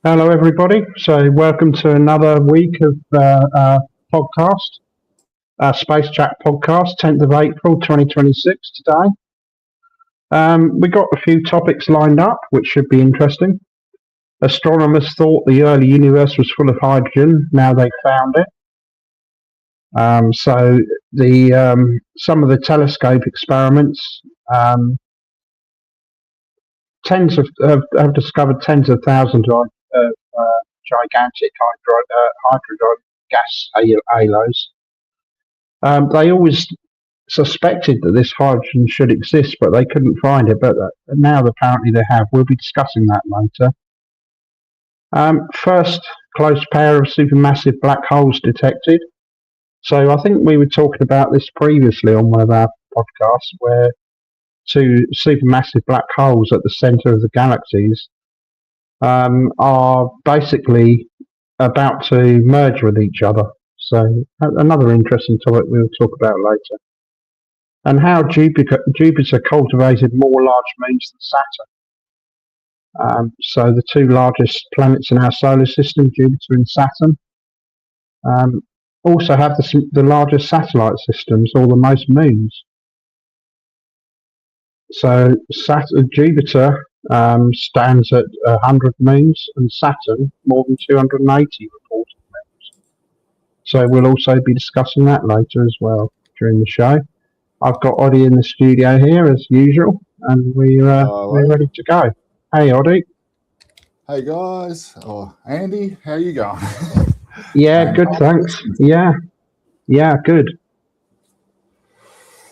Hello, everybody. So, welcome to another week of our podcast, our Space Chat podcast, 10th of April 2026 today. We got a few topics lined up, which should be interesting. Astronomers thought the early universe was full of hydrogen. Now they found it. Some of the telescope experiments have discovered tens of thousands of gigantic hydrogen gas halos. They always suspected that this hydrogen should exist, but they couldn't find it. But now apparently they have. We'll be discussing that later. First close pair of supermassive black holes detected. So I think we were talking about this previously on one of our podcasts, where two supermassive black holes at the center of the galaxies are basically about to merge with each other. So another interesting topic we'll talk about later. And how Jupiter cultivated more large moons than Saturn. So the two largest planets in our solar system, Jupiter and Saturn, also have the largest satellite systems, or the most moons. So Jupiter stands at 100 moons, and Saturn more than 280 reported moons. So we'll also be discussing that later as well during the show. I've got Oddie in the studio here as usual, and we're ready to go. Hey, Oddie. Hey guys. Oh, Andy, how you going? Yeah, good, thanks. Yeah, good.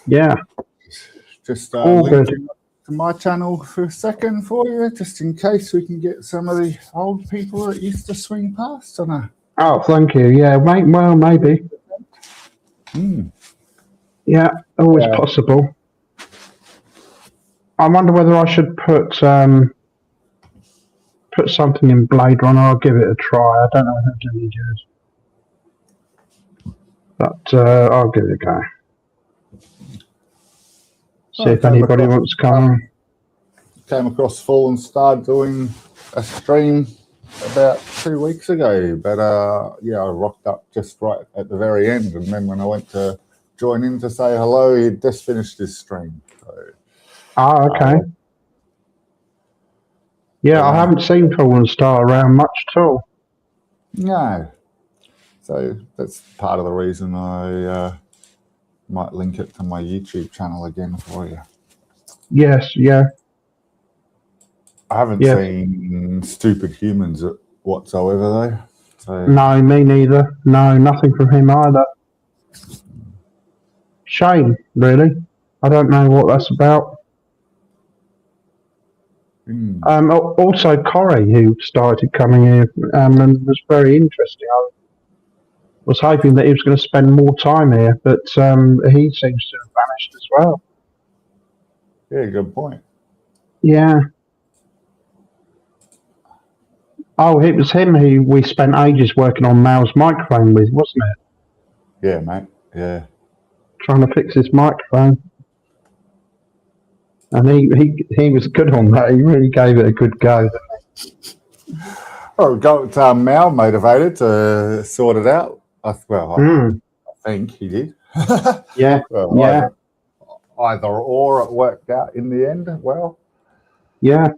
Yeah. Just all good. To my channel for a second for you, just in case we can get some of the old people that used to swing past on a... Oh, thank you. Yeah, well, maybe. Yeah, always possible. I wonder whether I should put something in Blade Runner. I'll give it a try. I don't know if it's any good, but I'll give it a go. See if anybody wants to come. Came across Fallen Star doing a stream about 2 weeks ago, but I rocked up just right at the very end, and then when I went to join in to say hello, he'd just finished his stream. So, okay. I haven't seen Fallen Star around much at all. No. So that's part of the reason I might link it to my YouTube channel again for you. Yes, yeah. I haven't seen Stupid Humans whatsoever, though. So. No, me neither. No, nothing from him either. Shame, really. I don't know what that's about. Also, Corey, who started coming here and was very interesting. I was hoping that he was going to spend more time here, but he seems to have vanished as well. Yeah, good point. Yeah. Oh, it was him who we spent ages working on Mal's microphone with, wasn't it? Yeah, mate. Yeah. Trying to fix his microphone. And he was good on that. He really gave it a good go. Well, we got Mal motivated to sort it out. I think he did. Yeah. Well, either or, it worked out in the end. Well. Yeah.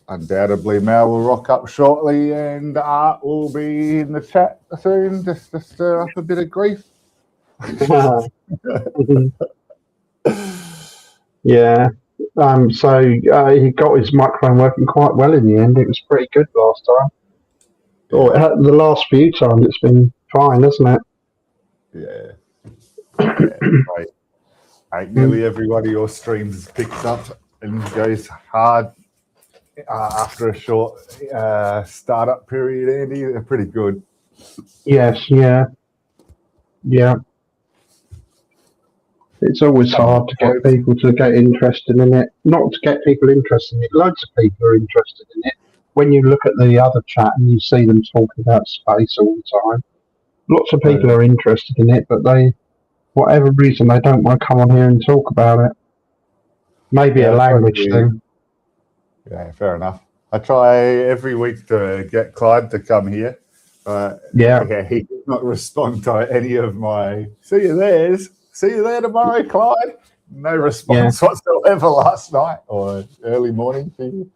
Undoubtedly, Mal will rock up shortly, and Art will be in the chat soon, just to stir up a bit of grief. Yeah. So he got his microphone working quite well in the end. It was pretty good last time. The last few times it's been fine, hasn't it? Yeah. Right. Nearly everybody your streams picks up and goes hard after a short startup period, Andy. They're pretty good. Yes, yeah. It's always hard to get people to get interested in it. Not to get people interested in it. Loads of people are interested in it. When you look at the other chat and you see them talking about space all the time, lots of people are interested in it, but whatever reason, they don't want to come on here and talk about it. Maybe a language thing. Yeah, fair enough. I try every week to get Clyde to come here. Yeah. He did not respond to any of my see you there tomorrow, Clyde. No response whatsoever last night or early morning for you.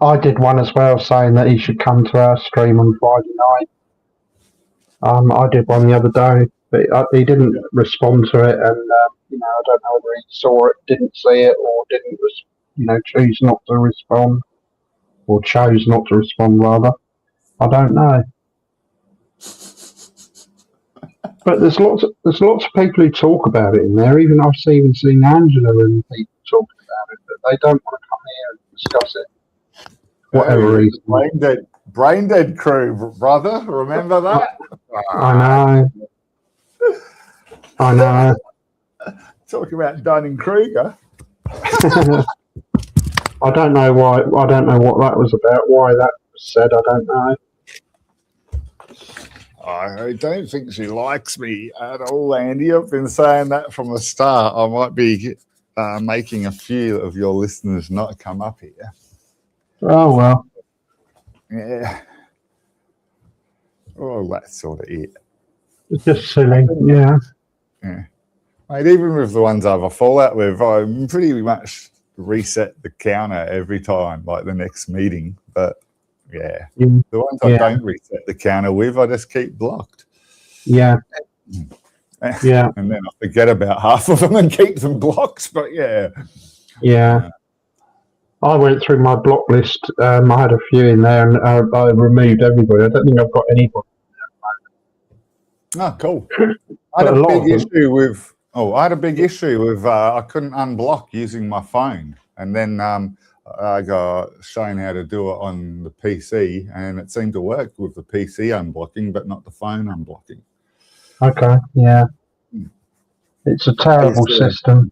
I did one as well saying that he should come to our stream on Friday night. I did one the other day, but he didn't respond to it, and I don't know whether he saw it, didn't see it, or didn't, choose not to respond, or chose not to respond rather. I don't know. But there's lots of people who talk about it in there. Even I've even seen Angela and people talking about it, but they don't want to come here and discuss it. Whatever reason. Brain dead crew, brother. Remember that? I know. Talking about Dunning-Kruger. I don't know why. I don't know what that was about. Why that was said, I don't know. I don't think she likes me at all, Andy. I've been saying that from the start. I might be making a few of your listeners not come up here. Oh, well. Yeah. Oh, that's sort of it. It's just silly, yeah. Yeah. Mate, even with the ones I've a fallout with, I pretty much reset the counter every time, like the next meeting. But yeah, the ones I don't reset the counter with, I just keep blocked. Yeah. Yeah. And then I forget about half of them and keep them blocked. But yeah. Yeah. I went through my block list. I had a few in there, and I removed everybody. I don't think I've got anybody. Oh, cool. I had a big issue with. I had a big issue with. I couldn't unblock using my phone, and then I got shown how to do it on the PC, and it seemed to work with the PC unblocking, but not the phone unblocking. Okay. Yeah. It's a terrible system.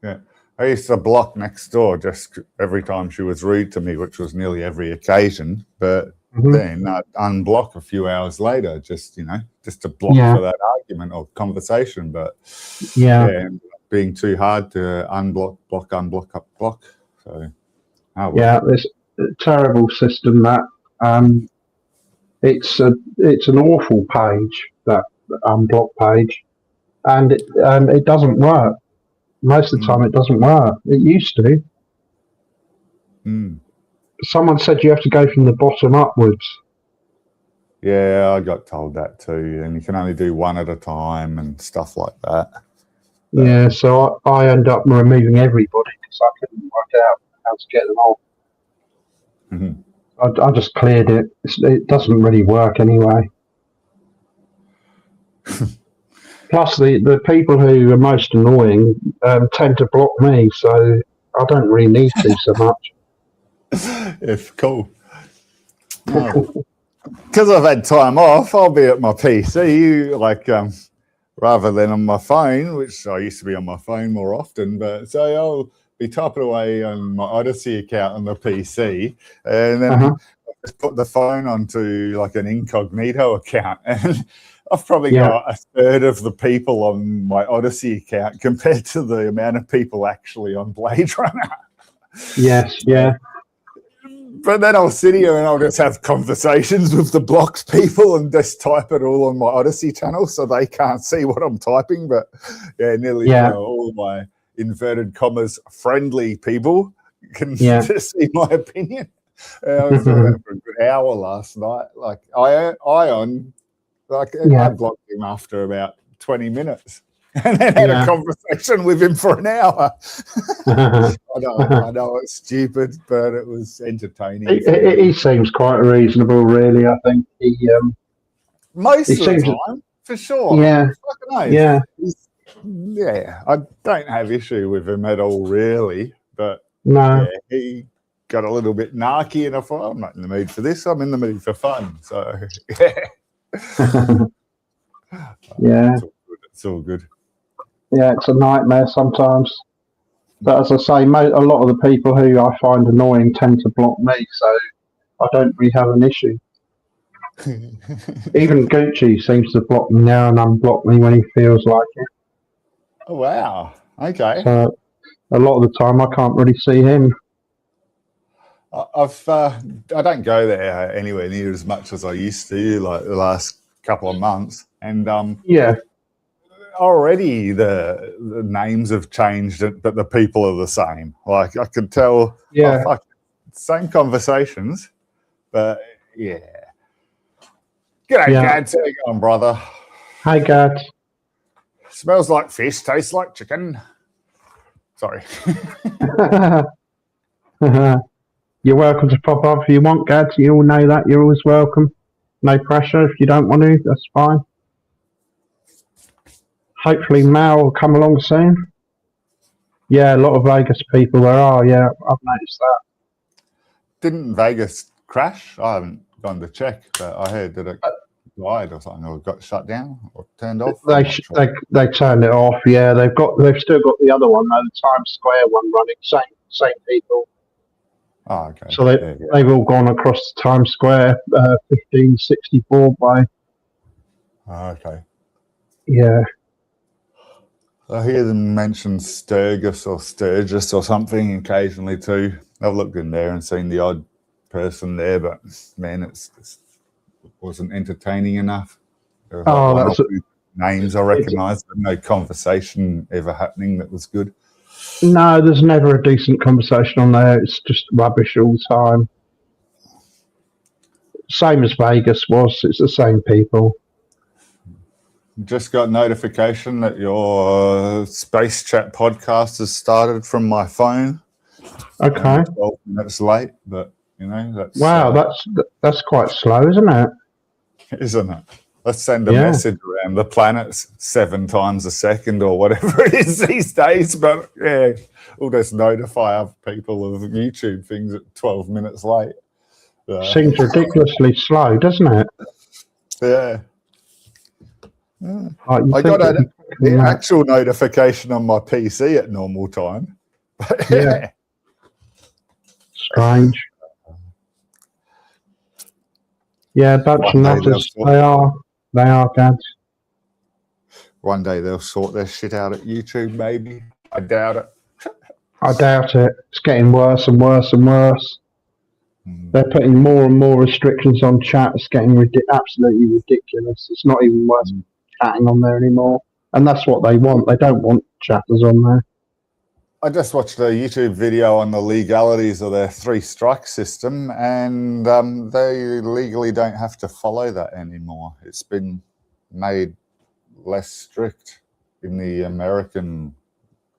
Yeah. I used to block next door just every time she was rude to me, which was nearly every occasion. But then I'd unblock a few hours later, just to block for that argument or conversation. But being too hard to unblock, block. So yeah, it's a terrible system. That it's an awful page, that unblock page, and it doesn't work. Most of the time, it doesn't work. It used to. Someone said you have to go from the bottom upwards. Yeah, I got told that too. And you can only do one at a time and stuff like that. Yeah, so I end up removing everybody because I couldn't work out how to get them off. I just cleared it. It doesn't really work anyway. Plus, the people who are most annoying tend to block me, so I don't really need to so much. It's cool. Because I've had time off, I'll be at my PC, rather than on my phone, which I used to be on my phone more often. But so I'll be typing away on my Odyssey account on the PC, and then I just put the phone onto like an incognito account, and I've probably got a third of the people on my Odyssey account compared to the amount of people actually on Blade Runner. Yes, yeah. But then I'll sit here and I'll just have conversations with the blocked people and just type it all on my Odyssey channel so they can't see what I'm typing. But nearly all my inverted commas friendly people can just see my opinion. I was doing that for a good hour last night. Like I blocked him after about 20 minutes. And then had a conversation with him for an hour. I know it's stupid, but it was entertaining. He seems quite reasonable, really. I think most of the time, for sure. Yeah, I don't have issue with him at all, really. But he got a little bit narky, and I thought, I'm not in the mood for this. I'm in the mood for fun. So it's all good. Yeah, it's a nightmare sometimes. But as I say, a lot of the people who I find annoying tend to block me, so I don't really have an issue. Even Gucci seems to block me now and unblock me when he feels like it. Oh, wow. Okay. So a lot of the time I can't really see him. I don't go there anywhere near as much as I used to, like the last couple of months, and Yeah, already the names have changed, but the people are the same. Like I could tell, yeah, same conversations, but yeah. G'day, yeah. Gads. How you going, brother? Hi, Gad. Smells like fish, tastes like chicken. Sorry. You're welcome to pop up if you want, Gad. You all know that. You're always welcome. No pressure. If you don't want to, that's fine. Hopefully Mal will come along soon. Yeah, a lot of Vegas people there are. Yeah, I've noticed that. Didn't Vegas crash? I haven't gone to check, but I heard that it died or something, or got shut down or turned off. They turned it off. Yeah, they've still got the other one though, the Times Square one running. Same people. Oh, okay. So they've all gone across Times Square, 1564 by. Oh, okay. Yeah. I hear them mention Sturgis or Sturgis or something occasionally too. I've looked in there and seen the odd person there, but man, it wasn't entertaining enough. There was one or two names I recognised, but no conversation ever happening that was good. No, there's never a decent conversation on there. It's just rubbish all the time. Same as Vegas was. It's the same people. Just got notification that your Space Chat podcast has started from my phone. Okay. 12 minutes late, but you know that's that's quite slow, isn't it? Isn't it? Let's send a message around the planet 7 times a second or whatever it is these days. But yeah, we'll just notify other people of YouTube things at 12 minutes late. Seems ridiculously slow, doesn't it? Yeah. I got the actual notification on my PC at normal time. Yeah. Strange. Yeah, bunch of nutters. They are, Gads. One day they'll sort their shit out at YouTube, maybe. I doubt it. I doubt it. It's getting worse and worse and worse. They're putting more and more restrictions on chat. It's getting absolutely ridiculous. It's not even worth chatting on there anymore. And that's what they want. They don't want chatters on there. I just watched a YouTube video on the legalities of their 3-strike system, and they legally don't have to follow that anymore. It's been made less strict in the American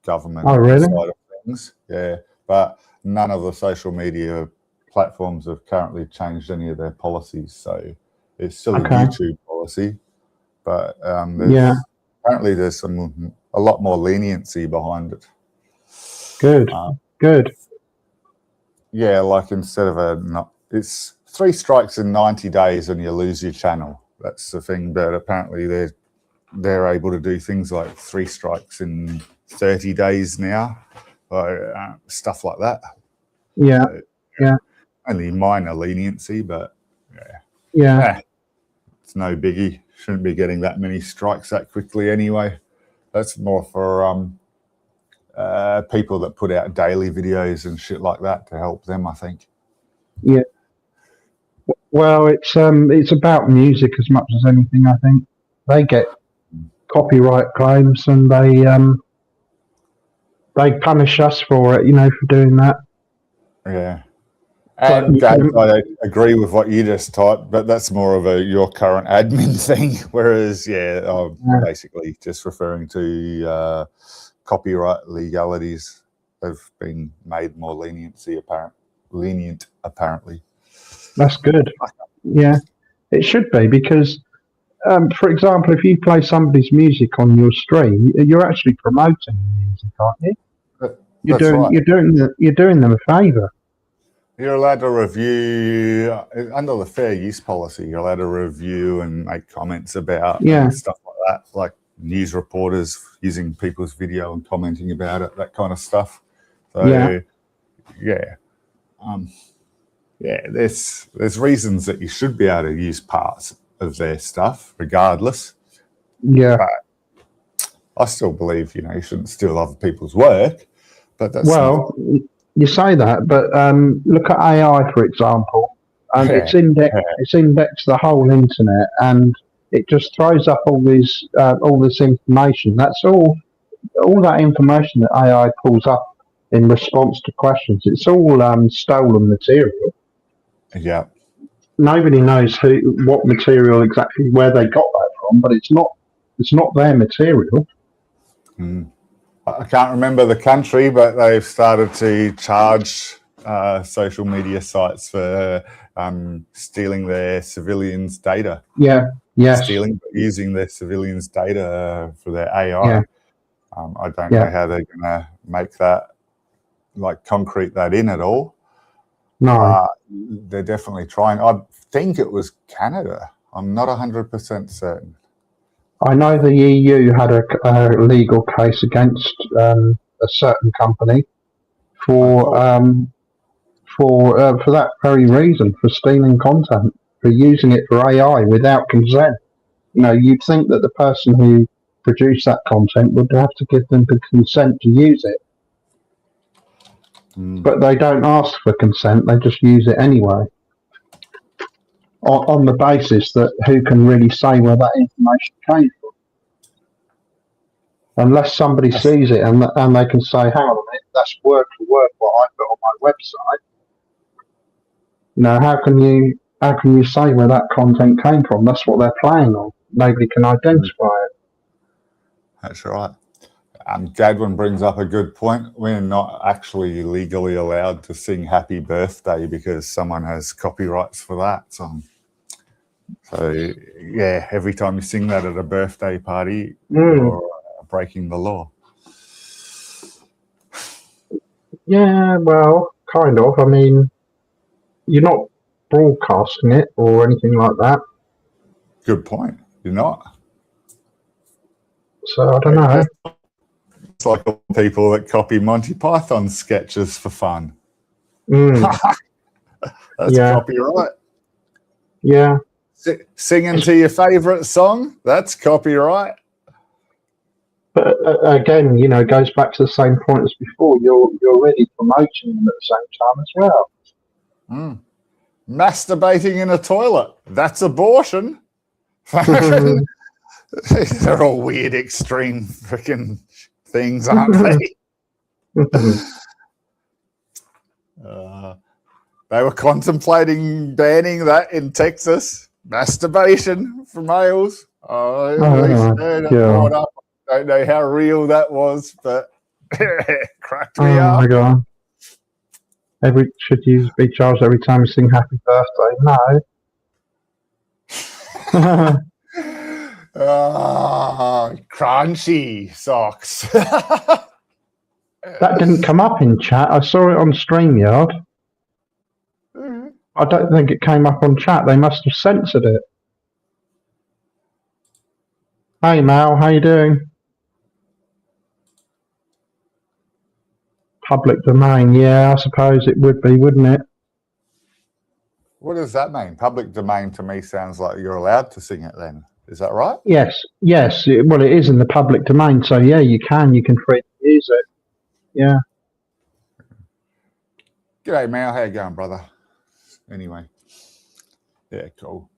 government side of things. Yeah, but none of the social media platforms have currently changed any of their policies, so it's still a YouTube policy. But apparently there's a lot more leniency behind it. Good. Yeah, like instead of it's 3 strikes in 90 days and you lose your channel. That's the thing. But apparently they're able to do things like 3 strikes in 30 days now, stuff like that. Yeah, so, only minor leniency, but it's no biggie. Shouldn't be getting that many strikes that quickly anyway. That's more for people that put out daily videos and shit like that to help them, I think. Yeah. Well, it's about music as much as anything. I think they get copyright claims and they punish us for it, for doing that. Yeah. And Dad, I agree with what you just taught, but that's more of your current admin thing. Whereas, I'm basically just referring to copyright legalities have been made more lenient apparently. That's good. Yeah, it should be because, for example, if you play somebody's music on your stream, you're actually promoting the music, aren't you? You're doing them a favour. You're allowed to review under the fair use policy. You're allowed to review and make comments about stuff like that, like news reporters using people's video and commenting about it, that kind of stuff. So there's reasons that you should be able to use parts of their stuff regardless. Yeah. But I still believe, you shouldn't steal other people's work, but that's You say that, but look at AI, for example. Yeah, It's indexed the whole internet, and it just throws up all this information. That's all that information that AI pulls up in response to questions. It's all stolen material. yeah. Nobody knows what material exactly where they got that from, but it's not their material. Mm. I can't remember the country, but they've started to charge social media sites for stealing their civilians' data. Yeah. Yes. Using their civilians' data for their AI. Yeah. I don't know how they're going to make that, like, concrete that in at all. No. They're definitely trying. I think it was Canada. I'm not 100% certain. I know the EU had a legal case against a certain company for that very reason, for stealing content, for using it for AI without consent. You'd think that the person who produced that content would have to give them the consent to use it. But they don't ask for consent, they just use it anyway. On the basis that who can really say where that information came from? Unless somebody sees it and they can say, hang on a minute, that's word for word what I put on my website. How can you say where that content came from? That's what they're playing on. Nobody can identify it. That's right. Gadwin brings up a good point. We're not actually legally allowed to sing Happy Birthday because someone has copyrights for that song. So, yeah, every time you sing that at a birthday party, you're breaking the law. Yeah, well, kind of. I mean, you're not broadcasting it or anything like that. Good point. You're not. So I don't know. It's like all people that copy Monty Python sketches for fun. That's copyright. Yeah. Singing to your favourite song, that's copyright. But again, it goes back to the same point as before. You're already promoting them at the same time as well. Masturbating in a toilet, that's abortion. They're all weird, extreme freaking things, aren't they? They were contemplating banning that in Texas. Masturbation for males. I brought up. I don't know how real that was, but it cracked me up. Oh my god! Should you be charged every time you sing Happy Birthday? No. Crunchy socks. That didn't come up in chat. I saw it on StreamYard. I don't think it came up on chat. They must have censored it. Hey Mal, how you doing? Public domain, yeah, I suppose it would be, wouldn't it? What does that mean? Public domain to me sounds like you're allowed to sing it then. Is that right? Yes. Well, it is in the public domain, so yeah, you can freely use it. Yeah. G'day, Mal. How you going, brother? Anyway. Yeah, cool.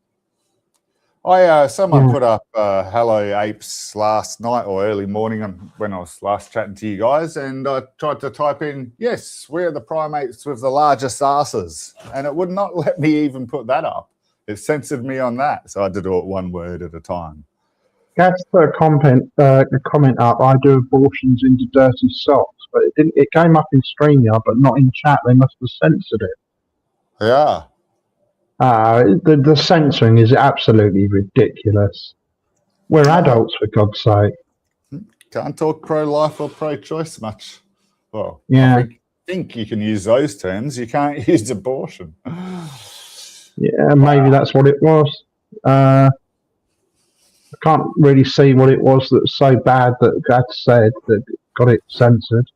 Someone put up Hello Apes last night or early morning when I was last chatting to you guys, and I tried to type in, yes, we're the primates with the largest asses, and it would not let me even put that up. It censored me on that, so I had to do it one word at a time. That's a comment up. I do abortions into dirty socks, but it came up in StreamYard, but not in chat. They must have censored it. Yeah. The censoring is absolutely ridiculous. We're adults, for God's sake. Can't talk pro-life or pro-choice much. Well, yeah. I think you can use those terms. You can't use abortion. Yeah, maybe that's what it was. I can't really see what it was that was so bad that Gad said that got it censored.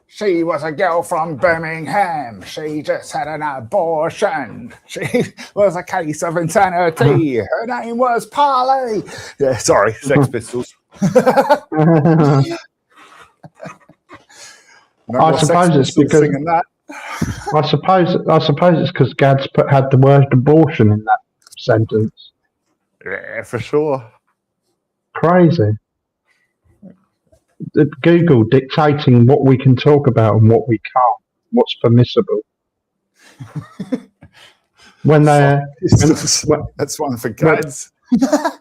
She was a girl from Birmingham. She just had an abortion. She was a case of insanity. Her name was Polly. Yeah, sorry, Sex Pistols. No I more suppose Sex it's Pistols because singing that. I suppose it's because Gad's had the word abortion in that sentence. Yeah, for sure. Crazy. Google dictating what we can talk about and what we can't, what's permissible. When they're That's one for kids.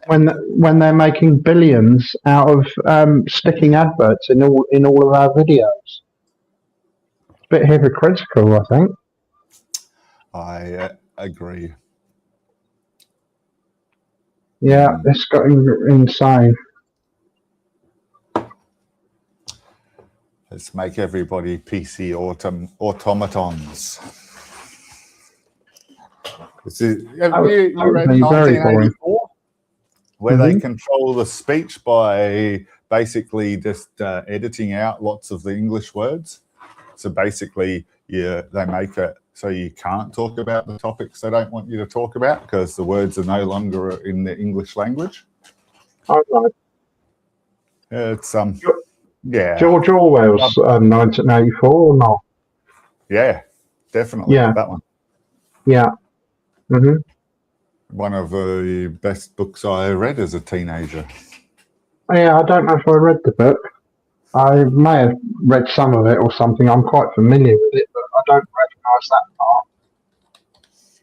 when they're making billions out of sticking adverts in all of our videos. It's a bit hypocritical, I think. I agree. Yeah, it's getting insane. Let's make everybody PC automatons. Have you read be very boring. 1984? Where they control the speech by basically just editing out lots of the English words. So basically, they make it so you can't talk about the topics they don't want you to talk about because the words are no longer in the English language. Okay. It's yeah. George Orwell's 1984 or not? Yeah, definitely. Yeah. That one. Yeah. Mm-hmm. One of the best books I read as a teenager. Yeah, I don't know if I read the book. I may have read some of it or something. I'm quite familiar with it, but I don't recognise that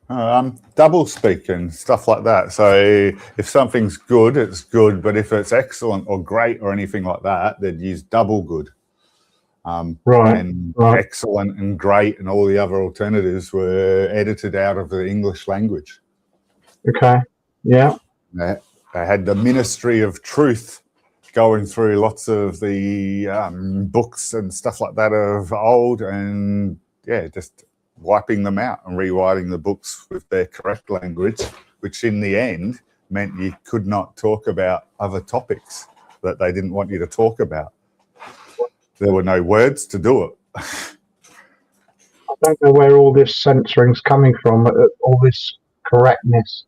part. Double speak and stuff like that. So if something's good, it's good. But if it's excellent or great or anything like that, they'd use double good. Right. Excellent and great and all the other alternatives were edited out of the English language. Okay. Yeah. They had the Ministry of Truth going through lots of the books and stuff like that of old and, just wiping them out and rewriting the books with their correct language, which in the end meant you could not talk about other topics that they didn't want you to talk about. There were no words to do it. I don't know where all this censoring's coming from, all this correctness.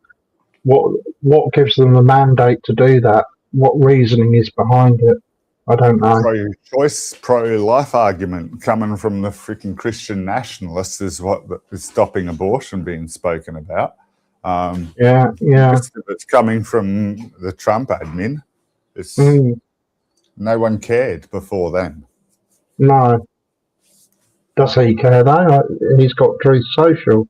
What gives them the mandate to do that? What reasoning is behind it? I don't know. Pro-choice, pro-life argument coming from the freaking Christian nationalists is what is stopping abortion being spoken about. Yeah. It's coming from the Trump admin. No one cared before then. No. Does he care though? He's got Truth Social.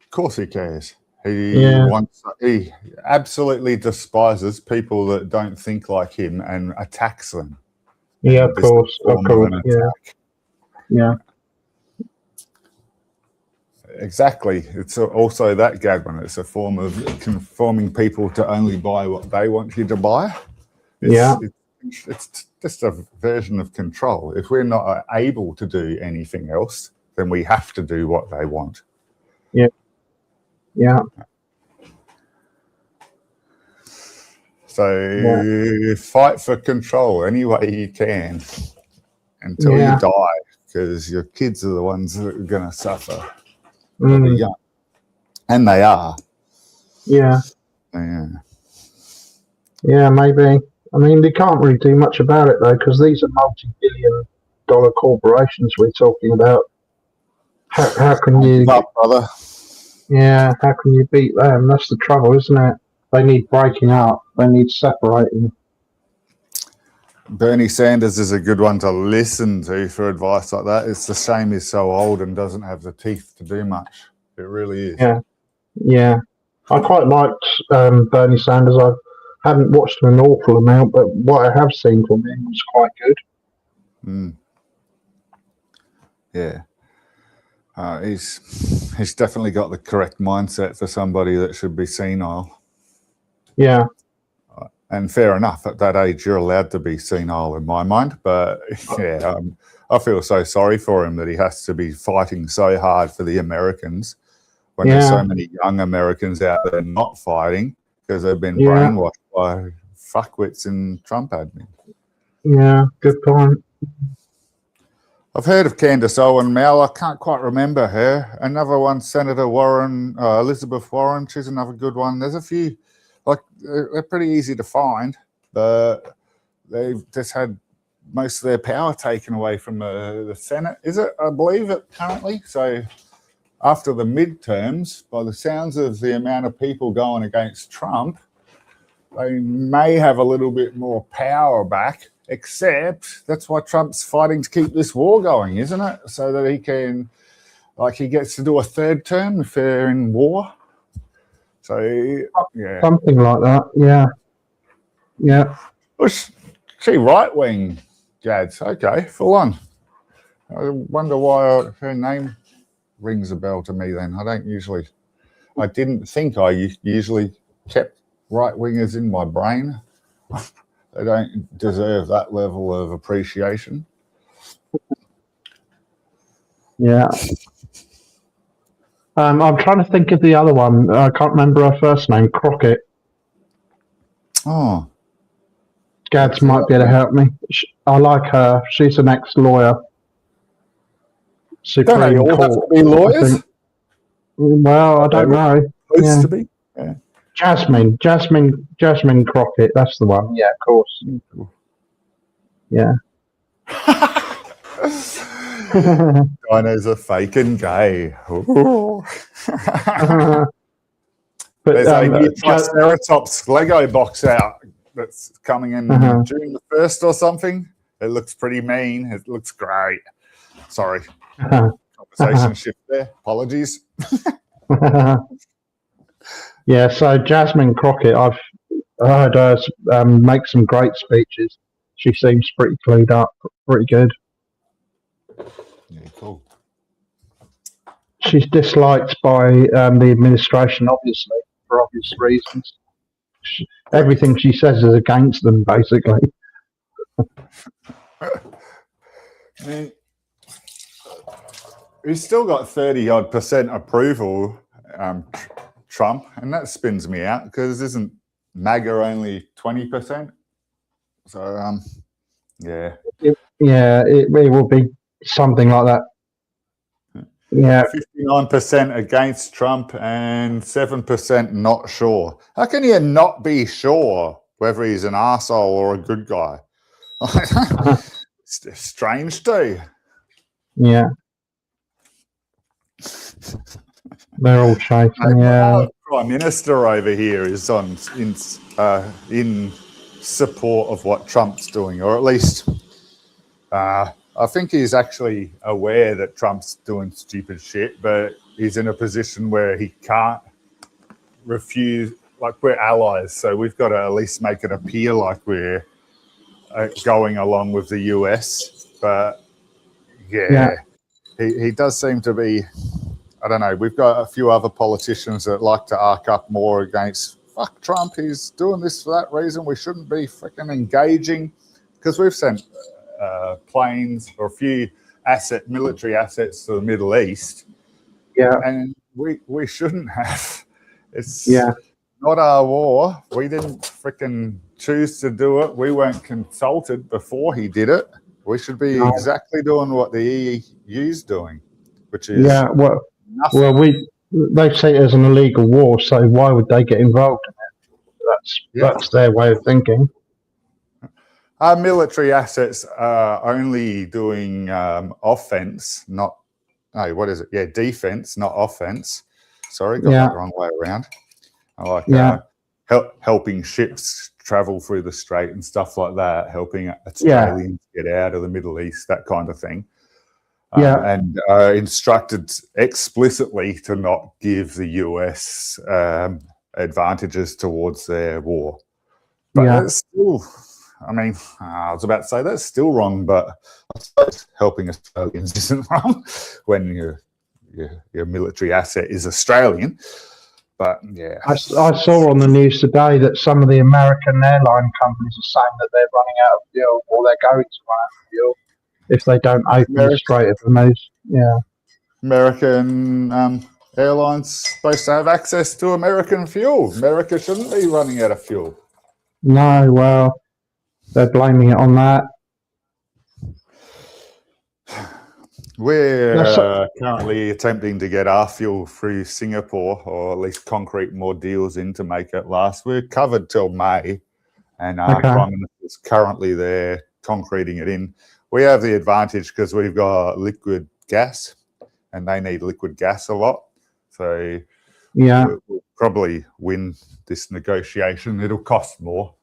Of course he cares. He absolutely despises people that don't think like him and attacks them. Yeah, of course. Yeah. Exactly. It's also that, Gadwin. It's a form of conforming people to only buy what they want you to buy. It's just a version of control. If we're not able to do anything else, then we have to do what they want. Yeah. So fight for control any way you can until you die, because your kids are the ones that are going to suffer. They'll be young. And they are. Yeah. Yeah, maybe. I mean, they can't really do much about it, though, because these are multi-billion-dollar corporations we're talking about. How can you... brother. Yeah, how can you beat them? That's the trouble, isn't it? They need breaking up. They need separating. Bernie Sanders is a good one to listen to for advice like that. It's a shame he's so old and doesn't have the teeth to do much. It really is. Yeah. I quite liked Bernie Sanders. I haven't watched him an awful amount, but what I have seen from him was quite good. Yeah. He's definitely got the correct mindset for somebody that should be senile. Yeah. And fair enough, at that age, you're allowed to be senile in my mind. But I feel so sorry for him that he has to be fighting so hard for the Americans when there's so many young Americans out there not fighting because they've been brainwashed by fuckwits in Trump admin. Yeah, good point. I've heard of Candace Owen, Mel. I can't quite remember her. Another one, Senator Warren, Elizabeth Warren. She's another good one. There's a few. Like, they're pretty easy to find, but they've just had most of their power taken away from the Senate, is it? I believe it currently. So after the midterms, by the sounds of the amount of people going against Trump, they may have a little bit more power back, except that's why Trump's fighting to keep this war going, isn't it? So that he can, like, he gets to do a third term if they're in war. So, yeah. Something like that, yeah. Yeah. Well, she right-wing, Gads. Okay, full on. I wonder why her name rings a bell to me then. I didn't think I usually kept right-wingers in my brain. They don't deserve that level of appreciation. Yeah. I'm trying to think of the other one. I can't remember her first name. Crockett. Oh. Gads might be able to help me. I like her. She's an ex-lawyer. Don't they all have to be lawyers? Well, I don't know. Supposed to be. Yeah. Jasmine Crockett. That's the one. Yeah, of course. Yeah. Dinos are fake and gay. But there's a new Triceratops Lego box out that's coming in June the 1st or something. It looks pretty mean. It looks great. Sorry. Conversation shift there. Apologies. Yeah, so Jasmine Crockett, I've heard her make some great speeches. She seems pretty clued up, pretty good. Yeah, cool. She's disliked by the administration, obviously, for obvious reasons. Everything she says is against them, basically. I mean, he's still got 30-odd% approval, Trump, and that spins me out because isn't MAGA only 20%? So, yeah. It will be something like that. Yeah. 59% against Trump and 7% not sure. How can you not be sure whether he's an arsehole or a good guy? Strange too. Yeah. They're all shaking, yeah. Prime Minister over here is in support of what Trump's doing, or at least I think he's actually aware that Trump's doing stupid shit, but he's in a position where he can't refuse. Like, we're allies, so we've got to at least make it appear like we're going along with the US. But yeah. He does seem to be, I don't know, we've got a few other politicians that like to arc up more against, fuck Trump, he's doing this for that reason, we shouldn't be freaking engaging, because we've sent planes or a few military assets to the Middle East. Yeah. And we shouldn't have. It's not our war. We didn't freaking choose to do it. We weren't consulted before he did it. We should be exactly doing what the EU's doing, which is nothing. Well, they say it as an illegal war, so why would they get involved in it? That's their way of thinking. Our military assets are only doing offense, defense, not offense. Sorry, got that the wrong way around. I like helping ships travel through the strait and stuff like that, helping Australians get out of the Middle East, that kind of thing. And instructed explicitly to not give the US advantages towards their war. But that's still, I mean, I was about to say that's still wrong, but I suppose helping Australians isn't wrong when your military asset is Australian. But yeah, I saw on the news today that some of the American airline companies are saying that they're running out of fuel, or they're going to run out of fuel if they don't open the Strait of Hormuz. Yeah, American airlines supposed to have access to American fuel. America shouldn't be running out of fuel. No, well, they're blaming it on that. We're currently attempting to get our fuel through Singapore, or at least concrete more deals in to make it last. We're covered till May, and our Prime Minister is currently there concreting it in. We have the advantage because we've got liquid gas, and they need liquid gas a lot. So we'll probably win this negotiation. It'll cost more,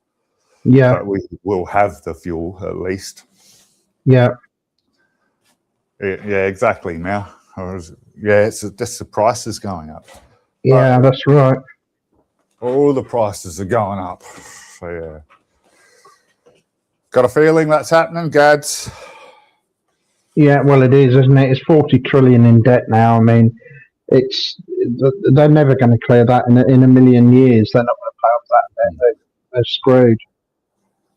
but we will have the fuel at least. Yeah, exactly. Now, it's just the price is going up. Yeah, that's right. All the prices are going up. So yeah, got a feeling that's happening, Gads. Yeah, well, it is, isn't it? It's 40 trillion in debt now. I mean, they're never going to clear that in a million years. They're not going to pay off that debt. They're screwed.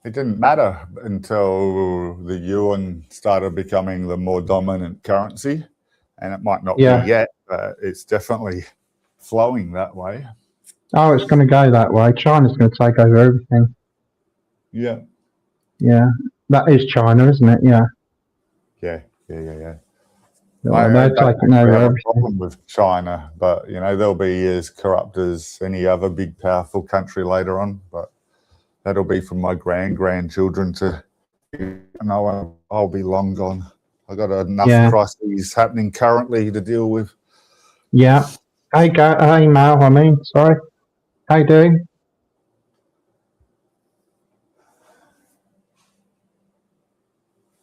It didn't matter until the yuan started becoming the more dominant currency, and it might not be yet, but it's definitely flowing that way. Oh, it's going to go that way. China's going to take over everything. Yeah. Yeah, that is China, isn't it? Yeah. Yeah. They're taking over have everything. a problem with China, but they'll be as corrupt as any other big, powerful country later on. But that'll be for my grandchildren to know. I'll be long gone. I've got enough crises happening currently to deal with. Yeah. Hey, Mal. Sorry. How you doing?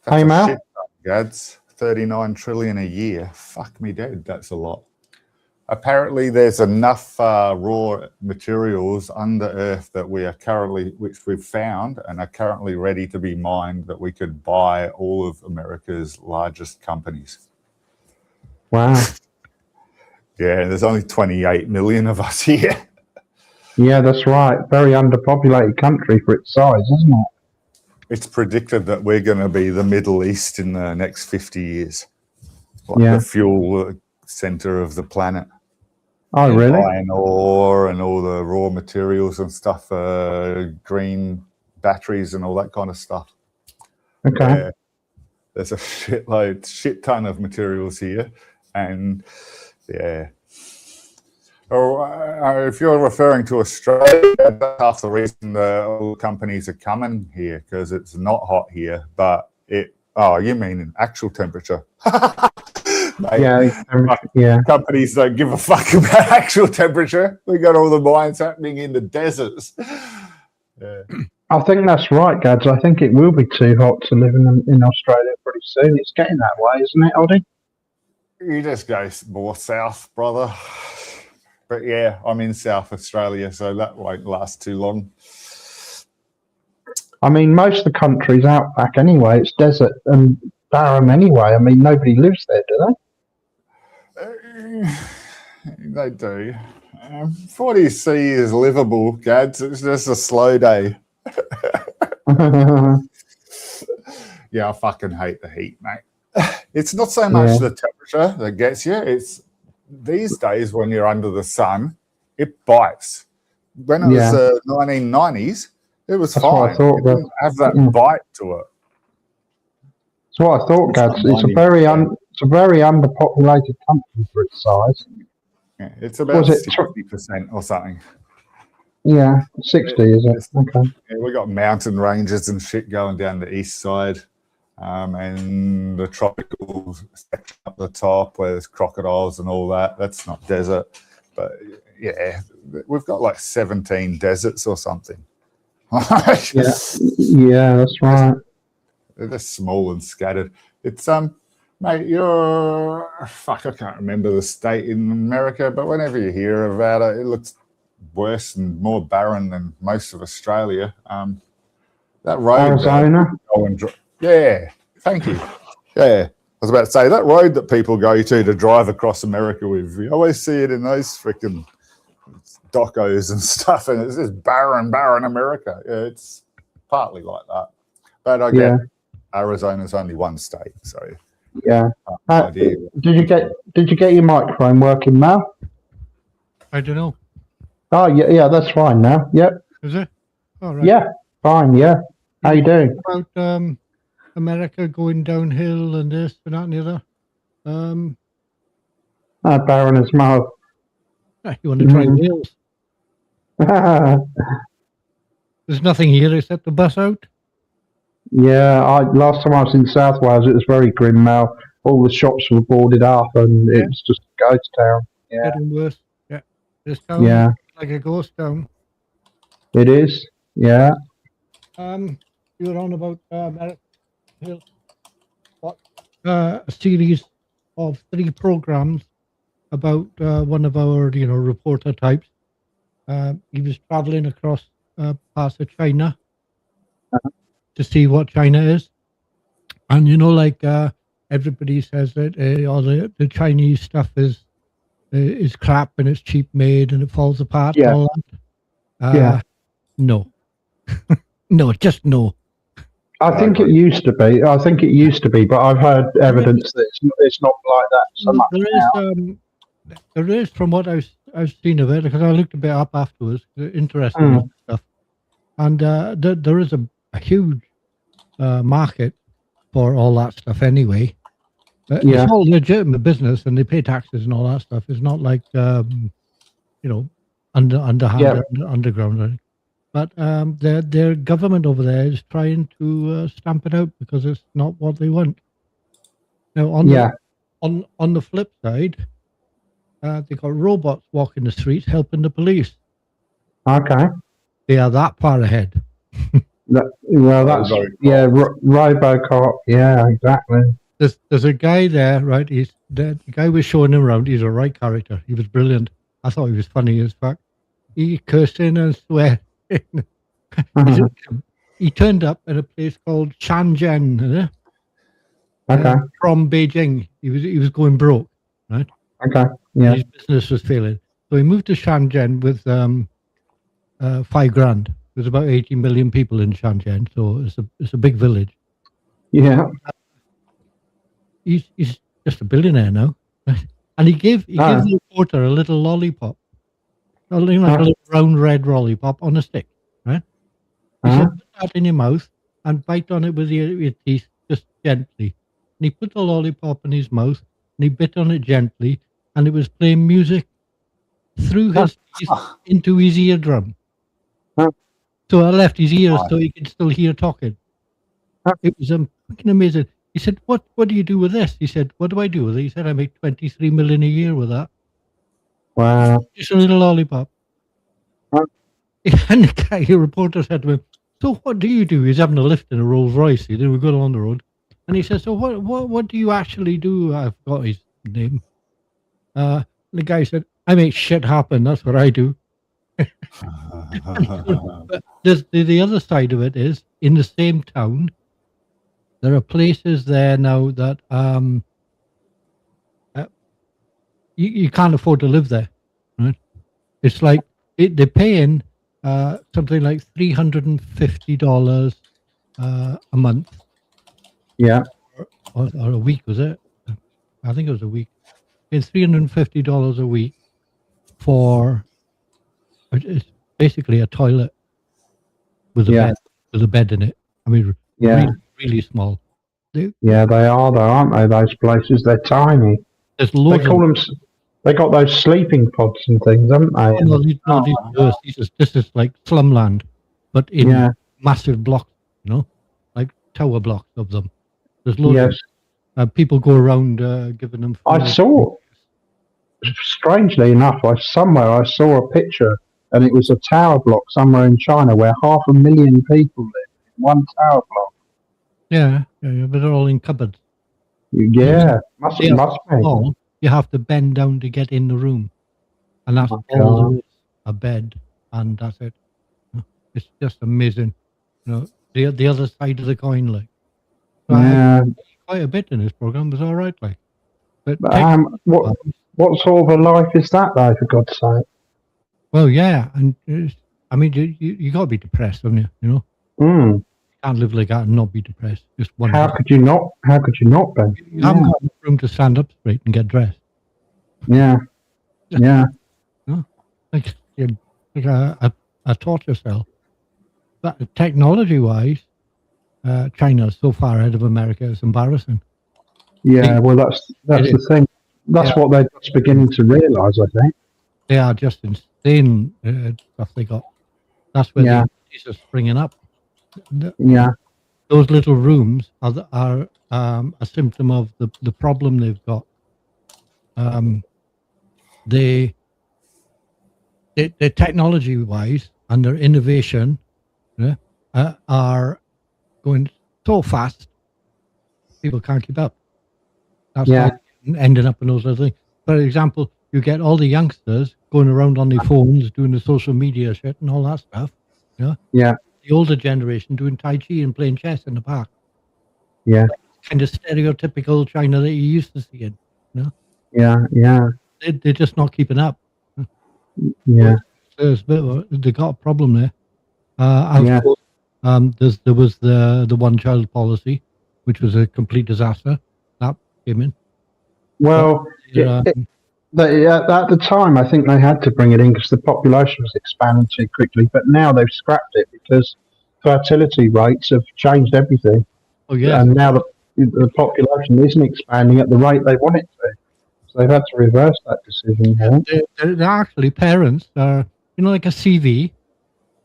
That's Mal. Shit, Gads. 39 trillion a year. Fuck me dead. That's a lot. Apparently, there's enough raw materials under Earth that which we've found and are currently ready to be mined, that we could buy all of America's largest companies. Wow. Yeah, there's only 28 million of us here. Yeah, that's right. Very underpopulated country for its size, isn't it? It's predicted that we're going to be the Middle East in the next 50 years. The fuel center of the planet. Oh, really? Iron ore and all the raw materials and stuff, green batteries and all that kind of stuff. Okay. Yeah, there's a shit ton of materials here. And yeah. If you're referring to Australia, that's half the reason all companies are coming here, because it's not hot here, but you mean in actual temperature. Mate, companies don't give a fuck about actual temperature. We got all the mines happening in the deserts. Yeah. I think that's right, Gads. I think it will be too hot to live in Australia pretty soon. It's getting that way, isn't it, Oddie? You just go more south, brother. But yeah, I'm in South Australia, so that won't last too long. I mean, most of the country's outback anyway. It's desert and barren anyway. I mean, nobody lives there, do they? They do. 40C is livable, Gads. It's just a slow day. Yeah, I fucking hate the heat, mate. It's not so much the temperature that gets you. It's these days when you're under the sun, it bites. When it was the 1990s, it was fine. It didn't have that bite to it. That's what I thought, Gads. It's a very underpopulated country for its size. Yeah, it's about 60% or something. Yeah, 60, is it? Okay. Yeah, we got mountain ranges and shit going down the east side. And the tropical section up the top where there's crocodiles and all that. That's not desert. But yeah, we've got like 17 deserts or something. Yeah, that's right. They're small and scattered. It's mate, I can't remember the state in America, but whenever you hear about it, it looks worse and more barren than most of Australia. That road, Arizona. Yeah, thank you. Yeah, I was about to say that road that people go to drive across America with. You always see it in those freaking docos and stuff, and it's just barren America. Yeah, it's partly like that. But I get Arizona's only one state, so yeah. Did you get your microphone working, Mal? I don't know. Oh yeah, that's fine now. Yep. Is it? All right. Yeah, fine. Yeah. How you doing? About America going downhill and this and that and the other. Barren as Mal. You want to try Wales? There's nothing here except the bus out. Yeah, last time I was in South Wales, it was very grim. Now all the shops were boarded up, and Yeah, it was just a ghost town. Yeah, getting worse. Yeah, this town is yeah, like a ghost town. it is. Yeah, Um, you were on about America Hill. What? A series of 3 programs about one of our, reporter types. He was traveling across parts of China to see what China is. And, like everybody says that all the Chinese stuff is crap and it's cheap made and it falls apart and yeah, all that. yeah. No. No, just no. I think it used to be. I think it used to be, but I've heard evidence that it's not like that so much There is, now. there is, from what I've seen of it, because I looked a bit up afterwards, interested in Mm, stuff, and there is a huge market for all that stuff anyway. It's yeah, all legitimate business, and they pay taxes and all that stuff. It's not like you know yeah, underground. Or anything. But their government over there is trying to stamp it out because it's not what they want. Now yeah. on the flip side, they got robots walking the streets helping the police. Okay. They are that far ahead. Well, that's Robocop. Yeah, exactly. There's a guy there, right? The guy was showing him around. He's a right character. He was brilliant. I thought he was funny as fuck. He cursing and swearing. He's- he turned up at a place called Shenzhen, Okay, from Beijing. He was going broke, right? okay. Yeah, His business was failing, so he moved to Shenzhen with $5,000. There's about 80 million people in Shenzhen, so it's a big village. yeah. He's just a billionaire now, right? And he gave the reporter a little lollipop, like a little round red lollipop on a stick, right? He said, "Put that in your mouth and bite on it with your teeth, just gently." And he put the lollipop in his mouth and he bit on it gently, and it was playing music through his teeth into his eardrum. So I left his ears so he could still hear talking. It was fucking amazing. He said, "What do you do with this?" He said, "What do I do with it?" He said, "I make 23 million a year with that. Wow. Just a little lollipop." And the reporter said to him, "So what do you do?" He's having a lift in a Rolls Royce. He didn't go on the road. And he said, "So what do you actually do?" I forgot his name. The guy said, "I make shit happen. That's what I do." But the other side of it is, in the same town, there are places there now that you can't afford to live there, right? It's like they're paying something like $350 a month, Yeah, or a week, was it? I think it was a week. It's $350 a week for it's basically a toilet with yeah, a bed in it. I mean, yeah, really, really small. yeah. They are though, aren't they? Those places. They're tiny. There's They loads call of. them. They got those sleeping pods and things, haven't they? Oh, no, these are worse. This is like slumland, but in Yeah. massive blocks, like tower blocks of them. There's loads Yes. of people go around giving them food. I saw. Strangely enough, I saw a picture, and it was a tower block somewhere in China where 500,000 people live in one tower block. Yeah, but they're all in cupboards. Yeah, must They are be. small. You have to bend down to get in the room, and that's Oh, all God. there is, a bed, and that's it. It's just amazing. The other side of the coin, like. So I had quite a bit in this program. It was all right, like. But what sort of a life is that, though? For God's sake. well, yeah, and I mean, you got to be depressed, don't you? You Mm. can't live like that and not be depressed. Just one. How could you not? How could you not be? You haven't got enough room to stand up straight and get dressed. Yeah. Yeah. Like a torture cell. But technology-wise, China's so far ahead of America. It's embarrassing. Yeah. Well, that's the thing. That's what they're just beginning to realise, I think. They are just insane stuff they got. That's where the is springing up. Yeah. those little rooms are a symptom of the problem they've got. They technology wise and their innovation, yeah, are going so fast, people can't keep up. That's why they're ending up in those other things. For example, you get all the youngsters going around on their phones doing the social media shit and all that stuff. Yeah. Yeah. The older generation doing Tai Chi and playing chess in the park. Yeah. Kind of stereotypical China that you used to see it. You know? Yeah. Yeah. They're just not keeping up. Yeah. There's a bit of they got a problem there. Yeah. There was the one child policy, which was a complete disaster. That came in. Well, at the time, I think they had to bring it in because the population was expanding too quickly. But now they've scrapped it because fertility rates have changed everything. Oh yeah, and now the population isn't expanding at the rate they want it to. So they've had to reverse that decision. They're actually parents are, like a CV.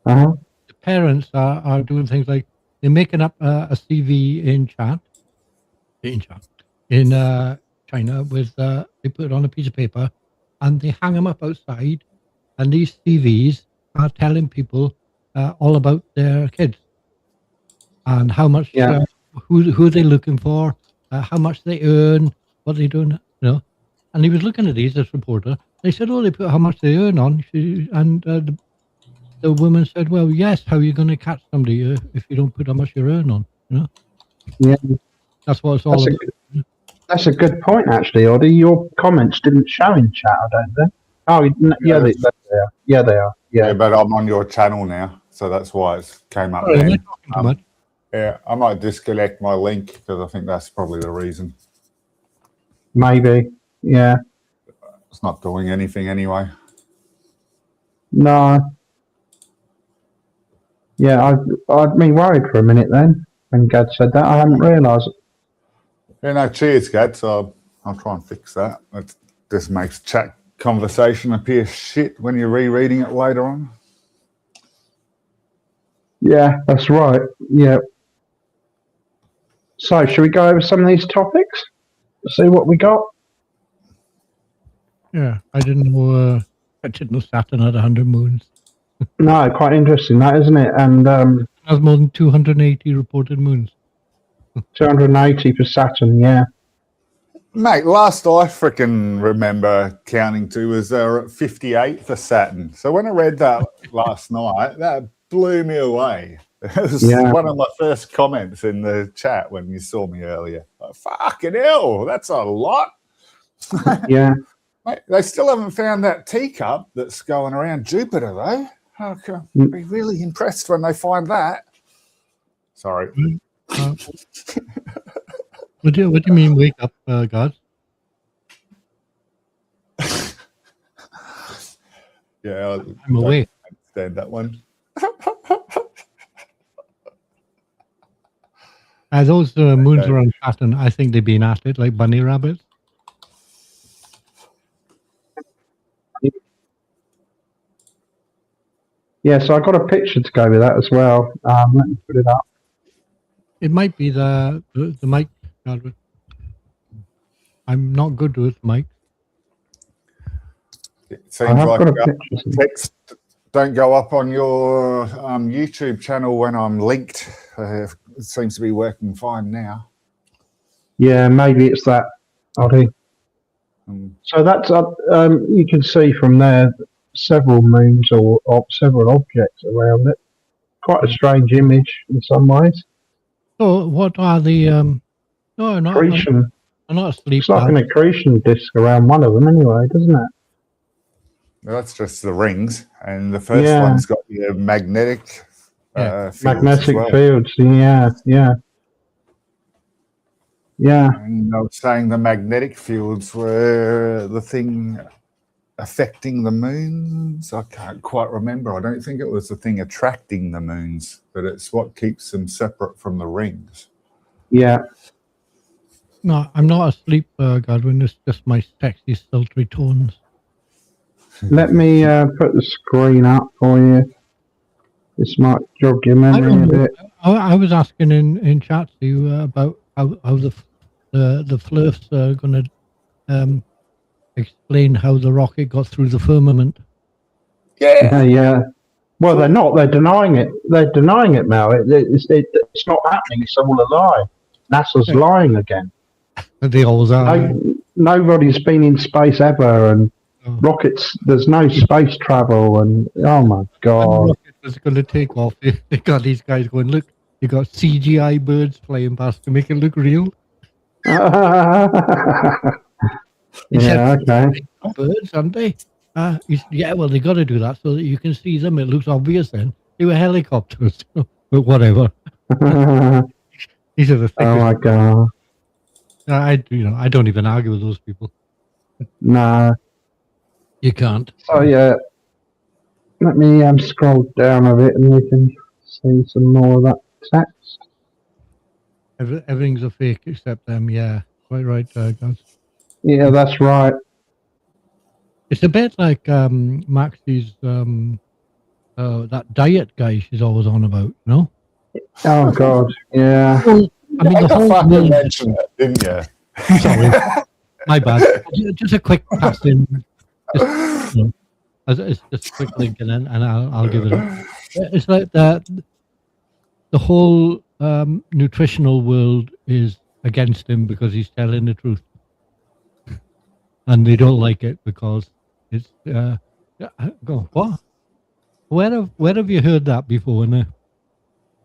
Uh-huh. The parents are doing things like they're making up a CV in China with they put it on a piece of paper and they hang them up outside, and these CVs are telling people all about their kids and how much who they're looking for, how much they earn, what they're doing, And he was looking at these, this reporter. They said, "Oh, they put how much they earn on," and the woman said, "Well, yes. How are you going to catch somebody if you don't put how much you earn on?" Yeah, that's what it's all about. That's a good point, actually, Oddie. Your comments didn't show in chat, I don't think. Oh, they are. Yeah, they are. Yeah, but I'm on your channel now, so that's why it came up there. Yeah, I might disconnect my link because I think that's probably the reason. Maybe, yeah. It's not doing anything anyway. No. Yeah, I'd been worried for a minute then when Gad said that. I hadn't realised. Yeah, no, cheers, Gad. So I'll try and fix that. It just makes chat conversation appear shit when you're rereading it later on. Yeah, that's right. Yeah. So, should we go over some of these topics? See what we got? Yeah, I didn't know Saturn had 100 moons. No, quite interesting, that, isn't it? And has more than 280 reported moons. 280 for Saturn, yeah. Mate, last I freaking remember counting to was they were at 58 for Saturn. So when I read that last night, that blew me away. It was one of my first comments in the chat when you saw me earlier. Like, fucking hell, that's a lot. Yeah. Mate, they still haven't found that teacup that's going around Jupiter, though. I'll be really impressed when they find that. Sorry. What do you mean wake up, God? Yeah, I'm awake. I understand that one. Those moons around Saturn, I think they've been at it like bunny rabbits. Yeah, so I got a picture to go with that as well. Let me put it up. It might be the mic. I'm not good with mic. It seems like text don't go up on your YouTube channel when I'm linked. It seems to be working fine now. Yeah, maybe it's that, Oddie. So that's you can see from there several moons or several objects around it. Quite a strange image in some ways. So what are the no, not accretion? I'm not asleep. It's like an accretion disk around one of them anyway, doesn't it? Well, that's just the rings, and the first one's got the magnetic fields. Magnetic as well. fields, yeah. And I was saying the magnetic fields were the thing affecting the moons. I can't quite remember. I don't think it was the thing attracting the moons, but it's what keeps them separate from the rings. Yeah. No, I'm not asleep, Godwin. It's just my sexy, sultry tones. Let me put the screen up for you. This might jog your I memory don't a know. bit. I was asking in chat to you about how the Flurfs are going to explain how the rocket got through the firmament. Yeah. Well, they're not. They're denying it. They're denying it, Mel. It's not happening. It's all a lie. NASA's Yeah. lying again. They always are. Nobody's been in space ever, and rockets. There's no space travel, and oh my When the god. rocket was going to take off, they got these guys going, look, they got CGI birds flying past to make it look real. He said, Yeah. Okay. birds, aren't they? He said, yeah, well, they got to do that so that you can see them. It looks obvious then. They were helicopters, but whatever. These are the Oh my thickest. god. I don't even argue with those people. No. You can't. So yeah. Let me scroll down a bit, and we can see some more of that text. Everything's a fake except them. Yeah, quite right, guys. Yeah, that's right. It's a bit like Maxie's that diet guy she's always on about, no? Oh god. Yeah. I mean, the whole fucking world. mentioned it, didn't you? Sorry, my bad. Just a quick pass in. It's just a quick link, and then I'll give it up. It's like the whole nutritional world is against him because he's telling the truth, and they don't like it because it's go what? Where have you heard that before? And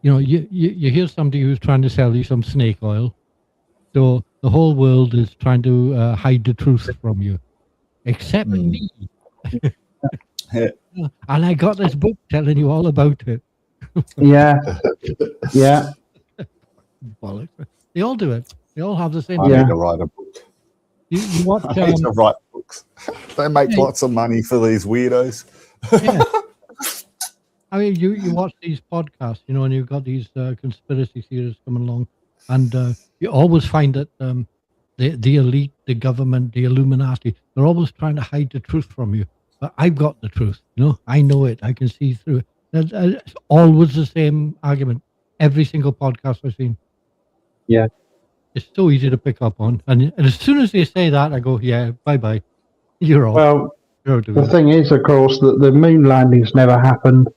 you hear somebody who's trying to sell you some snake oil, so the whole world is trying to hide the truth from you, except me. And I got this book telling you all about it. Yeah. Yeah. Bollocks. They all do it. They all have the same. I need to write a book. You watch. I need to write books. They make lots of money for these weirdos. Yeah. I mean, you watch these podcasts, and you've got these conspiracy theories coming along, and you always find that the elite, the government, the Illuminati, they're always trying to hide the truth from you. But I've got the truth. I know it. I can see through it. It's always the same argument. Every single podcast I've seen. Yeah. It's so easy to pick up on, and as soon as they say that, I go, yeah, bye bye. You're off. Well, You're out of the it. thing is, of course, that the moon landings never happened.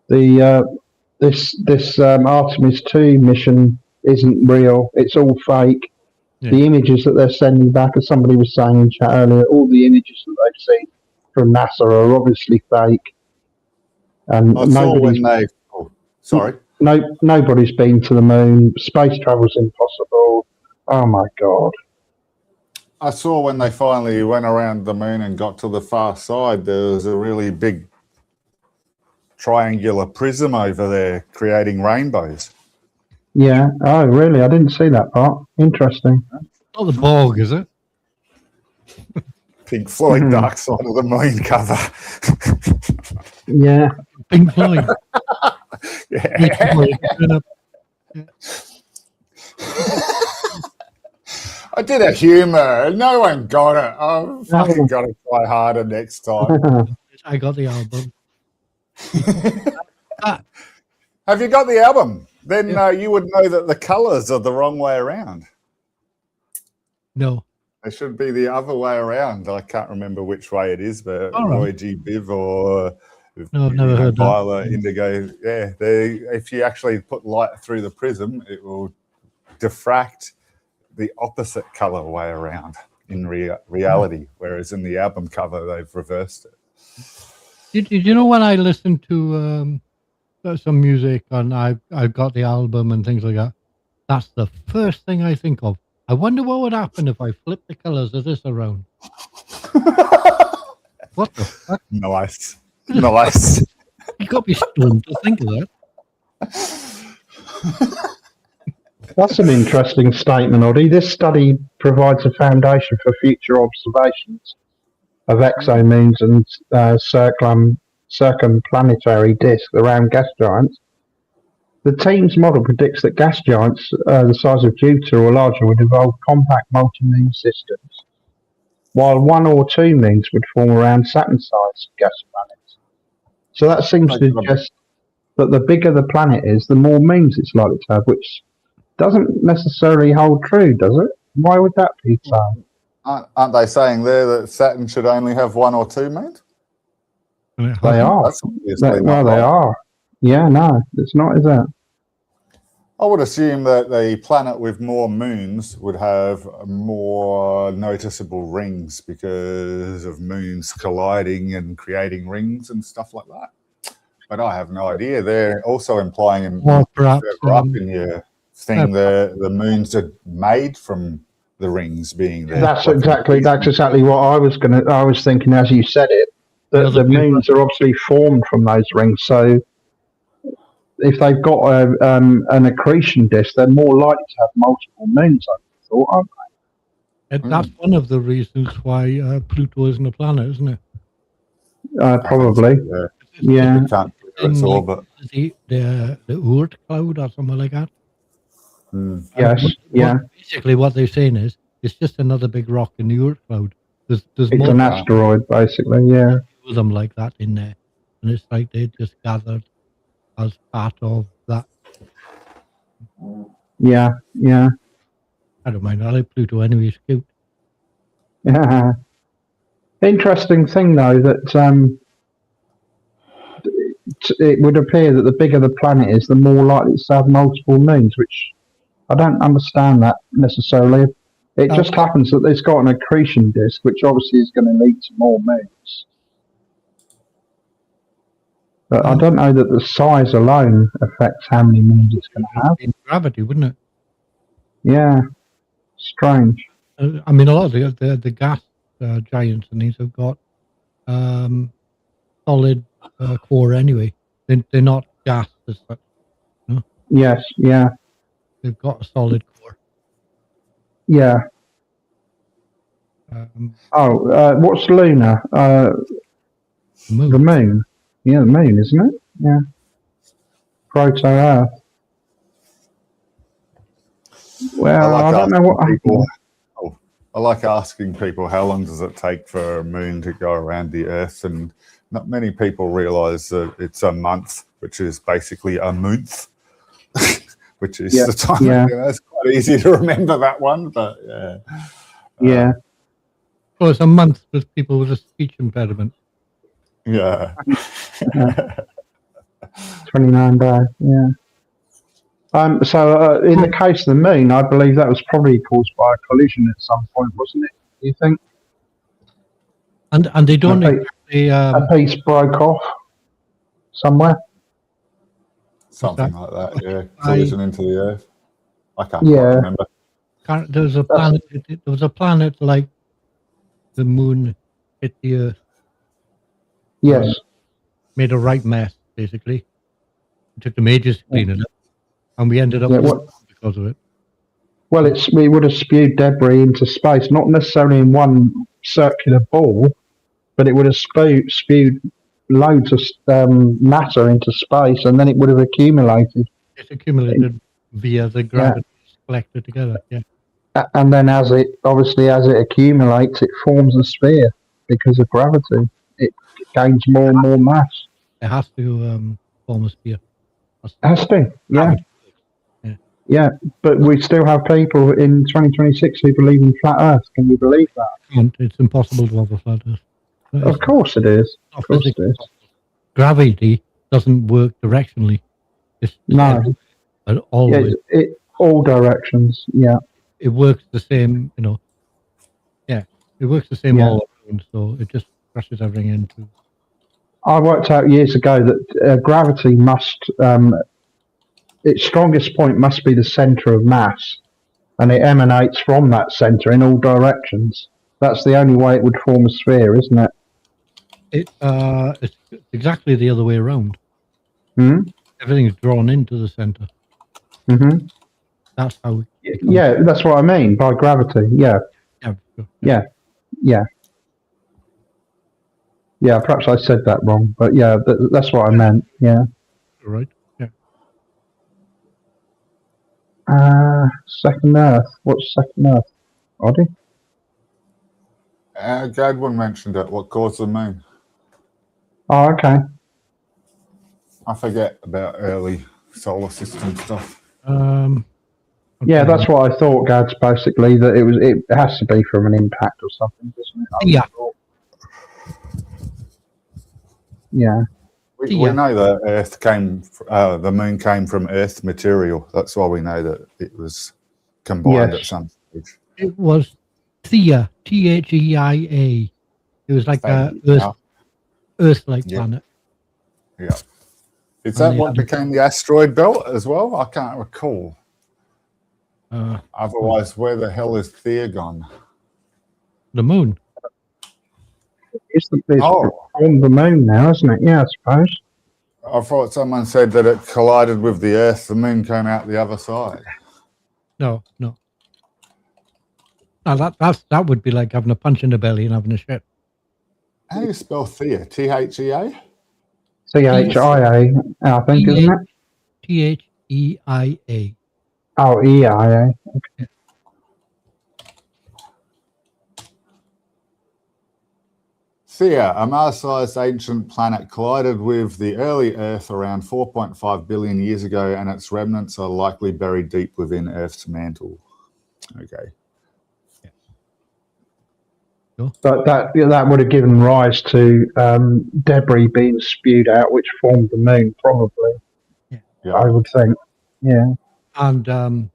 This Artemis 2 mission isn't real. It's all fake. Yeah. The images that they're sending back, as somebody was saying in chat earlier, all the images that they've seen from NASA are obviously fake. And I saw when they. Oh, sorry. Nobody's been to the moon. Space travel's impossible. Oh my god. I saw when they finally went around the moon and got to the far side, there was a really big triangular prism over there creating rainbows. Yeah. Oh, really? I didn't see that part. Interesting. Not the Borg, is it? Pink Floyd Dark Side of the Moon cover. Yeah. Pink Floyd. Yeah. I did a humour. No one got it. I've fucking got to try harder next time. I got the album. Have you got the album? Then you would know that the colours are the wrong way around. No. They should be the other way around. I can't remember which way it is, but Roy G. Biv or No, I've never heard that. Violet, Indigo. Yeah, if you actually put light through the prism, it will diffract the opposite colour way around in reality, whereas in the album cover, they've reversed it. Did you know when I listened to some music and I've got the album and things like that, that's the first thing I think of. I wonder what would happen if I flip the colours of this around. What the fuck? Nice. Nice. You got me stunned to think of that. That's an interesting statement, Audie. This study provides a foundation for future observations of exomoons and circumplanetary disks around gas giants. The team's model predicts that gas giants the size of Jupiter or larger would evolve compact multi-moon systems, while one or two moons would form around Saturn-sized gas planets. So that seems to suggest that the bigger the planet is, the more moons it's likely to have, which doesn't necessarily hold true, does it? Why would that be so? Aren't they saying there that Saturn should only have 1 or 2 moons? They are. That's obviously Well, not they right. are. Yeah, no, it's not, is it? I would assume that the planet with more moons would have more noticeable rings because of moons colliding and creating rings and stuff like that. But I have no idea. They're also implying perhaps further up in your thing the moons are made from the rings being there. That's exactly what I was thinking as you said it. That the moons are obviously formed from those rings. So if they've got an accretion disk, they're more likely to have multiple moons, I thought, aren't they? And that's one of the reasons why Pluto isn't a planet, isn't it? Probably. So, yeah. It can't clear its orbit. The Oort cloud or something like that. Yes. Basically, what they're saying is it's just another big rock in the Oort cloud. There's it's more an asteroid, basically. Yeah. of them like that in there, and it's like they just gathered as part of that. Yeah. Yeah. I don't mind. I like Pluto anyway. It's cute. Yeah. Interesting thing though that it would appear that the bigger the planet is, the more likely it's to have multiple moons, which I don't understand that necessarily. It just happens that it's got an accretion disk, which obviously is going to lead to more moons. But I don't know that the size alone affects how many moons it's going to have. In gravity, wouldn't it? Yeah, strange. I mean, a lot of the gas giants and these have got solid core anyway. They're not gas as such. No? Yes, yeah. They've got a solid core. Yeah. What's lunar? Moon. The moon. Yeah, the moon, isn't it? Yeah. Proto-Earth. Well, I don't know what people. I like asking people how long does it take for a moon to go around the Earth, and not many people realise that it's a month, which is basically a month, which is the time. Yeah. It's quite easy to remember that one, but yeah. Yeah. Oh, it's a month with people with a speech impediment. Yeah. 29 days, yeah. So in the case of the moon, I believe that was probably caused by a collision at some point, wasn't it? Do you think? And they don't exactly... a piece broke off somewhere? Something like that, yeah. Collision into the Earth. I can't quite remember. There was a planet like the moon hit the Earth. Yes. Made a right mess, basically. It took them ages to clean it up. And we ended up because of it. Well, we would have spewed debris into space, not necessarily in one circular ball, but it would have spewed loads of matter into space, and then it would have accumulated. It accumulated via the gravity collected together, yeah. And then as it accumulates, it forms a sphere because of gravity. It gains more and more mass. It has to form a sphere. It has to, yeah. Yeah, but we still have people in 2026 who believe in flat Earth. Can you believe that? And it's impossible to have a flat Earth. Of course it is. Of course it is. Gravity doesn't work directionally. It's always. Yeah, all directions. Yeah. It works the same. Yeah, it works the same all around. So it just crushes everything into. I worked out years ago that gravity must. Its strongest point must be the center of mass, and it emanates from that center in all directions. That's the only way it would form a sphere, isn't it? It's exactly the other way around. Mm-hmm. Everything's drawn into the center. Mm-hmm. That's how. Yeah, that's what I mean by gravity. Yeah. Yeah. Perhaps I said that wrong, but yeah, that's what I meant. Yeah. Right. Second Earth. What's second Earth? Oddie? Gadwin mentioned it. What caused the moon? Oh, okay. I forget about early solar system stuff. Yeah, that's what I thought, Gads. Basically, that it has to be from an impact or something, doesn't it? Yeah. Yeah. We know that the moon came from Earth material. That's why we know that it was combined Yes. at some stage. It was Theia, Theia. It was like a Earth-like Yeah. planet. Yeah. Is that what became the asteroid belt as well? I can't recall. Otherwise, where the hell is Theia gone? The moon. It's on the moon now, isn't it? Yeah, I suppose. I thought someone said that it collided with the Earth. The moon came out the other side. No. Now that would be like having a punch in the belly and having a shit. How do you spell Theia? Thea? CHIA, I think, isn't it? Theia. Oh, EIA. Okay. Theia, a Mars-sized ancient planet, collided with the early Earth around 4.5 billion years ago, and its remnants are likely buried deep within Earth's mantle. Okay. But that would have given rise to debris being spewed out, which formed the moon, probably. Yeah. I would think. Yeah. And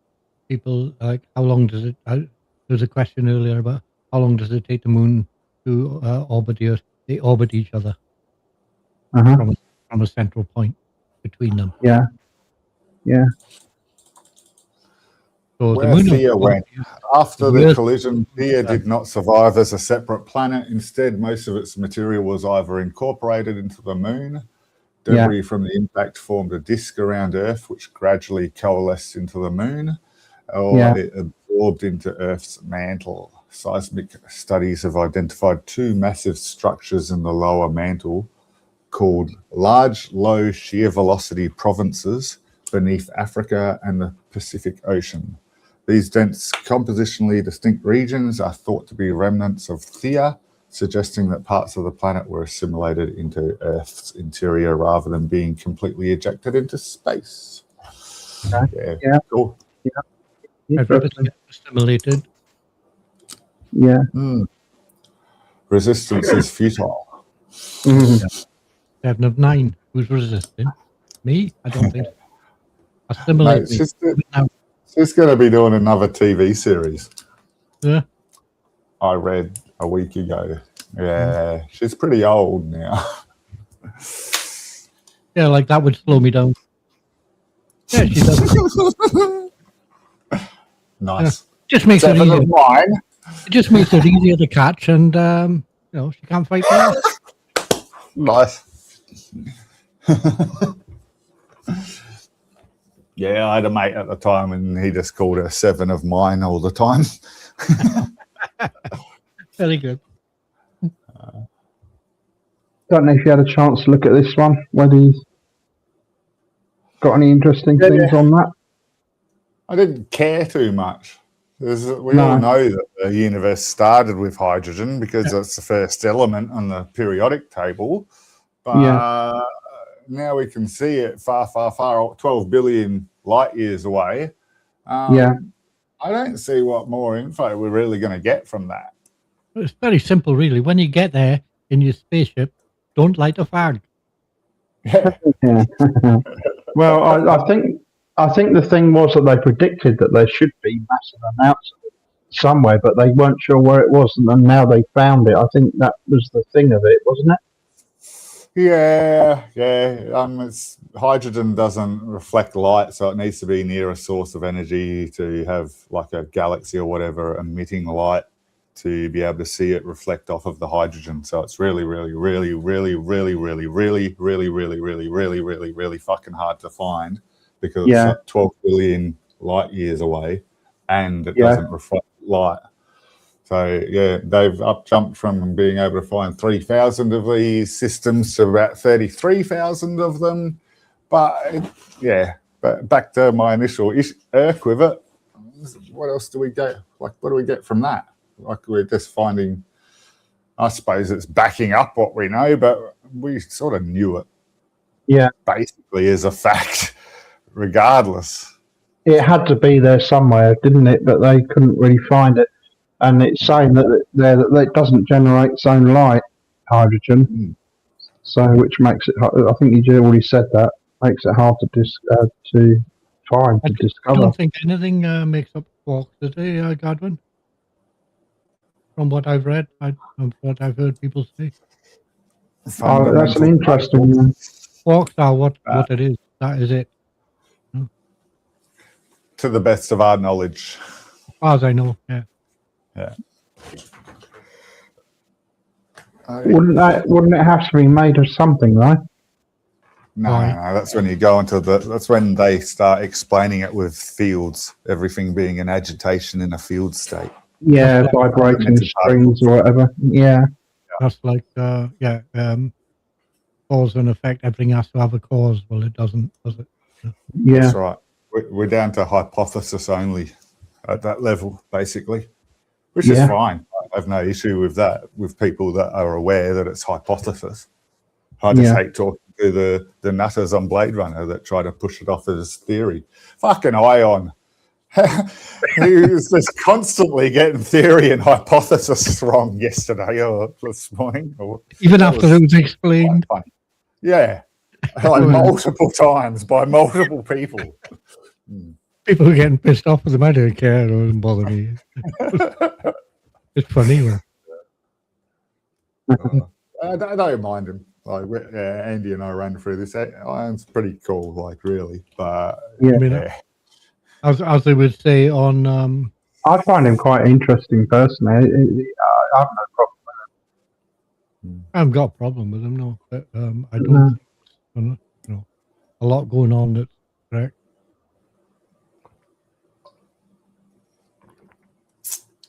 people like, how long does it? There was a question earlier about how long does it take the moon to orbit the Earth? They orbit each other from a central point between them. Yeah. Yeah. So where Theia went. After the collision, Theia did not survive as a separate planet. Instead, most of its material was either incorporated into the moon. Debris from the impact formed a disk around Earth, which gradually coalesced into the moon, or it absorbed into Earth's mantle. Seismic studies have identified two massive structures in the lower mantle called large, low shear velocity provinces beneath Africa and the Pacific Ocean. These dense, compositionally distinct regions are thought to be remnants of Theia, suggesting that parts of the planet were assimilated into Earth's interior rather than being completely ejected into space. Yeah. Cool. Assimilated. Yeah. Resistance is futile. 7 of 9. Who's resisting? Me? I don't think so. Assimilate me. She's going to be doing another TV series. Yeah. I read a week ago. Yeah, she's pretty old now. Yeah, like that would slow me down. Yeah, she does. Nice. Just makes it easier. Wine. It just makes it easier to catch, and she can't fight back. Nice. Yeah, I had a mate at the time, and he just called her 7 of mine all the time. Very good. Don't know if you had a chance to look at this one. Whether you've got any interesting things on that. I didn't care too much. We all know that the universe started with hydrogen because that's the first element on the periodic table. But now we can see it far, 12 billion light years away. I don't see what more info we're really going to get from that. It's very simple, really. When you get there in your spaceship, don't light a fag. Well, I think the thing was that they predicted that there should be massive amounts of it somewhere, but they weren't sure where it was, and now they found it. I think that was the thing of it, wasn't it? Yeah. Hydrogen doesn't reflect light, so it needs to be near a source of energy to have like a galaxy or whatever emitting light to be able to see it reflect off of the hydrogen. So it's really fucking hard to find because it's 12 billion light years away and it doesn't reflect light. So they've jumped from being able to find 3,000 of these systems to about 33,000 of them. But back to my initial irk with it. What else do we get? Like, what do we get from that? Like, we're just finding, I suppose it's backing up what we know, but we sort of knew it. basically is a fact, regardless. It had to be there somewhere, didn't it? But they couldn't really find it. And it's saying that it doesn't generate its own light, hydrogen. Mm. So, which makes it. I think you already said that makes it hard to find to discover. I don't think anything makes up quarks, does it, Godwin? From what I've read, from what I've heard people say, Oh, that's an interesting. quarks are what it is. That is it. To the best of our knowledge, As far as I know, yeah. yeah. Wouldn't it have to be made of something, right? No, that's when you go into that's when they start explaining it with fields, everything being in agitation in a field state. Yeah, vibrating strings or whatever. Yeah. That's like, cause and effect. Everything has to have a cause. Well, it doesn't, does it? Yeah. That's right. We're down to hypothesis only at that level, basically, which is fine. I have no issue with that, with people that are aware that it's hypothesis. I just hate talking to the nutters on Blade Runner that try to push it off as theory. Fucking Ion. He was just constantly getting theory and hypothesis wrong yesterday or this morning. Even after it was explained. Yeah. Like multiple times by multiple people. People are getting pissed off with them. I don't care. It doesn't bother me. It's funny. I don't mind him. Like Andy and I ran through this. It's pretty cool, like really. But yeah. I mean, as they would say on. I find him quite an interesting person. I have no problem with him. I haven't got a problem with him, no. But I don't think a lot going on that's correct.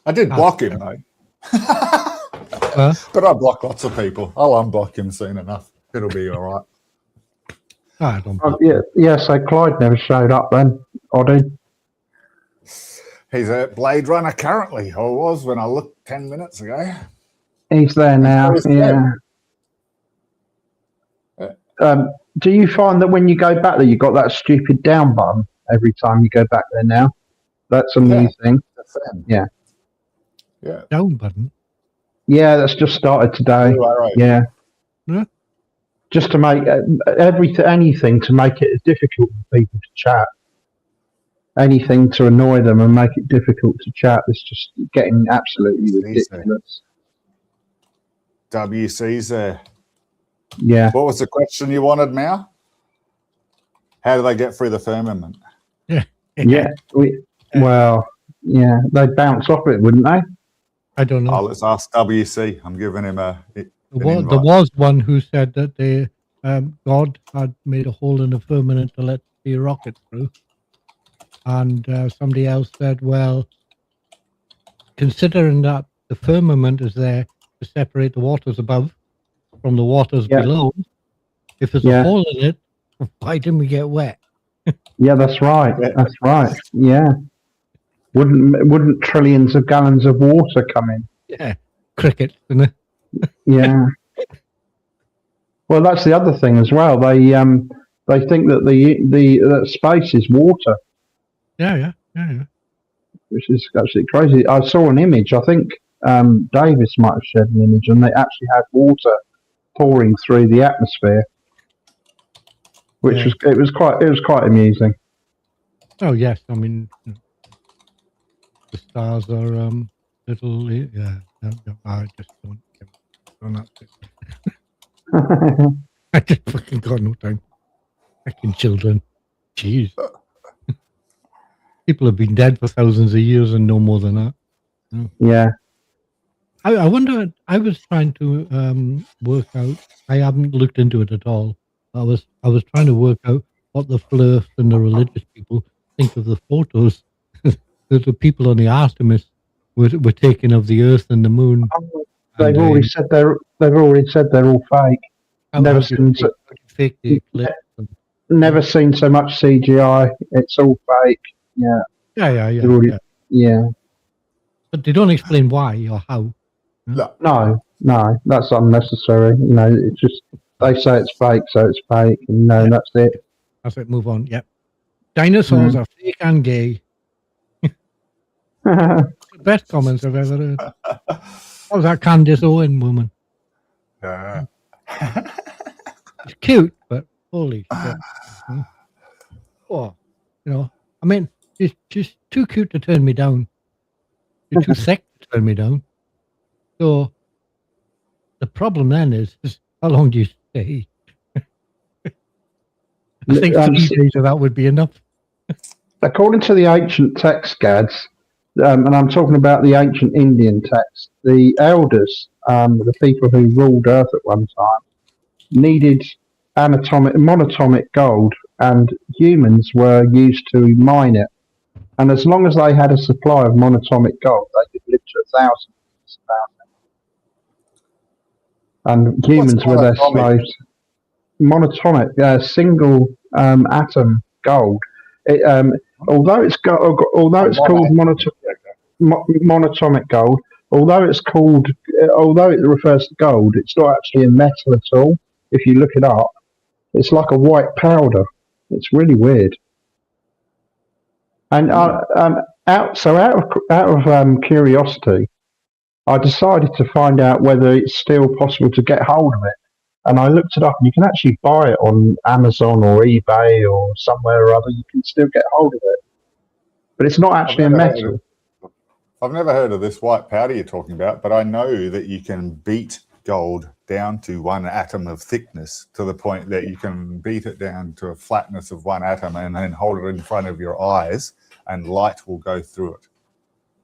I did block him though. But I block lots of people. I'll unblock him soon enough. It'll be all right. I don't. So Clyde never showed up then, Oddie. He's at Blade Runner currently, or was when I looked 10 minutes ago. He's there now. Yeah. Do you find that when you go back there, you got that stupid down button every time you go back there now? That's a new thing. Yeah. Down button. Yeah, that's just started today. Right. Yeah. Yeah. Just to make anything to make it difficult for people to chat. Anything to annoy them and make it difficult to chat. It's just getting absolutely ridiculous. WC's there. Yeah. What was the question you wanted, Mao? How do they get through the firmament? Yeah. Yeah. They'd bounce off it, wouldn't they? I don't know. Oh, let's ask WC. I'm giving him there was one who said that God had made a hole in the firmament to let the rocket through. And somebody else said, well, considering that the firmament is there to separate the waters above from the waters below, if there's a hole in it, why didn't we get wet? Yeah, that's right. That's right. Yeah. Wouldn't trillions of gallons of water come in? Yeah. Cricket, isn't it? Yeah. Well, that's the other thing as well. They think that that space is water. Yeah. Which is absolutely crazy. I saw an image. I think Davis might have shared an image, and they actually had water pouring through the atmosphere, which was quite amusing. Oh yes, I mean the stars are little. Yeah, I just don't. I just fucking got no time. Fucking children. Jeez. People have been dead for thousands of years and no more than that. Yeah. I wonder, I was trying to work out, I haven't looked into it at all. I was trying to work out what the flirts and the religious people think of the photos that the people on the Artemis were taking of the Earth and the Moon. They've already said they're all fake. Never seen so much CGI. It's all fake. Yeah. Yeah. But they don't explain why or how. No, that's unnecessary. It's just they say it's fake, so it's fake, and no, that's it. That's it. Move on. Yep. Dinosaurs are fake and gay. The best comments I've ever heard. What was that Candace Owen woman? Yeah. It's cute, but holy shit. Oh, I mean, she's too cute to turn me down. She's too sick to turn me down. So the problem then is how long do you stay? I think 3 days of that would be enough. According to the ancient text, Gads, and I'm talking about the ancient Indian text, the elders, the people who ruled Earth at one time, needed monatomic gold, and humans were used to mine it. And as long as they had a supply of monatomic gold, they could live to 1,000 years. And humans were their slaves. Monatomic, single atom gold. Although it's called monatomic gold, although it refers to gold, it's not actually a metal at all. If you look it up, it's like a white powder. It's really weird. And out of curiosity, I decided to find out whether it's still possible to get hold of it. And I looked it up, and you can actually buy it on Amazon or eBay or somewhere or other. You can still get hold of it, but it's not actually a metal. I've never heard of this white powder you're talking about, but I know that you can beat gold down to 1 atom of thickness, to the point that you can beat it down to a flatness of 1 atom and then hold it in front of your eyes, and light will go through it.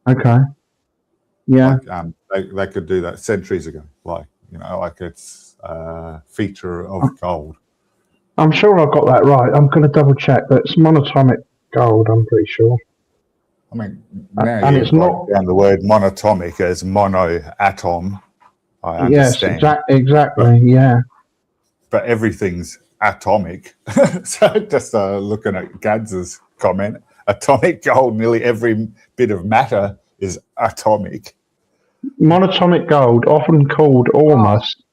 Okay. Yeah. They could do that centuries ago. Like it's feature of gold. I'm sure I got that right. I'm going to double check, but it's monatomic gold, I'm pretty sure. I mean, now you've got down the word monatomic as monoatom. I understand. Yes, exactly, yeah. But everything's atomic. So just looking at Gads's comment, atomic gold, nearly every bit of matter is atomic. Monatomic gold, often called almost,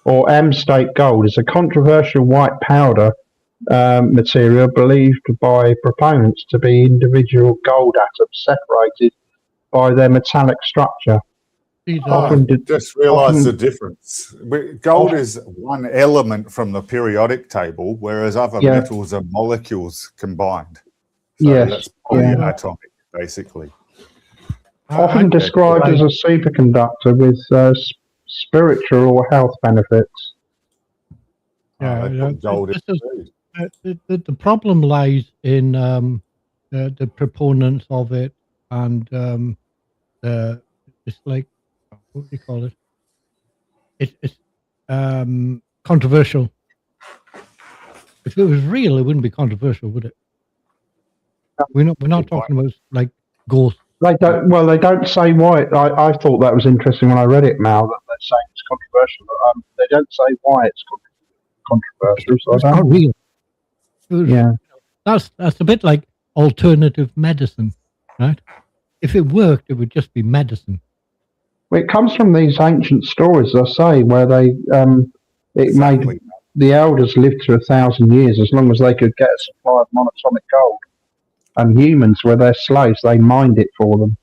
or M-state gold, is a controversial white powder material believed by proponents to be individual gold atoms separated by their metallic structure. Just realise the difference. Gold is one element from the periodic table, whereas other metals are molecules combined. So that's polyatomic, basically. Often described as a superconductor with spiritual or health benefits. The problem lies in the proponents of it, and it's like, what do you call it? It's controversial. If it was real, it wouldn't be controversial, would it? We're not talking about like ghosts. They don't say why. I thought that was interesting when I read it, Mal, that they're saying it's controversial. But, they don't say why it's controversial. So it's not real. That's a bit like alternative medicine, right? If it worked, it would just be medicine. Well, it comes from these ancient stories, I say, where they made the elders live to 1,000 years as long as they could get a supply of monatomic gold. And humans were their slaves; they mined it for them.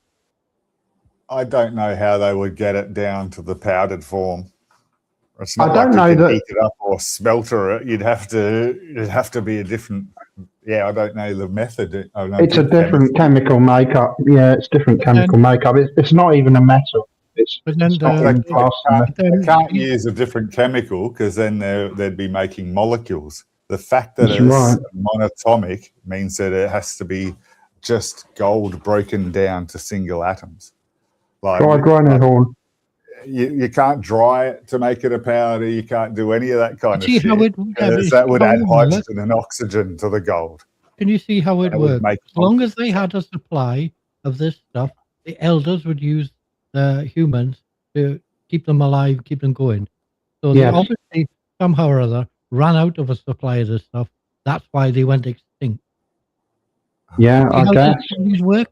I don't know how they would get it down to the powdered form. It's not heat it up or smelter it. You'd have to be a different. Yeah, I don't know the method. It's a different chemical makeup. Yeah, it's different chemical makeup. It's not even a metal. They can't use a different chemical, because then they'd be making molecules. The fact that it's monatomic means that it has to be just gold broken down to single atoms. Like, dried rhino horn. You can't dry it to make it a powder. You can't do any of that kind of shit. That would add hydrogen and oxygen to the gold. Can you see how it works? As long as they had a supply of this stuff, the elders would use the humans to keep them alive, keep them going. So they obviously, somehow or other, ran out of a supply of this stuff. That's why they went extinct. Yeah, I guess. Work?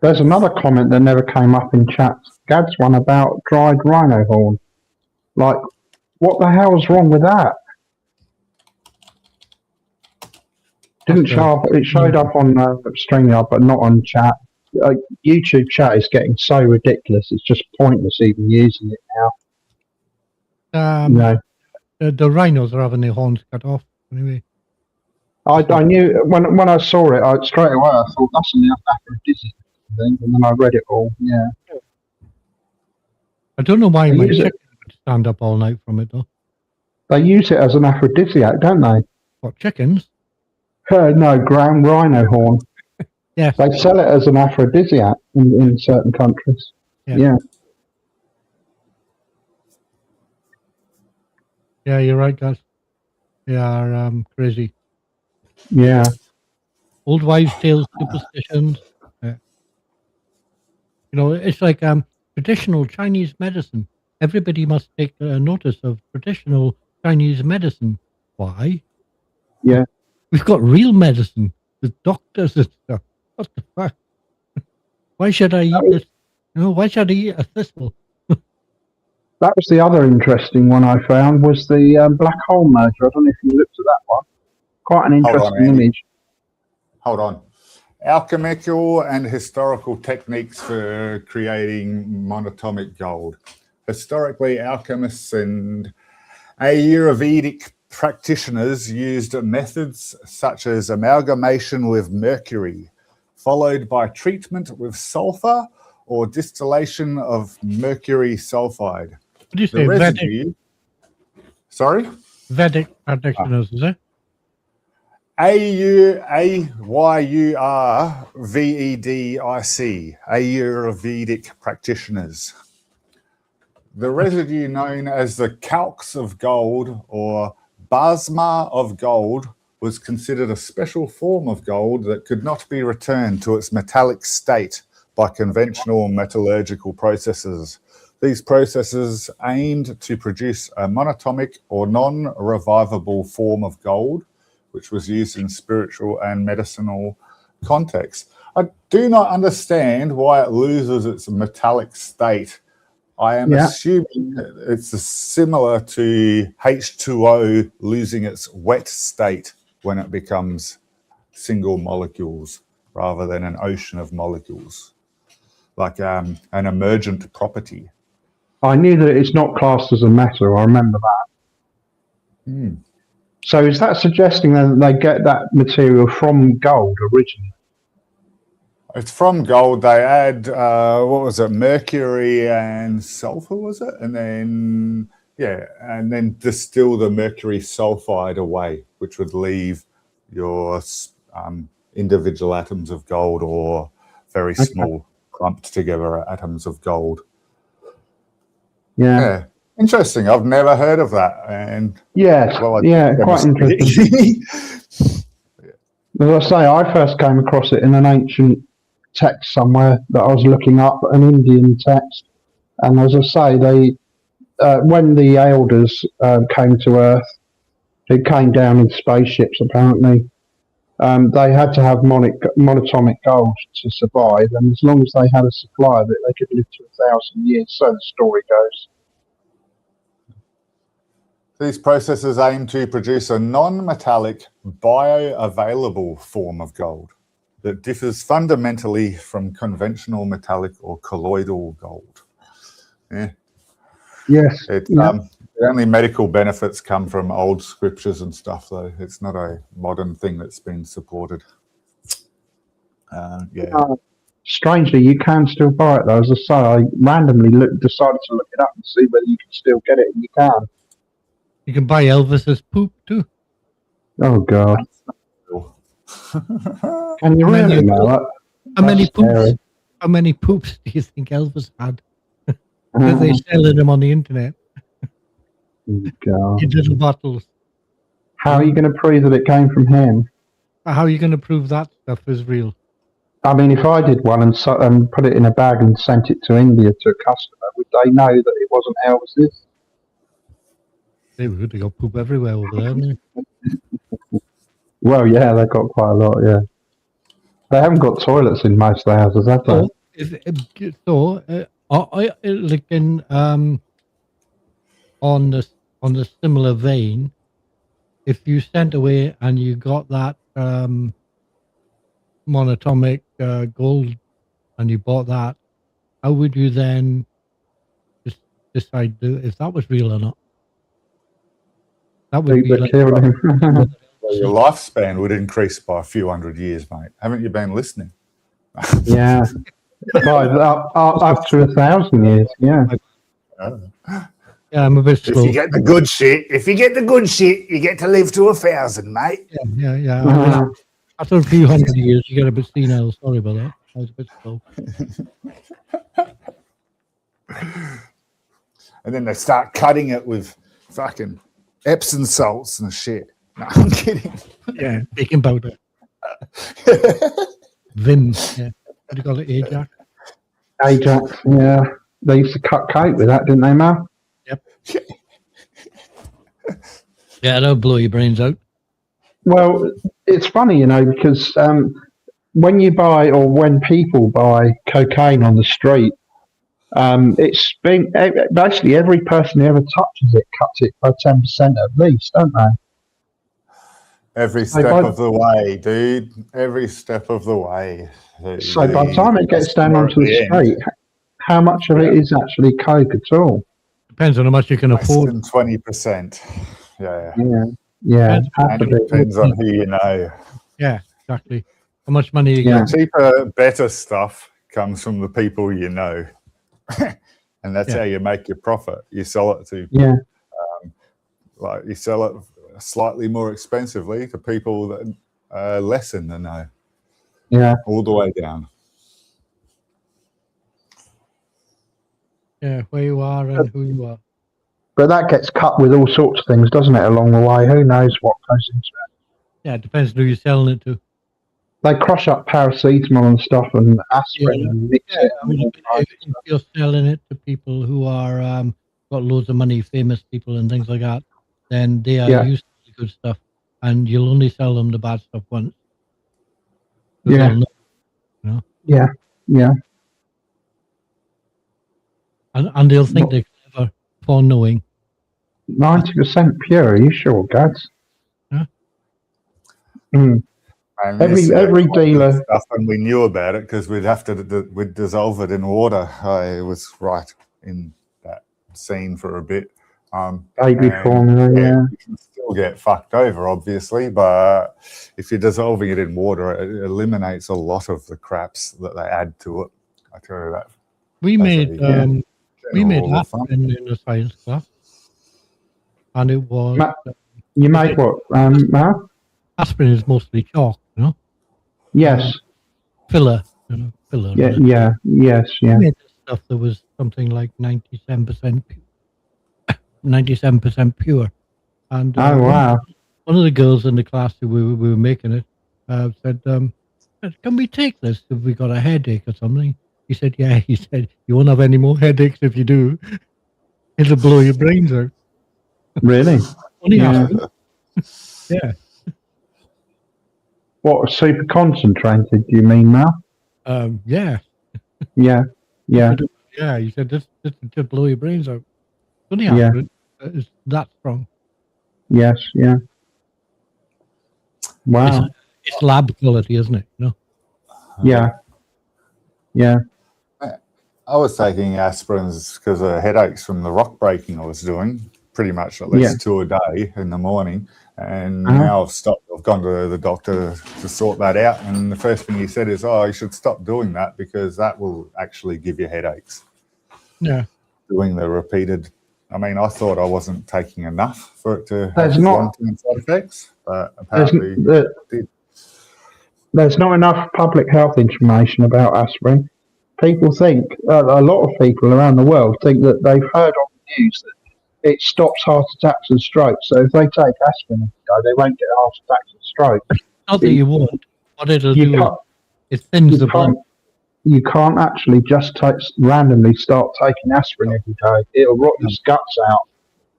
There's another comment that never came up in chat. Gad's one about dried rhino horn. Like, What the hell's wrong with that? Didn't show up. It showed up on StreamYard, but not on chat. YouTube chat is getting so ridiculous. It's just pointless even using it now. No. The rhinos are having their horns cut off. Anyway, I knew when I saw it, straight away I thought that's an aphrodisiac thing, and then I read it all. Yeah. I don't know why my chicken would stand up all night from it though. They use it as an aphrodisiac, don't they? What, chickens? No, ground rhino horn. Yeah. They sell it as an aphrodisiac in certain countries. Yeah. Yeah, you're right, guys. They are crazy. Yeah. Old wives' tales, superstitions. You know, it's like traditional Chinese medicine. Everybody must take notice of traditional Chinese medicine. Why? Yeah. We've got real medicine with doctors and stuff. What the fuck? Why should I eat this? No, why should I eat a thistle? That was the other interesting one I found was the black hole merger. I don't know if you looked at that one. Quite an interesting image. Hold on. Alchemical and historical techniques for creating monatomic gold. Historically, alchemists and Ayurvedic practitioners used methods such as amalgamation with mercury, followed by treatment with sulfur or distillation of mercury sulfide. What do you say, residue, Vedic? Sorry? Vedic practitioners, is it? Ayurvedic, Ayurvedic practitioners. The residue known as the calx of gold or basma of gold was considered a special form of gold that could not be returned to its metallic state by conventional metallurgical processes. These processes aimed to produce a monatomic or non-revivable form of gold, which was used in spiritual and medicinal contexts. I do not understand why it loses its metallic state. I am assuming it's similar to H2O losing its wet state when it becomes single molecules rather than an ocean of molecules, like an emergent property. I knew that it's not classed as a metal. I remember that. So is that suggesting that they get that material from gold originally? It's from gold. They add, mercury and sulfur, was it? And then, and then distill the mercury sulfide away, which would leave your individual atoms of gold or very small clumped together atoms of gold. Yeah. Interesting. I've never heard of that. And quite interesting. As I say, I first came across it in an ancient text somewhere that I was looking up, an Indian text. And as I say, they when the elders came to Earth, it came down in spaceships apparently. They had to have monatomic gold to survive, and as long as they had a supply of it, they could live to 1,000 years. So the story goes. These processes aim to produce a non-metallic, bioavailable form of gold that differs fundamentally from conventional metallic or colloidal gold. Yes. The only medical benefits come from old scriptures and stuff, though. It's not a modern thing that's been supported. Strangely, you can still buy it, though. As I say, I randomly decided to look it up and see whether you can still get it, and you can. You can buy Elvis's poop, too. Oh, God. Can you really know that? How many poops do you think Elvis had? Are they selling them on the internet? Oh, God. In little bottles. How are you going to prove that it came from him? How are you going to prove that stuff is real? I mean, if I did one and put it in a bag and sent it to India to a customer, would they know that it wasn't Elvis's? They would. They got poop everywhere over there, haven't they? Well, yeah, they've got quite a lot, yeah. They haven't got toilets in most of the houses, have they? On on the similar vein, if you sent away and you got that monatomic gold and you bought that, how would you then just decide if that was real or not? That would be like killed him. Well, your lifespan would increase by a few hundred years, mate. Haven't you been listening? Yeah. Up to 1,000 years, yeah. Yeah, I'm a bit slow. If you get the good shit, you get to live to 1,000, mate. Yeah. I mean, after a few hundred years, you get a bit senile. Sorry about that. I was a bit slow. And then they start cutting it with fucking Epsom salts and shit. No, I'm kidding. Yeah, baking powder. Vim, yeah. What do you call it, Ajax? Ajax, yeah. They used to cut cake with that, didn't they, Mal? Yep. Yeah, that'll blow your brains out. Well, it's funny, you know, because when you buy or when people buy cocaine on the street, it's been basically every person who ever touches it cuts it by 10% at least, don't they? Every step of the way, dude. Every step of the way. So by the time it gets down onto the street, how much of it is actually coke at all? Depends on how much you can afford. 20%. Yeah. And it depends on who you know. Yeah, exactly. How much money you get? Cheaper, better stuff comes from the people you know. And that's how you make your profit. You sell it to you sell it slightly more expensively to people that are less in the know. Yeah. All the way down. Yeah, where you are and who you are. But that gets cut with all sorts of things, doesn't it, along the way? Who knows what goes into it? Yeah, it depends who you're selling it to. They crush up paracetamol and stuff and aspirin and mix it. I mean, if you're selling it to people who are got loads of money, famous people and things like that, then they are used to the good stuff, and you'll only sell them the bad stuff once. Yeah. Know, you know? Yeah. And they'll think they're clever for knowing. 90% pure, are you sure, Gads? Huh? Every dealer stuff, and we knew about it because we'd dissolve it in water. I was right in that scene for a bit. Baby formula, you can still get fucked over, obviously, but if you're dissolving it in water, it eliminates a lot of the craps that they add to it. I tell you that. We made aspirin in a science class, and it was. You made what, Mal? Aspirin is mostly chalk, you know. Yes. Filler, you know, filler. Yes. We made this stuff that was something like 97% pure. And oh wow! One of the girls in the class who we were making it said, "Can we take this if we got a headache or something?" He said, "Yeah." He said, "You won't have any more headaches if you do. It'll blow your brains out." Really? Yeah. What, super concentrated? Do you mean, Mal? Yeah. Yeah. Yeah. He said, "This to blow your brains out." Only aspirin is that strong. Yes. Yeah. Wow. It's lab quality, isn't it? You know? Yeah. I was taking aspirins because of headaches from the rock breaking I was doing, pretty much at least 2 a day in the morning. And now I've stopped. I've gone to the doctor to sort that out. And the first thing he said is, you should stop doing that because that will actually give you headaches. Yeah. Doing the repeated. I mean, I thought I wasn't taking enough for it to have long-term side effects, but apparently it did. There's not enough public health information about aspirin. People think, a lot of people around the world think that they've heard on the news that it stops heart attacks and strokes. So if they take aspirin, they won't get heart attacks and strokes. Not that you won't. What it'll do, it thins the blood. You can't actually just randomly start taking aspirin every day. It'll rot your guts out.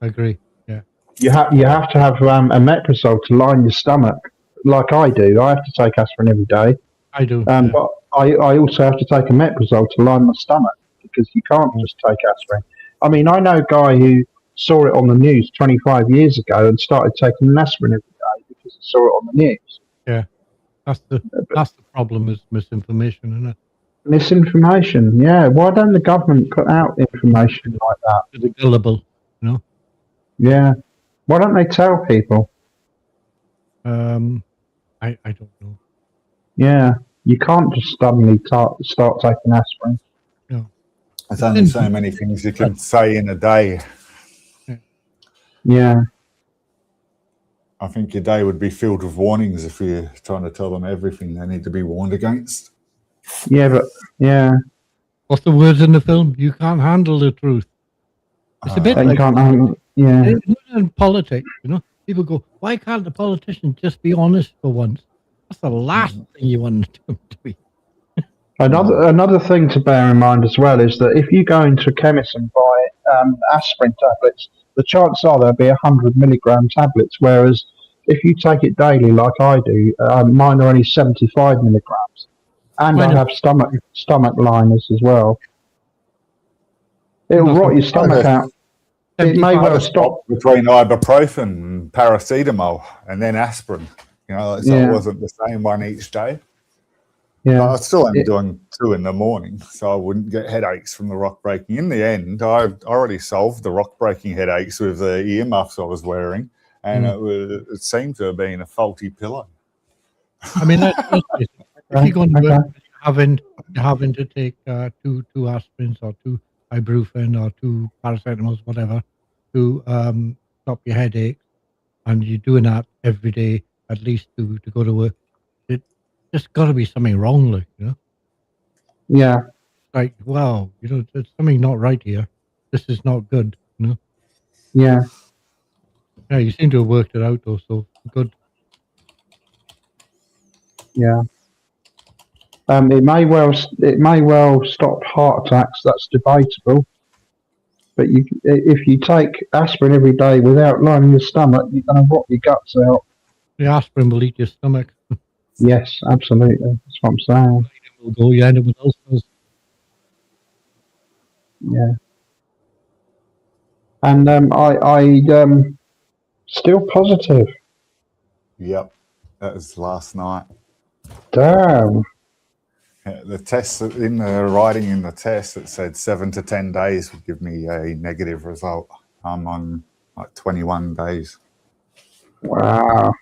I agree. Yeah. You have to have omeprazole to line your stomach, like I do. I have to take aspirin every day. I do. But I also have to take omeprazole to line my stomach because you can't just take aspirin. I mean, I know a guy who saw it on the news 25 years ago and started taking an aspirin every day because he saw it on the news. Yeah, that's the problem is misinformation, isn't it? Misinformation, yeah. Why don't the government put out information like that? The gullible, you know. Yeah. Why don't they tell people? I don't know. Yeah. You can't just suddenly start taking aspirin. No. There's only so many things you can say in a day. Yeah. I think your day would be filled with warnings if you're trying to tell them everything they need to be warned against. Yeah, but yeah. What's the words in the film? You can't handle the truth. It's a bit like in politics, you know. People go, why can't the politician just be honest for once? That's the last thing you want them to be. Another thing to bear in mind as well is that if you go into a chemist and buy aspirin tablets, the chances are there'll be 100 milligram tablets, whereas if you take it daily like I do, mine are only 75 milligrams. And I have stomach liners as well. It'll rot your stomach out. It may well stop between ibuprofen and paracetamol and then aspirin. You know, so it wasn't the same one each day. Yeah. But I still am doing 2 in the morning, so I wouldn't get headaches from the rock breaking. In the end, I already solved the rock breaking headaches with the earmuffs I was wearing, and it seemed to have been a faulty pillow. I mean, if you're going to work, having to take two aspirins or 2 ibuprofen or 2 paracetamols, whatever, to stop your headache, and you're doing that every day at least to go to work. There's got to be something wrong, like, you know. Yeah. Like, wow, you know, there's something not right here. This is not good, you know. Yeah. Yeah, you seem to have worked it out, though, so good. Yeah. It may well stop heart attacks. That's debatable. But if you take aspirin every day without lining your stomach, you're going to rot your guts out. The aspirin will eat your stomach. Yes, absolutely. That's what I'm saying. You end up with ulcers. Yeah. And I still positive. Yep, that was last night. Damn. The test in the writing in the test, it said 7 to 10 days would give me a negative result. I'm on like 21 days. Wow.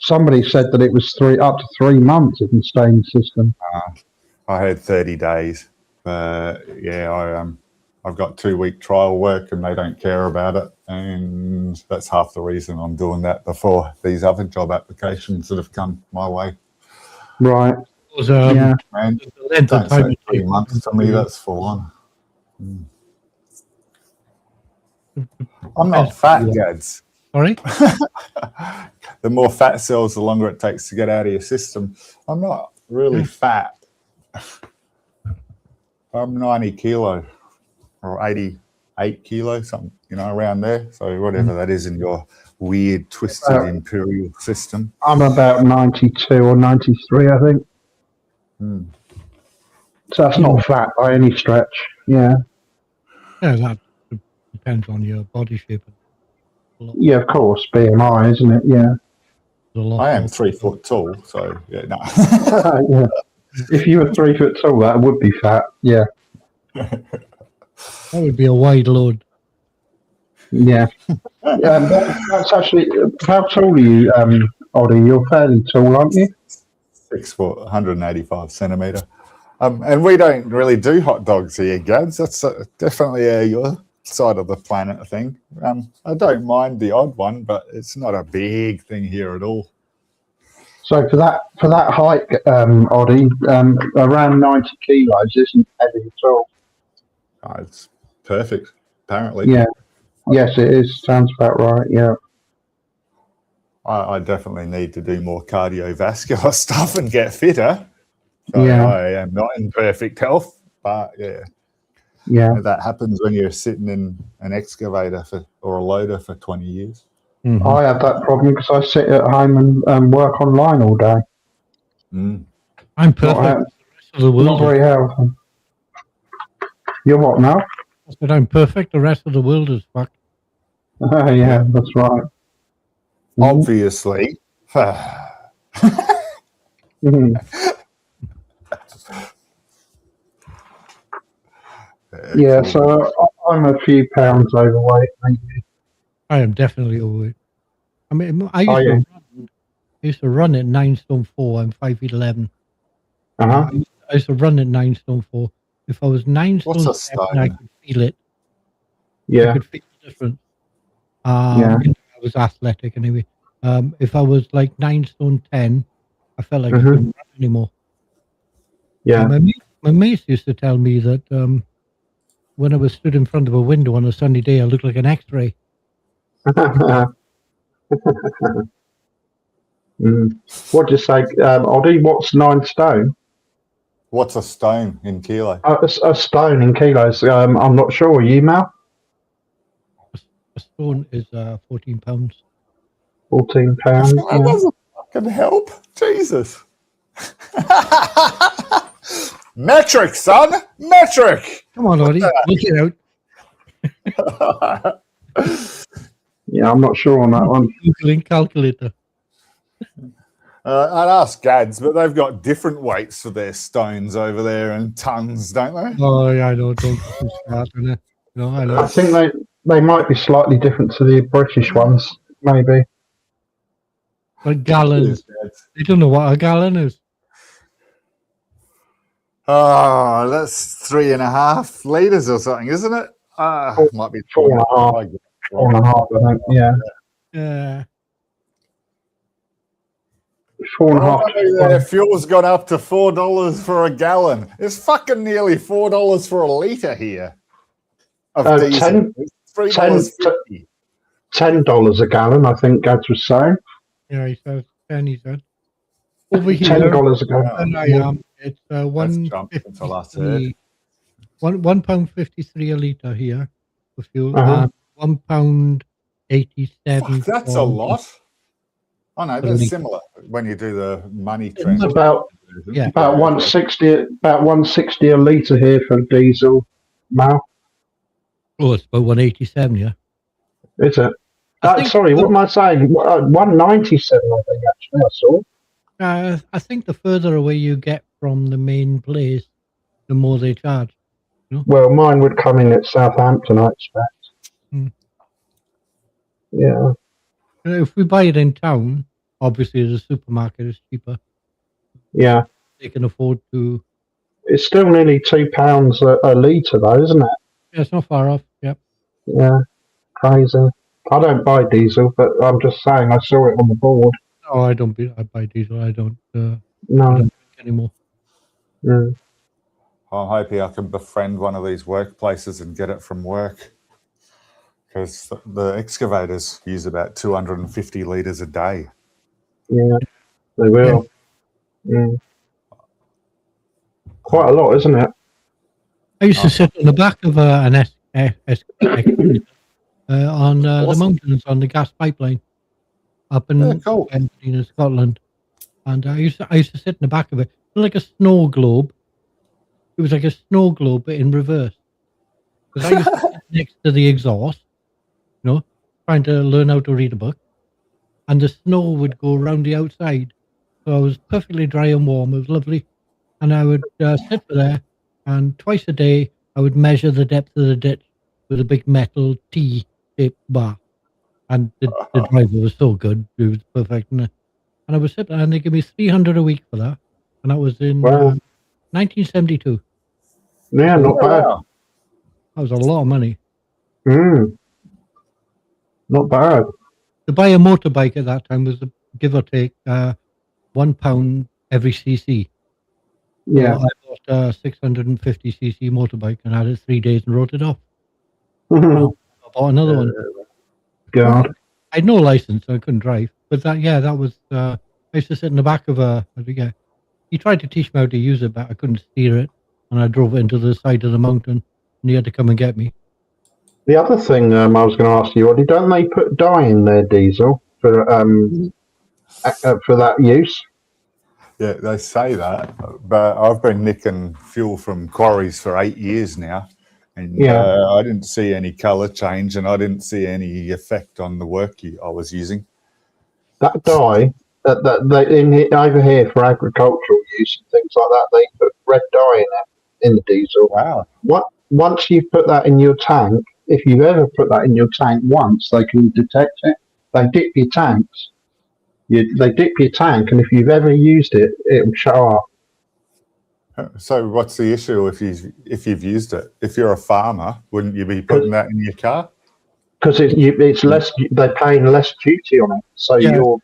Somebody said that it was up to 3 months if you stay in the system. I had 30 days, but yeah, I've got 2-week trial work and they don't care about it, and that's half the reason I'm doing that before these other job applications that have come my way. Right. Yeah. Man, don't say 3 months to me, that's full on. I'm not fat, Gads. Sorry? The more fat cells, the longer it takes to get out of your system. I'm not really fat. I'm 90 kilo or 88 kilo, something, you know, around there. So whatever that is in your weird, twisted imperial system. I'm about 92 or 93, I think. So that's not fat by any stretch. Yeah. Yeah, that depends on your body shape. Yeah, of course, BMI, isn't it? Yeah. I am 3 foot tall, so yeah, no. Yeah. If you were 3 foot tall, that would be fat. Yeah. That would be a wide load. Yeah. That's actually. How tall are you, Oddie? You're fairly tall, aren't you? 6 foot, 185 centimetre. And we don't really do hot dogs here, Gads. That's definitely your side of the planet thing. I don't mind the odd one, but it's not a big thing here at all. So for that height, Oddie, around 90 kilos isn't heavy at all. It's perfect, apparently. Yeah. Yes, it is. Sounds about right. Yeah. I definitely need to do more cardiovascular stuff and get fitter. So Yeah. I am not in perfect health, but yeah. Yeah. That happens when you're sitting in an excavator or a loader for 20 years. Mm-hmm. I have that problem because I sit at home and work online all day. I'm perfect. Not very healthy. You're what now? But I'm perfect. The rest of the world is fucked. Yeah, that's right. Obviously. Mhm. Yeah, so I'm a few pounds overweight, maybe. I am definitely overweight. I mean, I Are you? used to run at 9 stone 4. I'm 5'11". Uh-huh. I used to run at 9 stone 4. If I was 9 What's stone a 7, I stone? could feel it. I Yeah, could feel the difference. yeah. I was athletic anyway. If I was like 9 stone 10, I felt like I Mm-hmm. couldn't run anymore. Yeah. My mates used to tell me that when I was stood in front of a window on a sunny day, I looked like an X-ray. What do you say, Oddie? What's 9 stone? What's a stone in kilo? A stone in kilos. I'm not sure. You, Mal? A stone is 14 pounds. 14 pounds. That Yeah. doesn't fucking help. Jesus. Metric, son. Metric. Come on, Audie, look it out. Yeah, I'm not sure on that one. Googling calculator. I'd ask Gads, but they've got different weights for their stones over there and tons, don't they? Oh, yeah, I know. Don't start on it. No, I know. I think they might be slightly different to the British ones, maybe. But gallons. They don't know what a gallon is. Oh, that's 3.5 liters or something, isn't it? Might be 4.5. 4.5, I think. Yeah. Yeah. 4.5. Their fuel's gone up to $4 for a gallon. It's fucking nearly $4 for a litre here of diesel. $3.50. $10 a gallon, I think Gads was saying. Yeah, he said 10, he said. Over here, $10 a gallon. I am. It's £1.53. £1.53 a litre here for fuel. £1.87. That's a lot. Oh no, that's similar when you do the money transfer. About 160 a litre here for diesel, Mal. Oh, it's about 187, yeah. Is it? Sorry, what am I saying? 197, I think, actually, I saw. I think the further away you get from the main place, the more they charge. You know? Well, mine would come in at Southampton, I expect. Yeah. If we buy it in town, obviously the supermarket is cheaper. Yeah. They can afford to. It's still nearly £2 a litre, though, isn't it? Yeah, it's not far off. Yep. Yeah. Crazy. I don't buy diesel, but I'm just saying I saw it on the board. No, I don't. I buy diesel. I don't. No. I don't drink anymore. Mm. I'm hoping I can befriend one of these workplaces and get it from work, because the excavators use about 250 litres a day. Yeah, they will. Yeah. Quite a lot, isn't it? I used to sit on the back of an excavator on the mountains on the gas pipeline up in Scotland, and I used to sit in the back of it. It was like a snow globe. It was like a snow globe, but in reverse. Because I used to sit next to the exhaust, trying to learn how to read a book, and the snow would go around the outside. So I was perfectly dry and warm. It was lovely, and I would sit there, and twice a day I would measure the depth of the ditch with a big metal T-shaped bar, and the driver was so good; it was perfect. And I would sit there, and they give me $300 a week for that, and that was in 1972. Yeah, not bad. That was a lot of money. Not bad. To buy a motorbike at that time was, give or take, £1 every cc. Yeah. So I bought a 650cc motorbike and had it 3 days and wrote it off. I bought another one. God. I had no license, so I couldn't drive. But that was. I used to sit in the back of a. He tried to teach me how to use it, but I couldn't steer it, and I drove it into the side of the mountain, and he had to come and get me. The other thing I was going to ask you, Oddie, don't they put dye in their diesel for that use? Yeah, they say that, but I've been nicking fuel from quarries for 8 years now, And I didn't see any color change, and I didn't see any effect on the work I was using. That dye, over here for agricultural use and things like that, they put red dye in it, in the diesel. Wow. Once you put that in your tank, if you've ever put that in your tank once, they can detect it. They dip your tanks. They dip your tank, and if you've ever used it, it'll show up. So what's the issue if you've used it? If you're a farmer, wouldn't you be putting that in your car? Because it's less. They're paying less duty on it, so you're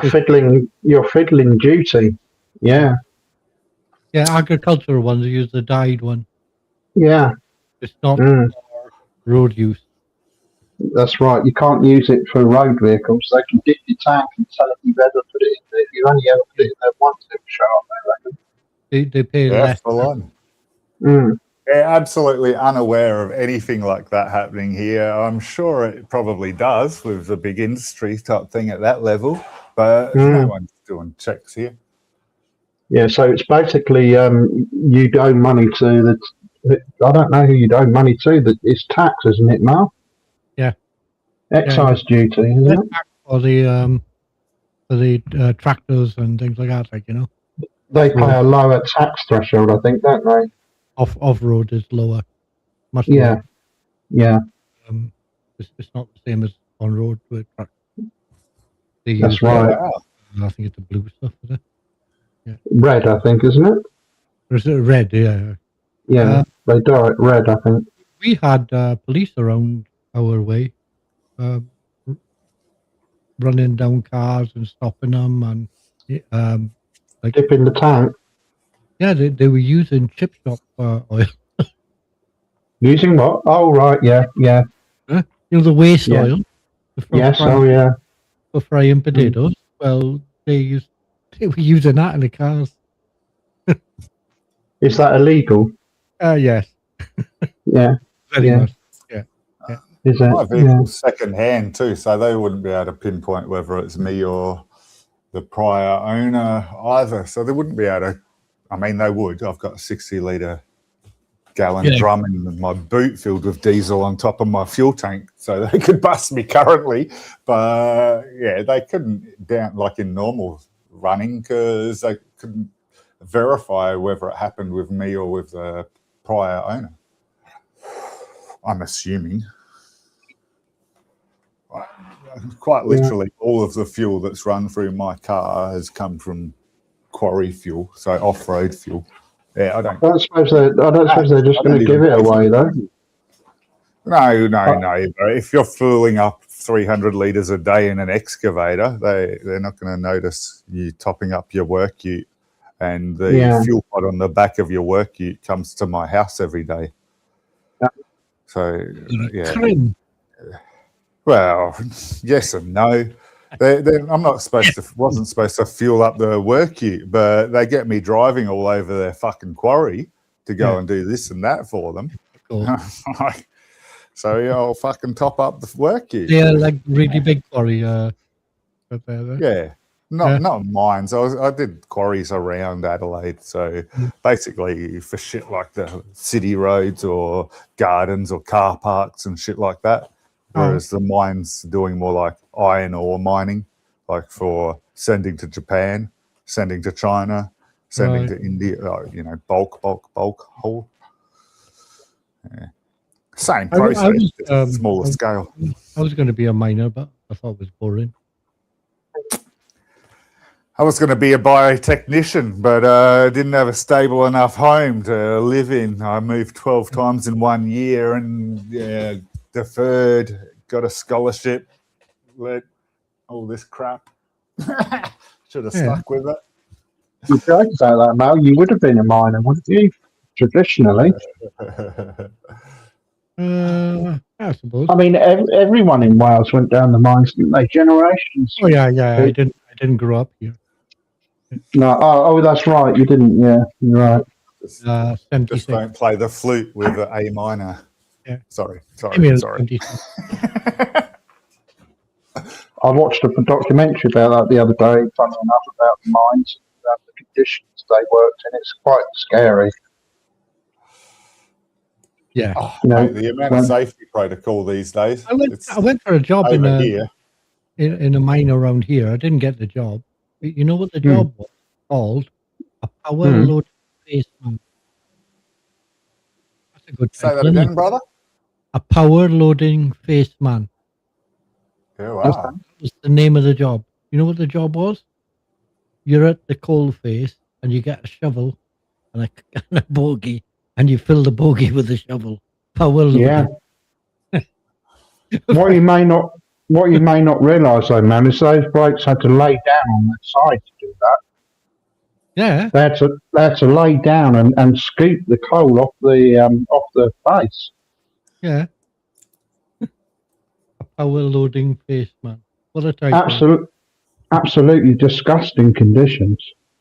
fiddling duty. Yeah. Yeah, agricultural ones use the dyed one. Yeah. It's not for road use. That's right. You can't use it for road vehicles. They can dip your tank and tell if you've ever put it in there. If you've only ever put it in there once, it'll show up, I reckon. They pay less. Full on. They're absolutely unaware of anything like that happening here. I'm sure it probably does with the big industry type thing at that level, but no one's doing checks here. Yeah, so it's basically you'd owe money to I don't know who you'd owe money to. It's tax, isn't it, Mal? Yeah. Excise duty, isn't it? For the tractors and things like that, like, you know. They pay a lower tax threshold, I think, don't they? Off road is lower, much lower. Yeah. It's not the same as on road with trucks. That's right. I think it's the blue stuff, is it? Yeah. Red, I think, isn't it? Is it red? Yeah. Yeah, they dye it red, I think. We had police around our way, running down cars and stopping them, and dipping the tank. Yeah, they were using chip shop oil. Using what? Oh, right, yeah. You know, the waste oil. Yes, for frying potatoes. Well, they were using that in the cars. Is that illegal? Yes. Yeah. Very much. Yeah. Is that? My vehicle's second hand too, so they wouldn't be able to pinpoint whether it's me or the prior owner either. So they wouldn't be able to. I mean, they would. I've got a 60-litre gallon drum in my boot filled with diesel on top of my fuel tank, so they could bust me currently. But yeah, they couldn't down like in normal running because they couldn't verify whether it happened with me or with the prior owner. I'm assuming. Quite literally, all of the fuel that's run through my car has come from quarry fuel, so off-road fuel. Yeah, I don't suppose they're just going to give it away, though. No. If you're filling up 300 litres a day in an excavator, they're not going to notice you topping up your work ute, and the fuel pod on the back of your work ute comes to my house every day. So, yeah. Well, yes and no. I'm not wasn't supposed to fuel up the work ute, but they get me driving all over their fucking quarry to go and do this and that for them. Cool. So I'll fucking top up the work ute. Yeah, like really big quarry. Not mine. So I did quarries around Adelaide. So basically for shit like the city roads or gardens or car parks and shit like that. Whereas the mine's doing more like iron ore mining, like for sending to Japan, sending to China, sending to India, bulk haul. Yeah. Same process, smaller scale. I was going to be a miner, but I thought it was boring. I was going to be a biotechnician, but I didn't have a stable enough home to live in. I moved 12 times in 1 year and deferred, got a scholarship, all this crap. Should have stuck with it. You joke about that, Mal. You would have been a miner, wouldn't you? Traditionally. I suppose. I mean, everyone in Wales went down the mines, didn't they? Generations. Oh yeah. I didn't grow up here. No. Oh, that's right. You didn't. Yeah, you're right. Just don't play the flute with an A minor. Yeah. Sorry. I watched a documentary about that the other day, funny enough, about the mines and the conditions they worked in. It's quite scary. Yeah. Oh, You know, mate, the amount of when, safety protocol these days. I went for a job over here. in a mine around here. I didn't get the job. You know what the hmm, job was called? A power hmm. load spaceman. That's a good Say that title, isn't it? again, brother. A power loading faceman. Yeah, That's wow. That was the name of the job. You know what the job was? You're at the coal face and you get a shovel and and a bogey and you fill the bogey with the shovel. Power yeah. loading. What you may not realise though, man, is those blokes had to lay down on their side to do that. Yeah, They had to lay down and scoop the coal off the face. yeah. A power loading faceman. What a title. Absolutely disgusting conditions.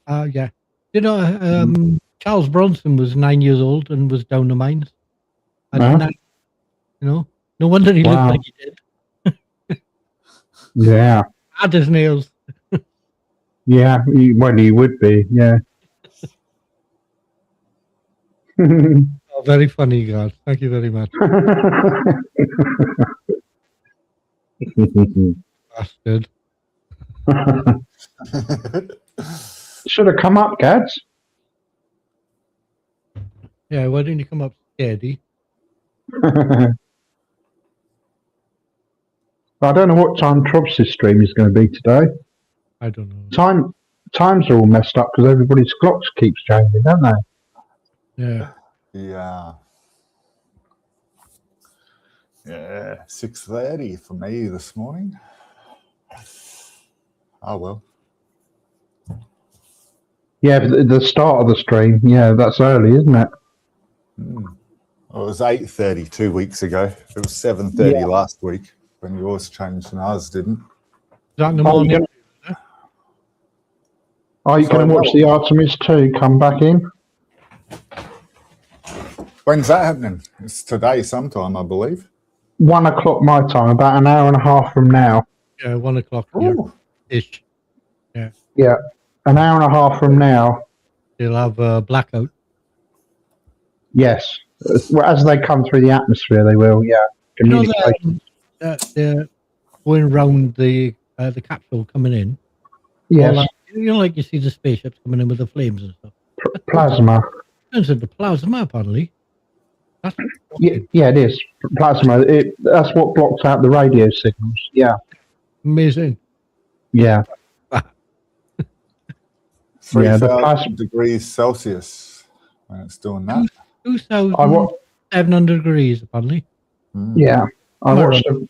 Yeah. You know, Charles Bronson was 9 years old and was down the mines. And Huh? nine, you know, no wonder he looked Wow. like he did. Yeah. Had his nails. Yeah. Well, he would be. Yeah. Oh, very funny, God. Thank you very much. Bastard. Should have come up, Gads. Yeah, why didn't you come up scaredy? I don't know what time Trubs' stream is going to be today. I don't know. Times are all messed up because everybody's clocks keeps changing, don't they? Yeah. Yeah. Yeah, 6:30 for me this morning. Oh, well. Yeah, but the start of the stream, yeah, that's early, isn't it? Well, it was 8:30 2 weeks ago. It was 7:30 Yeah. last week when yours changed and ours didn't. Is that in the morning? Are you going to watch the Artemis 2 come back in? When's that happening? It's today sometime, I believe. 1 o'clock my time, about an hour and a half from now. Yeah, 1 o'clock ish. Yeah. Yeah, an hour and a half from now. You'll have a blackout. Yes, as they come through the atmosphere, they will. Yeah, communication. They're going round the capsule coming in. Yes, Like you see the spaceships coming in with the flames and stuff. plasma. Turns into plasma, apparently. That's Yeah, it is plasma. That's what blocks out the radio signals. Yeah, amazing. yeah. 3,000 degrees Celsius when it's doing that. 2,700 degrees, apparently. Yeah, I watched them.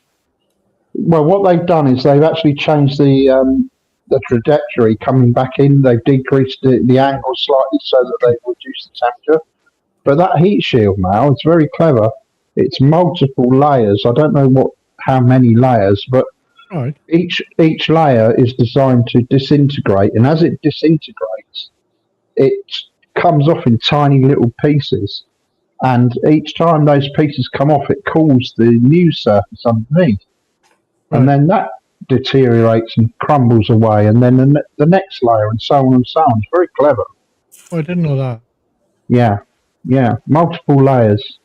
Well, what they've done is they've actually changed the trajectory coming back in. They've decreased the angle slightly so that they've reduced the temperature. But that heat shield now, it's very clever. It's multiple layers. I don't know how many layers, but Right. each layer is designed to disintegrate, and as it disintegrates, it comes off in tiny little pieces. And each time those pieces come off, it cools the new surface underneath. Right. And then that deteriorates and crumbles away, and then the next layer, and so on and so on. It's very clever. Oh, I didn't know that. Yeah, multiple layers.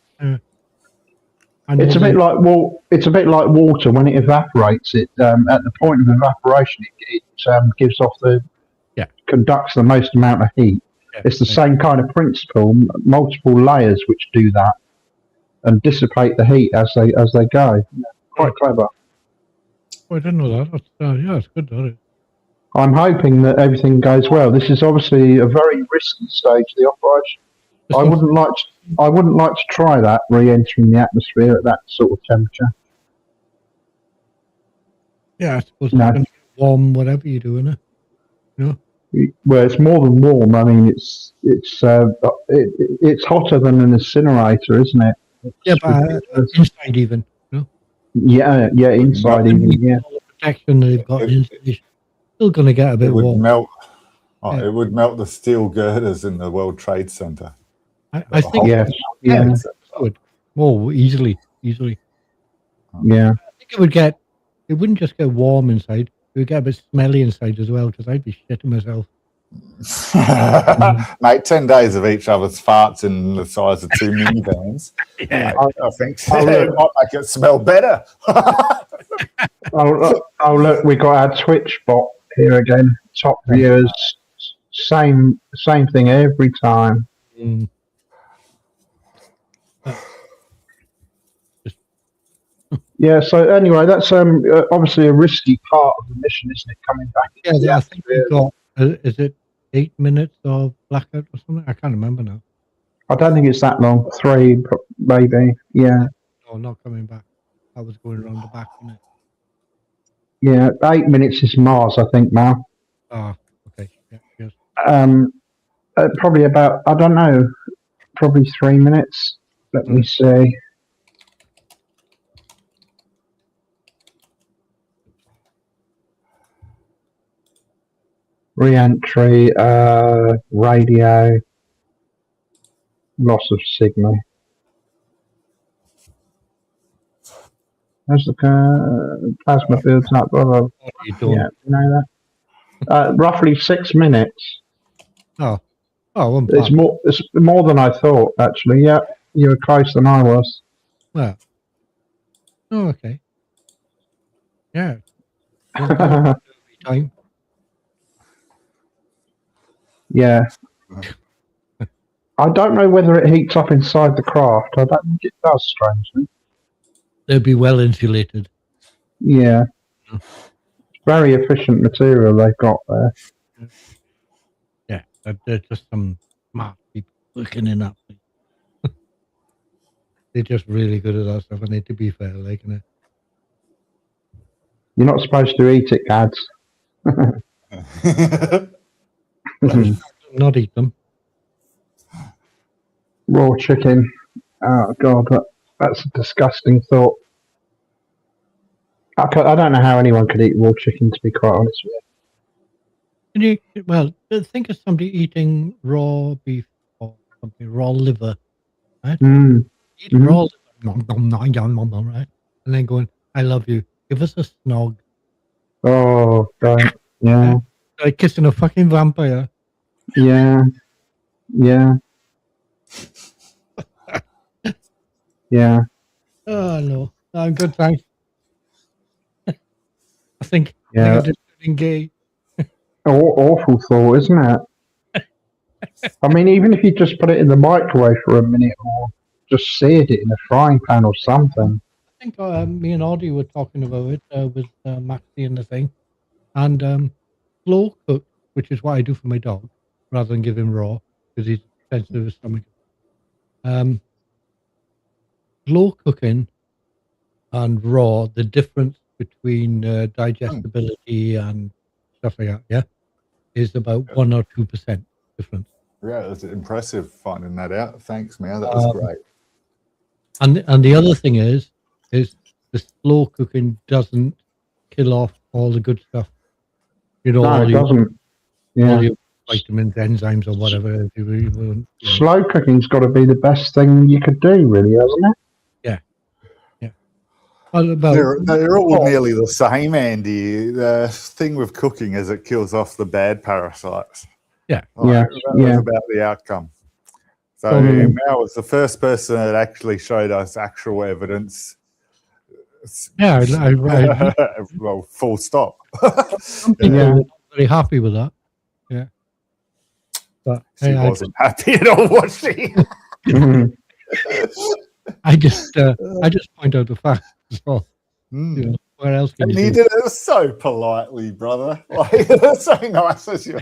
And It's a bit like water when it evaporates. It at the point of evaporation, it gives off conducts the most amount of heat. Yeah, It's the same kind of principle. Multiple layers which do that and dissipate the heat as they go. Quite clever. Oh, I didn't know that. It's good, isn't it? I'm hoping that everything goes well. This is obviously a very risky stage of the operation. I wouldn't like to try that re-entering the atmosphere at that sort of temperature. Yeah, I suppose it's going to get warm, whatever you do, isn't it? You know? Well, it's more than warm. I mean, it's hotter than an incinerator, isn't it? But inside even. You know? Yeah, inside even. Yeah. All the protection they've got in installation. Still going to get a bit warm. It would melt the steel girders in the World Trade Center. I think it would more easily. Yeah. I think it wouldn't just get warm inside, it would get a bit smelly inside as well, because I'd be shitting myself. Mate, 10 days of each other's farts in the size of 2 minivans. Yeah. Mate, I think look. it might make it smell better. Oh, look, we got our Twitch bot here again. Top viewers, same thing every time. Mm. Yeah. So anyway, that's obviously a risky part of the mission, isn't it? Coming back. into the Yeah, I think we've atmosphere. got, is it 8 minutes of blackout or something? I can't remember now. I don't think it's that long. 3, maybe. Yeah. No, not coming back. I was going around the back, wasn't it? Yeah. 8 minutes is Mars, I think now. Ah, okay. Yeah, yes. Probably about, I don't know, probably 3 minutes. Let me see. Re-entry, radio, loss of signal. As the plasma builds up, blah, blah, blah. What are you doing? Yeah, you know that. Roughly 6 minutes. Oh, one It's part. It's more than I thought, actually. Yeah, you were closer than I was. Well, oh, okay. Yeah. Every time. Yeah. I don't know whether it heats up inside the craft. I don't think it does, strangely. They'll be well insulated. Yeah. Very efficient material they've got there. Yeah, they're just some smart people working in that place. They're just really good at that stuff, and to be fair, like, you know. You're not supposed to eat it, Gads. Not eat them. Raw chicken. Oh, God, that's a disgusting thought. I don't know how anyone could eat raw chicken, to be quite honest with you. Well, think of somebody eating raw beef or something, raw liver, right? Eat raw liver, right? And then going, I love you. Give us a snog. Oh, don't. Yeah. Like kissing a fucking vampire. Yeah. Yeah. Yeah. Oh, no. I'm good, thanks. I think Yeah. I'm just getting gay. Awful thought, isn't it? I mean, even if you just put it in the microwave for a minute or just seared it in a frying pan or something. I think me and Audie were talking about it with Maxie and the thing. And slow cook, which is what I do for my dog, rather than give him raw, because he's sensitive to his stomach. Slow cooking and raw, the difference between digestibility and stuff like that, yeah, is about 1 or 2% difference. Yeah, it's impressive finding that out. Thanks, man. That was great. And the other thing is the slow cooking doesn't kill off all the good stuff. You know, No, it doesn't. Yeah. all your vitamins, enzymes, or whatever. Slow cooking's got to be the best thing you could do, really, hasn't it? Yeah. Yeah. Well, They're all nearly the same, Andy. The thing with cooking is it kills off the bad parasites. Yeah. That was about the outcome. So Mao was the first person that actually showed us actual evidence. Yeah, well, full stop. Some people were not very happy with that. Yeah. But she wasn't happy at all, was she? I just point out the fact as well. You know, where else can and you he do did it so politely, brother. Like, so nice as you.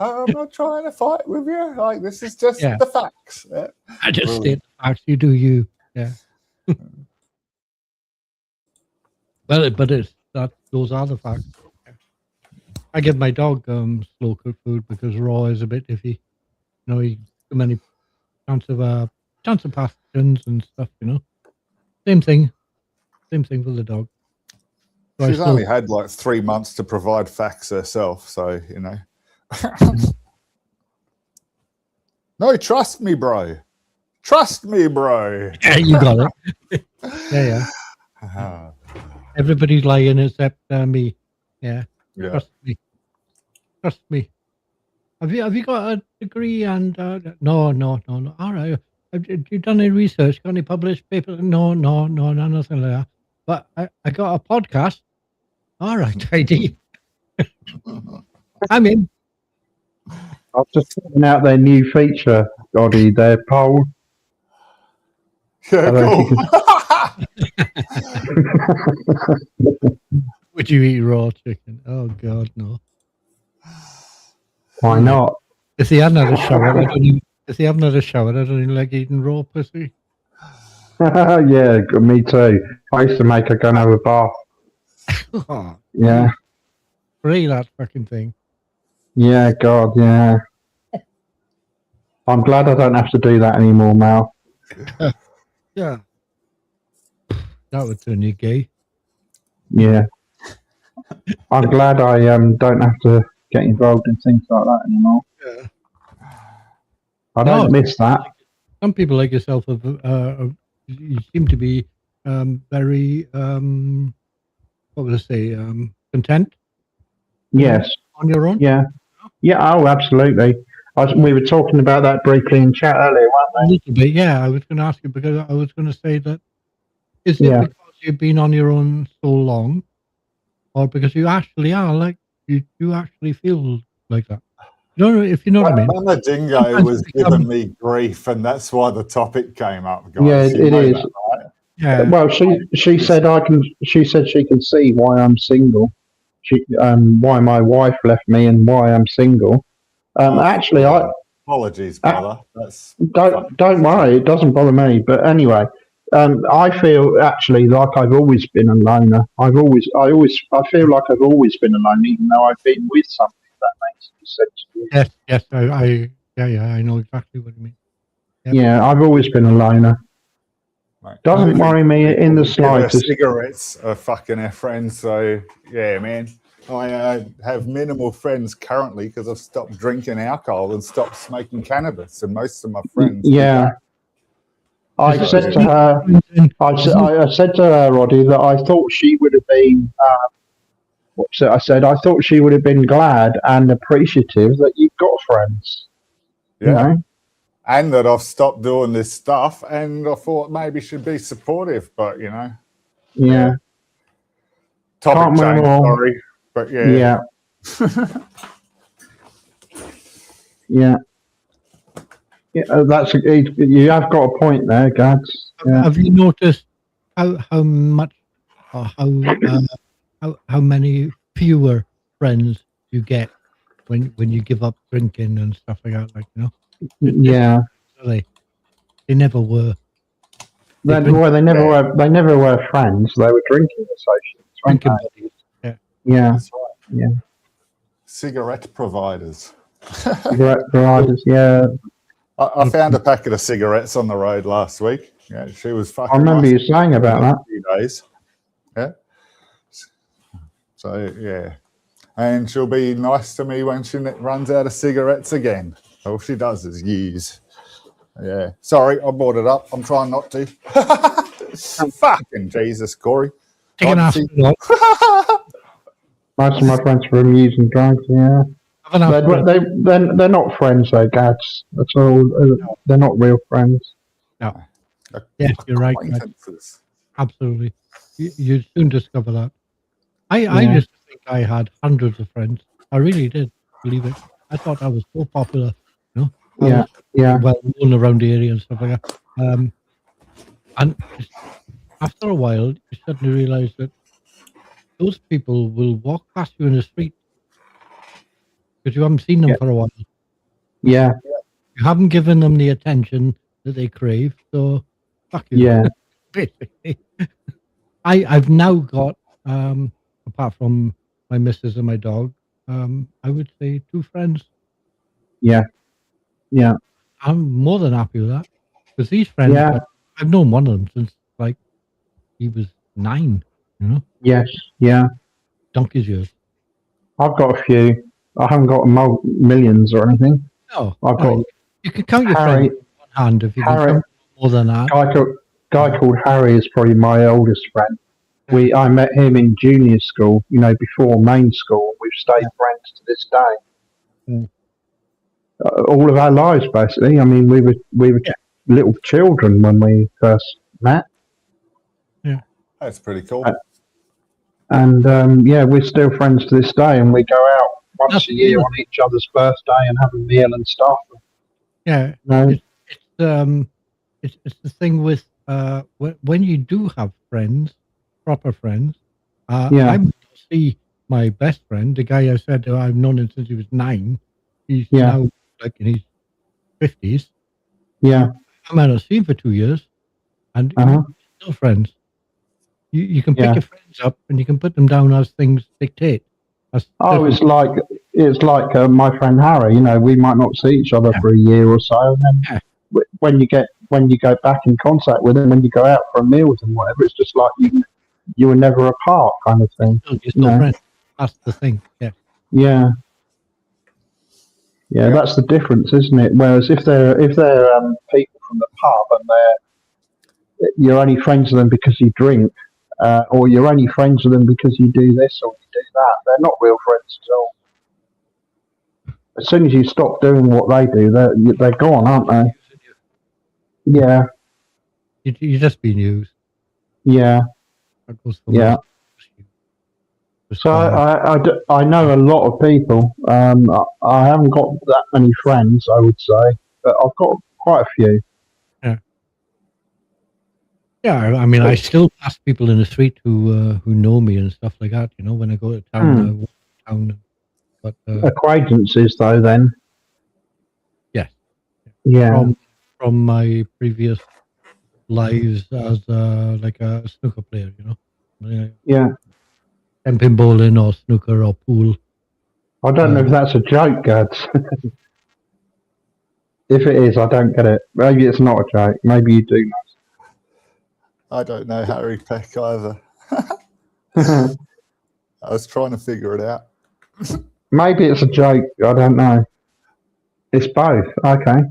I'm not trying to fight with you. Like, this is just the facts. Yeah. I just state the facts. You do you. Yeah. But those are the facts. I give my dog slow cooked food because raw is a bit iffy. You know, too many chance of pathogens and stuff. You know, same thing for the dog. So she's only had like 3 months to provide facts herself, so you know. No, trust me, bro. Trust me, bro. Yeah, you got it. Yeah. Everybody's lying except me. Yeah. Trust me. Have you got a degree? And no. All right. Have you done any research? Got any published papers? No, nothing like that. But I got a podcast. All right, Heidi. I'm in. I've just putting out their new feature, Goddy, their poll. Yeah, cool. Would you eat raw chicken? Oh God, no. Why not? If they hadn't had a shower, I don't even like eating raw pussy. Yeah, me too. I used to make her go and have a bath. Oh, Yeah, free that fucking thing. yeah, God, yeah. I'm glad I don't have to do that anymore, Mal. Yeah. That would turn you gay. Yeah. I'm glad I don't have to get involved in things like that anymore. Yeah. I don't miss that. Some people like yourself have, you seem to be very, what would I say, content Yes. on your own. Yeah. Yeah. Oh, absolutely. We were talking about that briefly in chat earlier, weren't A we? little bit, yeah. I was going to ask you because I was going to say that is it Yeah. because you've been on your own so long, or because you actually are like you actually feel like that? You know, if you know what I mean. Mama Dingo Sometimes was it becomes- giving me grief, and that's why the topic came up, guys. Yeah, You it know is. that, right? Yeah. Well, she said she said she can see why I'm single. Why my wife left me and why I'm single. Actually, I Apologies, brother. That's don't worry, it doesn't bother me. But anyway, I feel actually like I've always been a loner. I feel like I've always been alone, even though I've been with somebody. If that makes sense. Yes. I know exactly what you mean. Yep. Yeah, I've always been a loner. Right. Doesn't worry me in the slightest. Cigarettes are fucking our friends, so yeah, man. I have minimal friends currently because I've stopped drinking alcohol and stopped smoking cannabis, and most of my friends. Yeah. I said to her, Roddy, that I thought she would have been. I said I thought she would have been glad and appreciative that you've got friends. Yeah. You know? And that I've stopped doing this stuff, and I thought maybe she'd be supportive, but you know. Yeah. Topic change, sorry. But yeah. Yeah. That's you have got a point there, Gads. Yeah. Have you noticed how much or how many fewer friends you get when you give up drinking and stuff like that? Like, you know. Yeah. They never were. They never were friends. They were drinking associates. Drinking Buddies. Yeah. Yeah. That's right. Yeah. Cigarette providers. Cigarette providers. Yeah. I found a packet of cigarettes on the road last week. Yeah, she was fucking. I remember you saying about that. A few days. Yeah. So yeah, and she'll be nice to me when she runs out of cigarettes again. All she does is use. Yeah. Sorry, I brought it up. I'm trying not to. Fucking Jesus, Corey. Take an astronaut. Most of my friends were using drugs. Yeah. They're not friends, though, Gads. That's all. They're not real friends. No. Yes, you're right. Absolutely. You soon discover that. I used to think I had hundreds of friends. I really did believe it. I thought I was so popular. You know? Yeah. Well known around the area and stuff like that. And after a while, you suddenly realise that those people will walk past you in the street because you haven't seen them for a while. Yeah. You haven't given them the attention that they crave, so fuck you. Yeah. Basically. I've now got, apart from my missus and my dog, I would say 2 friends. Yeah. Yeah. I'm more than happy with that. Because these friends, I've known one of them since, like, he was 9, you know? Yes. Yeah. Donkey's years. I've got a few. I haven't got millions or anything. No. I've got. You can count your friends on one hand if you can count more than that. Guy called Harry is probably my oldest friend. I met him in junior school, before main school. We've stayed friends to this day. all of our lives, basically. I mean, we were little children when we first met. Yeah, That's pretty cool. And we're still friends to this day, and we go out once a year on each other's birthday and have a meal and stuff. Yeah, No? it's the thing with when you do have friends, proper friends. I see my best friend, the guy I said I've known him since he was 9. He's now like in his 50s. Yeah. I might not see him for 2 years, and we're still friends. You can pick your friends up and you can put them down as things dictate. It's like my friend Harry. You know, we might not see each other for a year or so, and then when you go back in contact with him, when you go out for a meal with him, whatever, it's just like you were never apart, kind of thing. You're still friends. That's the thing. Yeah. That's the difference, isn't it? Whereas if they're people from the pub and you're only friends with them because you drink, or you're only friends with them because you do this or you do that, they're not real friends at all. As soon as you stop doing what they do, they're gone, aren't they? Yeah. You're just being used. Yeah. Yeah. So I know a lot of people. I haven't got that many friends, I would say, but I've got quite a few. Yeah, I mean, I still pass people in the street who know me and stuff like that. You know, when I go to town, but acquaintances, though. Then, yes, yeah, from my previous lives as like a snooker player, you know. Yeah. And pinballing or snooker or pool. I don't know if that's a joke, Gads. If it is, I don't get it. Maybe it's not a joke. Maybe you do know. I don't know Harry Peck either. I was trying to figure it out. Maybe it's a joke. I don't know. It's both. Okay.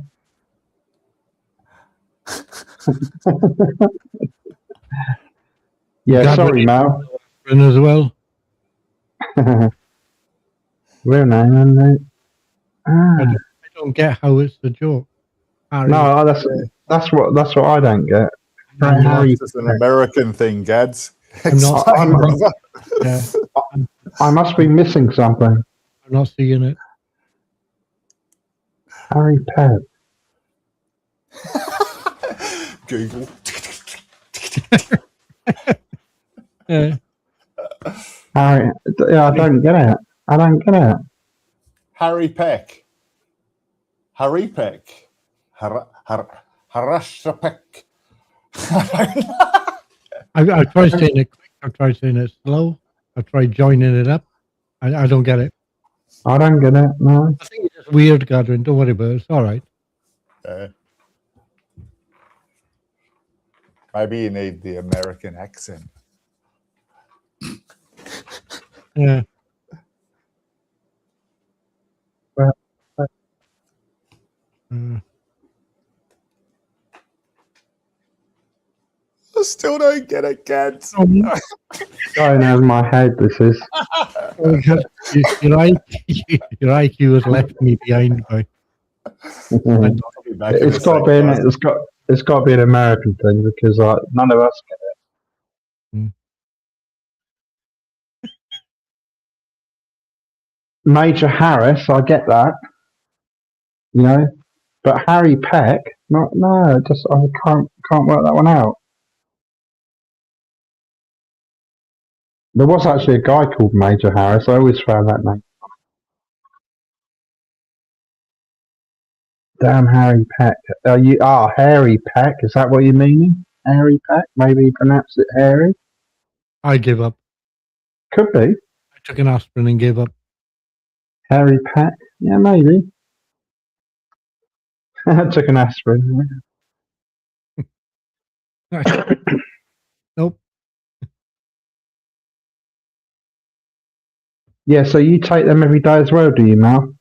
Sorry, Mal. As well. Real name, isn't it? I don't get how it's a joke. Harry. No, that's what I don't get. It's just an American thing, Gads. I must be missing something. I'm not seeing it. Harry Peck. Google. Harry, I don't get it. I don't get it. Harry Peck. Harry Peck. Harasha Peck. I've tried saying it quick. I've tried saying it slow. I've tried joining it up. I don't get it. I don't get it. No. I think it's just weird, Godwin. Don't worry about it. It's all right. Maybe you need the American accent. Yeah. I still don't get it, Gads. Going over my head, this is. Your IQ has left me behind, boy. It's got to be an American thing because none of us get it. Major Harris, I get that, you know, but Harry Peck, I can't work that one out. There was actually a guy called Major Harris. I always found that name. Damn Harry Peck. Harry Peck. Is that what you're meaning? Harry Peck? Maybe you pronounce it Harry? I give up. Could be. I took an aspirin and gave up. Harry Peck? Yeah, maybe. I took an aspirin. Nope. Yeah, so you take them every day as well, do you, Mal?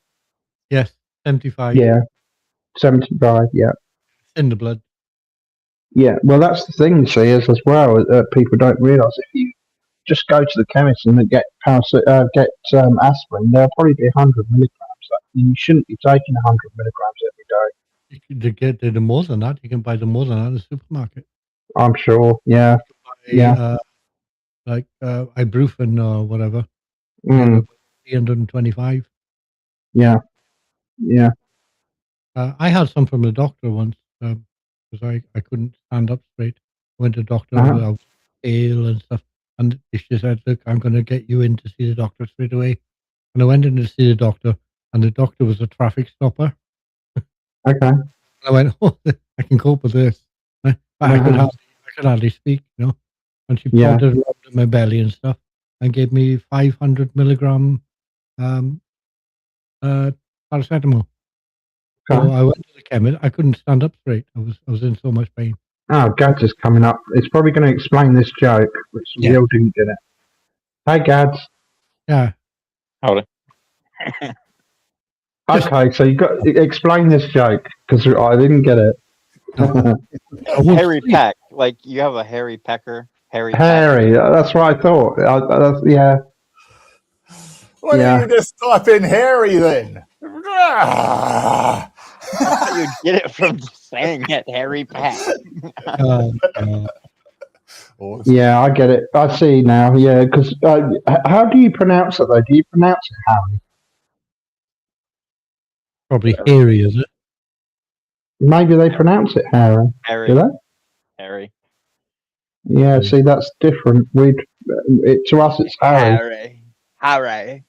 Yes, 75. Yeah, 75, yeah. In the blood. Yeah, well, that's the thing, you see, as well, people don't realise if you just go to the chemist and get aspirin, there'll probably be 100 milligrams. you shouldn't be taking 100 milligrams every day. You can get the more than that. You can buy the more than that in the supermarket. I'm sure. Yeah. Yeah. Like ibuprofen or whatever. Mm. 325. Yeah. Yeah. I had some from the doctor once because I couldn't stand up straight. Went to the doctor, I was ill and stuff, and she said, "Look, I'm going to get you in to see the doctor straight away." And I went in to see the doctor, and the doctor was a traffic stopper. Okay. And I went, "Oh, I can cope with this," but I could hardly speak, you know. And she prodded around in my belly and stuff, and gave me 500 milligram paracetamol. So I went to the chemist. I couldn't stand up straight. I was in so much pain. Oh, Gads is coming up. It's probably going to explain this joke, which we all didn't get it. Hey, Gads. Yeah. Howdy. Okay, so you got explain this joke because I didn't get it. Hairy peck, like you have a hairy pecker. Hairy. That's what I thought. Yeah. Why don't you just type in hairy then? You'd get it from just saying it, hairy peck. Awesome. Yeah, I get it. I see now. Yeah, because how do you pronounce it though? Do you pronounce it Harry? Probably hairy, is it? Maybe they pronounce it Harry. Hairy. Do they? Hairy. Yeah. See, that's different. To us, it's Harry. Harry.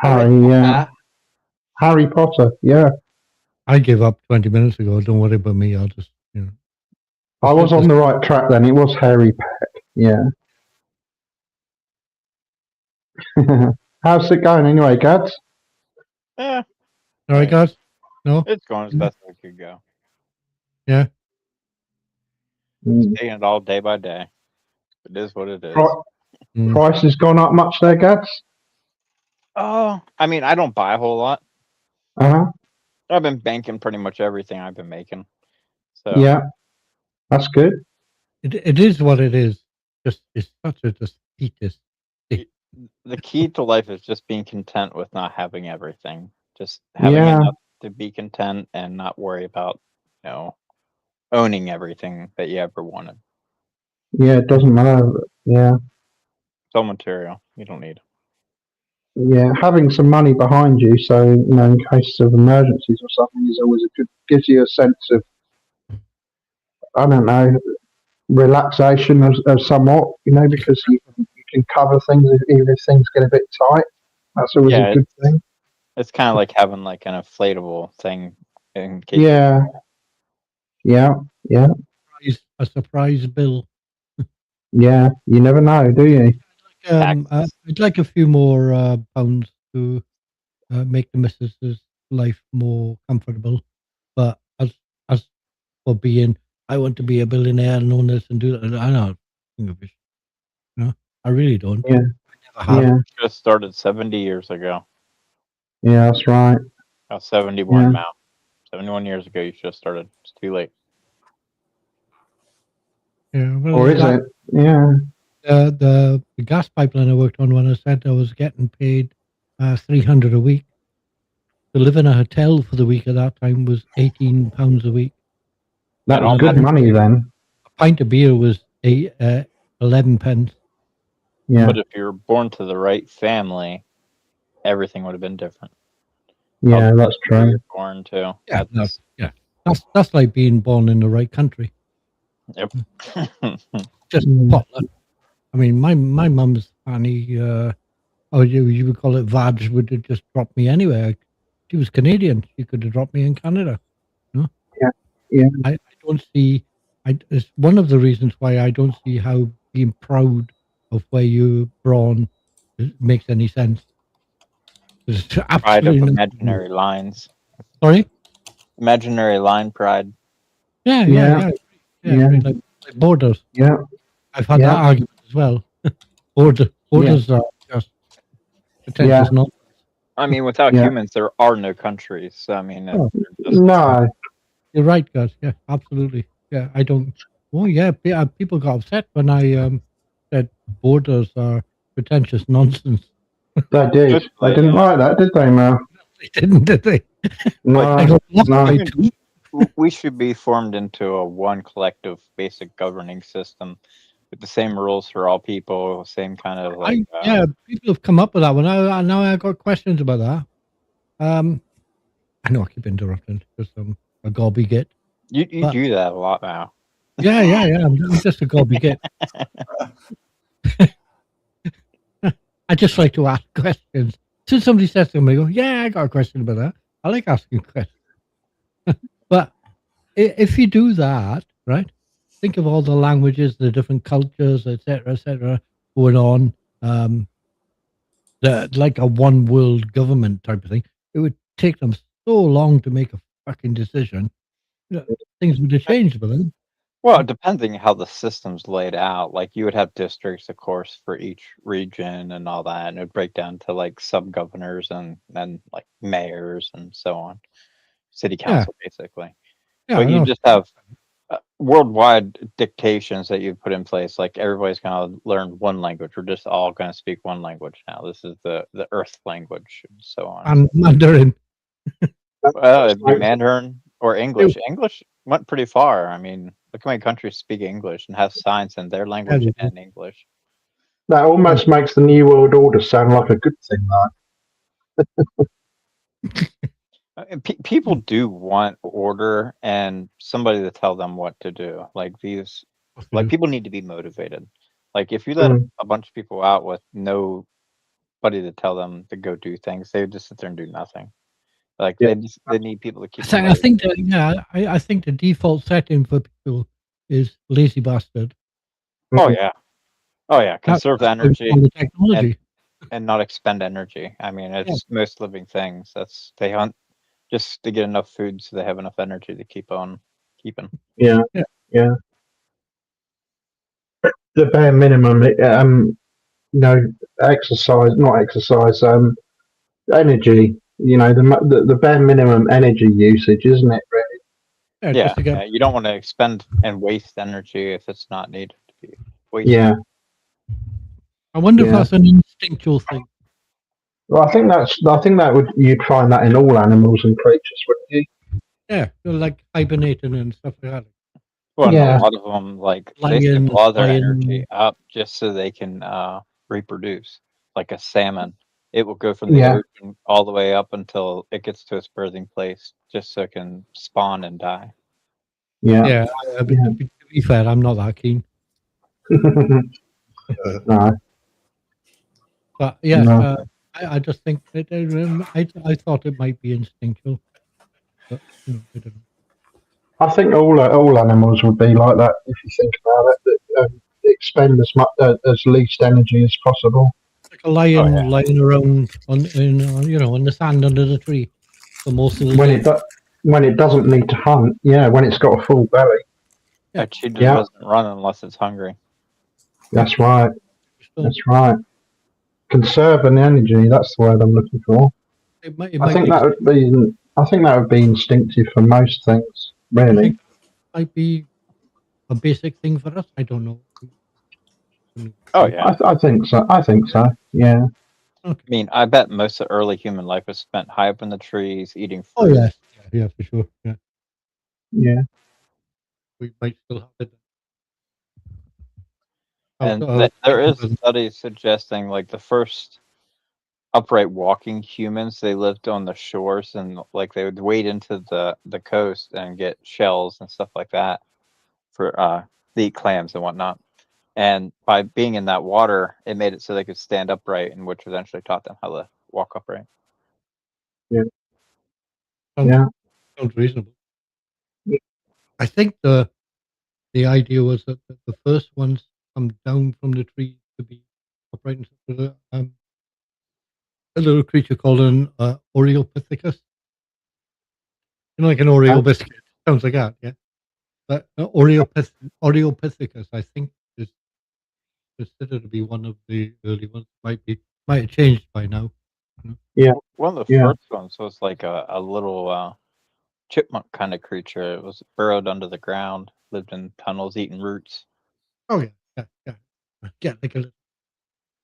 Yeah. Harry Potter. Yeah. I gave up 20 minutes ago. Don't worry about me. I'll just, you know. I was on the right track then. It was Harry Peck. Yeah. How's it going anyway, Gads? Yeah. All right, guys. No, It's going as best as it could go. Yeah. Taking it all day by day. It is what it is. Price has gone up much there, Gads? Oh, I mean, I don't buy a whole lot. I've been banking pretty much everything I've been making. So yeah, that's good. It is what it is. Just it's such a defeatist. The key to life is just being content with not having everything. Just having enough to be content and not worry about, owning everything that you ever wanted. Yeah, it doesn't matter. Yeah. It's all material. You don't need. Yeah, having some money behind you, so in case of emergencies or something, is always gives you a sense of, I don't know, relaxation of somewhat, because you can cover things even if things get a bit tight. That's always a good thing. It's kind of like having like an inflatable thing in case. Yeah. A surprise bill. Yeah, you never know, do you? I'd like a few more pounds to make the missus's life more comfortable. But as for being, I want to be a billionaire and own this and do that. I don't think of it. I really don't. Yeah. I never have. Just started 70 years ago. Yeah, that's right. I was 71 now. 71 years ago, you should have started. It's too late. Yeah. Well, or is it? Yeah. The gas pipeline I worked on when I said I was getting paid $300 a week. To live in a hotel for the week at that time was £18 a week. That was good money then. A pint of beer was 11 pence. Yeah. But if you were born to the right family, everything would have been different. Yeah, that's true. Born to. Yeah, that's like being born in the right country. Yep. Just potluck. I mean, my mum's Annie, you would call it Vag, would have just dropped me anywhere. She was Canadian. She could have dropped me in Canada. Yeah. I don't see. It's one of the reasons why I don't see how being proud of where you're born makes any sense. Pride of imaginary lines. Sorry? Imaginary line pride. Yeah. Like borders. Yeah. I've had that argument as well. Borders are just pretentious nonsense. I mean, without humans, there are no countries. I mean, no. You're right, guys. Yeah, absolutely. Yeah, I don't. Oh, yeah. People got upset when I said borders are pretentious nonsense. They did. They didn't like that, did they, Mel? They didn't, did they? No, I got lost no. by two. We should be formed into a one collective basic governing system with the same rules for all people, same kind of like. Yeah, people have come up with that one. Now I got questions about that. I know I keep interrupting because I'm a gobbygit. You But- do that a lot now. Yeah. I'm just a gobbygit. I just like to ask questions. So somebody says to me, "Yeah, I got a question about that." I like asking questions. But if you do that, right? Think of all the languages, the different cultures, etc., going on. Like a one world government type of thing. It would take them so long to make a fucking decision. Things would have changed by then. Well, depending how the system's laid out, like you would have districts, of course, for each region and all that, and it would break down to like sub governors and like mayors and so on, city council basically. Yeah, But I you know. just have worldwide dictations that you put in place. Like everybody's going to learn one language. We're just all going to speak one language now. This is the Earth language and so on. And Mandarin. It'd be Mandarin or English. English went pretty far. I mean, look how many countries speak English and have signs in their language and English. That almost makes the New World Order sound like a good thing, People do want order and somebody to tell them what to do. Like people need to be motivated. Like if you let a bunch of people out with nobody to tell them to go do things, they would just sit there and do nothing. Like they need people to keep. I think I think the default setting for people is lazy bastard. Oh yeah, conserve the energy The technology. and not expend energy. I mean, it's most living things. They hunt just to get enough food so they have enough energy to keep on keeping. Yeah. The bare minimum, energy. The bare minimum energy usage, isn't it? Really? Yeah, you don't want to expend and waste energy if it's not needed to be wasted. Yeah. I wonder if that's an instinctual thing. Well, I think you'd find that in all animals and creatures, wouldn't you? Yeah, like hibernating and stuff like that. Well, a lot of them they save all their energy up just so they can reproduce. Like a salmon, it will go from the ocean all the way up until it gets to its birthing place, just so it can spawn and die. Yeah. To be fair, I'm not that keen. No. But yeah, I just think that I thought it might be instinctual. But, I don't know. I think all animals would be like that if you think about it. That expend as least energy as possible. Like a lion lying around on the sand under the tree for most of the day. When it doesn't need to hunt, when it's got a full belly. A cheetah doesn't run unless it's hungry. That's right. That's right. Conserving energy. That's the word I'm looking for. I think that would be instinctive for most things. Really, it might be a basic thing for us. I don't know. Oh yeah, I think so. Yeah. I mean, I bet most of early human life was spent high up in the trees, eating fruit. Oh yeah, for sure. Yeah. We might still have it. And there is studies suggesting like the first upright walking humans, they lived on the shores and like they would wade into the coast and get shells and stuff like that for to eat clams and whatnot. And by being in that water, it made it so they could stand upright, and which eventually taught them how to walk upright. Yeah. Sounds reasonable. I think the idea was that the first ones come down from the tree to be upright with a little creature called an Oreopithecus. Like an Oreo biscuit. Sounds like that, yeah. But Oreopithecus, I think, is considered to be one of the early ones. Might have changed by now. Yeah. One of the first ones was like a little chipmunk kind of creature. It was burrowed under the ground, lived in tunnels, eating roots. Oh yeah, like a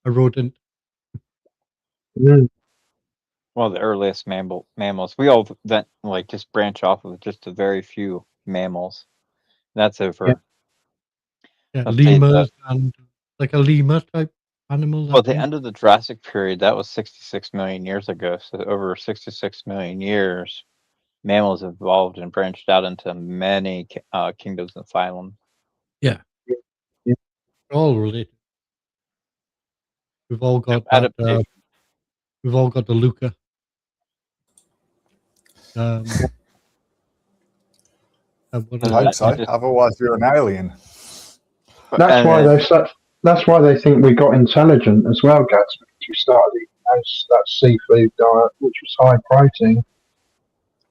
rodent. Well, Well, the earliest mammals. We all then like just branch off of just a very few mammals. That's over. Yeah, Let's say lemurs and like a lemur type animal. well, That the thing. end of the Jurassic period, that was 66 million years ago. So over 66 million years, mammals evolved and branched out into many kingdoms and phylums. Yeah, Yeah. they're all related. We've all got that. Adaptation. We've all got the Luca. What I is hope it? so. Otherwise, you're an alien. That's why that's why they think we got intelligent as well, Gads, because we started eating that seafood diet, which was high protein.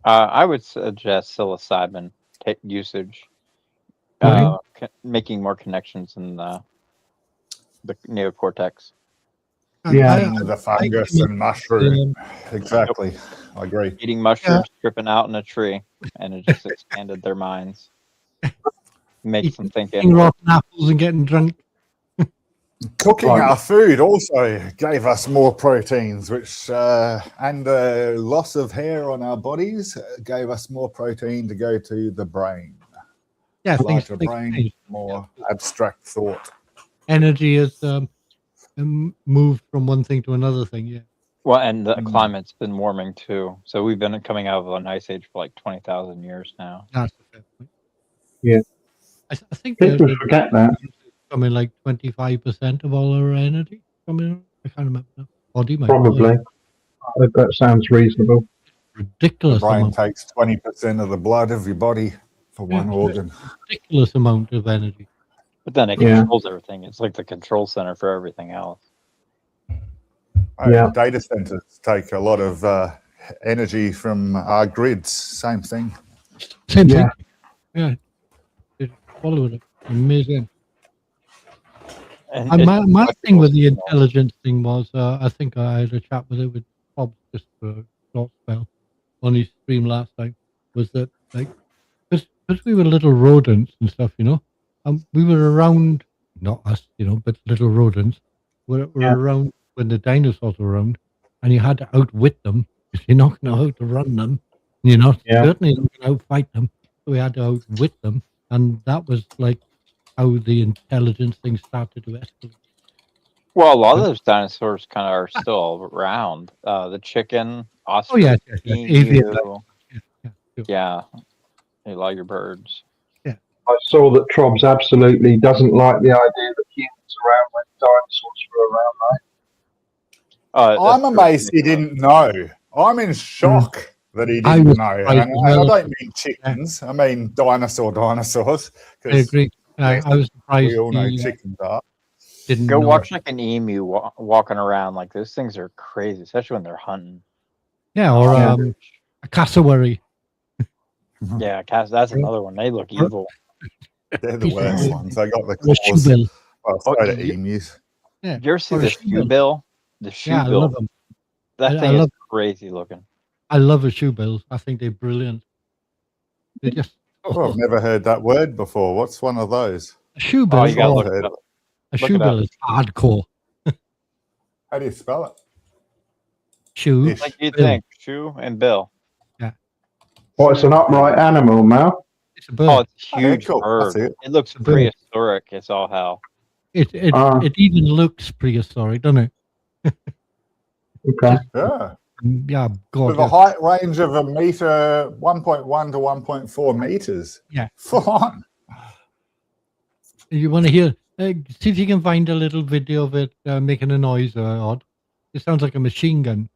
I would suggest psilocybin usage, making more connections in the neocortex. Yeah. The fungus and mushroom. Exactly. I agree. Eating mushrooms, tripping out in a tree, and it just expanded their minds. Makes them think. Eating rotten apples and getting drunk. Cooking our food also gave us more proteins, which and the loss of hair on our bodies gave us more protein to go to the brain. Yeah, larger brain, more abstract thought. Energy has moved from one thing to another thing. Yeah. Well, and the climate's been warming too. So we've been coming out of an ice age for like 20,000 years now. That's a fair point. Yeah. I think people forget that. Something like 25% of all our energy. I can't remember now. Body might Probably. That sounds reasonable. Ridiculous. The brain amount. takes 20% of the blood of your body for one organ. Ridiculous amount of energy. But then it controls everything. It's like the control center for everything else. Data centers take a lot of energy from our grids. Same thing. Same thing. Yeah. Follow it. Amazing. And my thing with the intelligence thing was, I think I had a chat with Bob just for a short spell on his stream last time, was that like, because we were little rodents and stuff, we were around, not us, but little rodents, were around when the dinosaurs were around, and you had to outwit them because you're not going to know how to run them. You're not certainly not going to outfight them. So we had to outwit them, and that was like how the intelligence thing started to escalate. Well, a lot of those dinosaurs kind of are still around. The chicken, ostrich, emu, a lot of your birds. Yeah, I saw that Trobs absolutely doesn't like the idea that humans are around when dinosaurs were around, right? I'm amazed he didn't know. I'm in shock that he didn't know. And I don't mean chickens. I mean dinosaurs. I agree. I was surprised. We all know chickens are. Go watch like an emu walking around. Like those things are crazy, especially when they're hunting. Yeah, or a cassowary. Yeah, that's another one. They look evil. They're the worst ones. They got the claws. So do emus. Yeah. Did you ever see the shoe bill? The shoe bill. I love them. That thing is crazy looking. I love a shoe bill. I think they're brilliant. They just. I've never heard that word before. What's one of those? A shoe bill. Oh, you gotta look it up. A shoe bill is hardcore. How do you spell it? Shoe. Like you'd think. Shoe and bill. Yeah. Well, it's an upright animal, Mal. It's a bird. Oh, it's a huge bird. It looks prehistoric. It's all hell. It even looks prehistoric, doesn't it? Okay. Yeah. Yeah, God. With a height range of 1.1 to 1.4 meters. Yeah. Full on. You want to hear? See if you can find a little video of it making a noise odd. It sounds like a machine gun.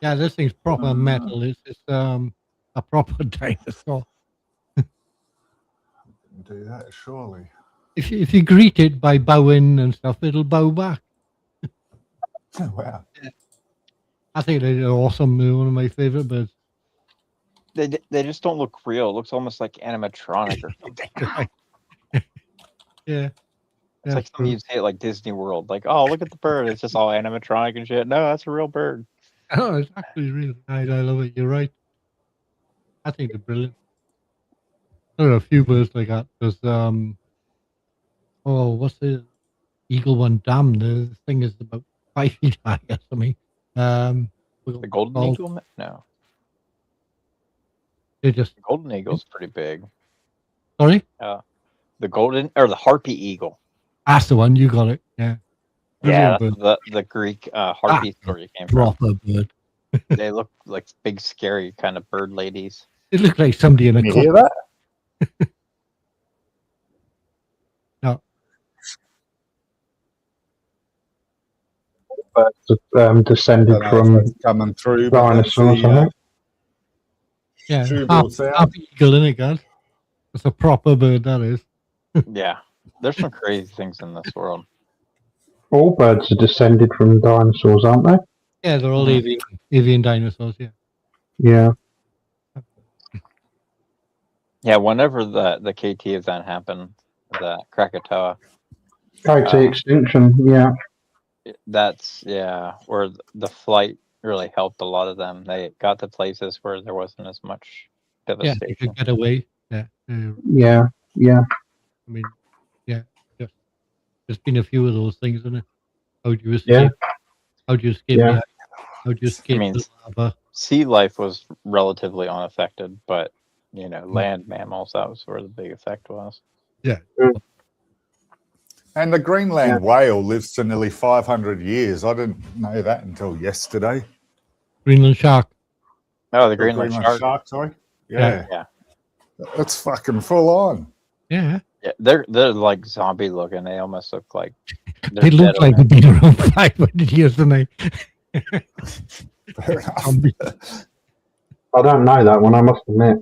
Yeah, this thing's proper metal. It's a proper dinosaur. Do that surely. If you greet it by bowing and stuff, it'll bow back. Wow. I think they're awesome. They're one of my favorite birds. They just don't look real. It looks almost like animatronic or something. Yeah. It's like something you'd say at like Disney World. Like, oh, look at the bird. It's just all animatronic and shit. No, that's a real bird. Oh, it's actually real. I love it. You're right. I think they're brilliant. There are a few birds like that. There's what's the Eagle One Dam? The thing is about 5 feet high or something. The golden eagle? No. They just The golden eagle's pretty big. sorry. The golden or the harpy eagle. That's the one. You got it. Yeah. Yeah, Brilliant that's the Greek harpy story came from. proper bird. They look like big, scary kind of bird ladies. It looked like somebody in a Can you coat. hear that? No. Descended I don't know if from that's coming through, but that's dinosaurs, I the think. Yeah. Jubilant sound. Half eagle in it, guys. It's a proper bird, that is. Yeah, there's some crazy things in this world. All birds are descended from dinosaurs, aren't they? Yeah, they're all avian dinosaurs. Yeah. Yeah. Yeah, whenever the KT event happened, the Krakatoa, Extinction. Yeah. that's where the flight really helped a lot of them. They got to places where there wasn't as much Yeah, devastation. you could get away. Yeah. Yeah. Yeah. I mean, yeah. There's been a few of those things, isn't it? How do you escape? Yeah. How do you escape? Yeah. How do you escape the lava? Sea life was relatively unaffected, but land mammals, that was where the big effect was. Yeah. And the Greenland whale lives to nearly 500 years. I didn't know that until yesterday. Greenland shark. Oh, the Greenland shark. Sorry. Yeah. Yeah. That's fucking full on. Yeah. Yeah, they're like zombie looking. They almost look like They look like they've been around 500 years, don't they? Fair enough. I don't know that one, I must admit.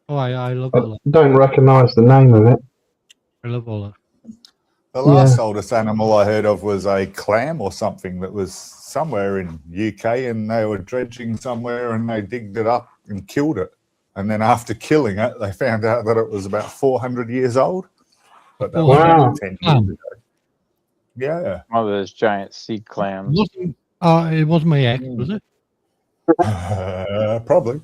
Oh, I love I all that. don't recognise the name of it. I love all that. The last oldest animal I heard of was a clam or something that was somewhere in UK, and they were dredging somewhere and they digged it up and killed it. And then after killing it, they found out that it was about 400 years old. But that was Wow. 10 years ago. Yeah. One of those giant sea clams. It wasn't my ex, was it? Probably.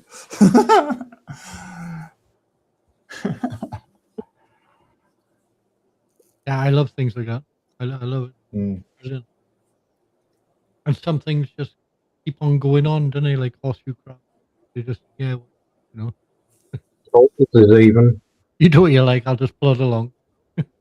Yeah, I love things like that. I love it. Brilliant. And some things just keep on going on, don't they? Like horseshoe crab. They just, Tortoises even. you do what you like, I'll just plod along.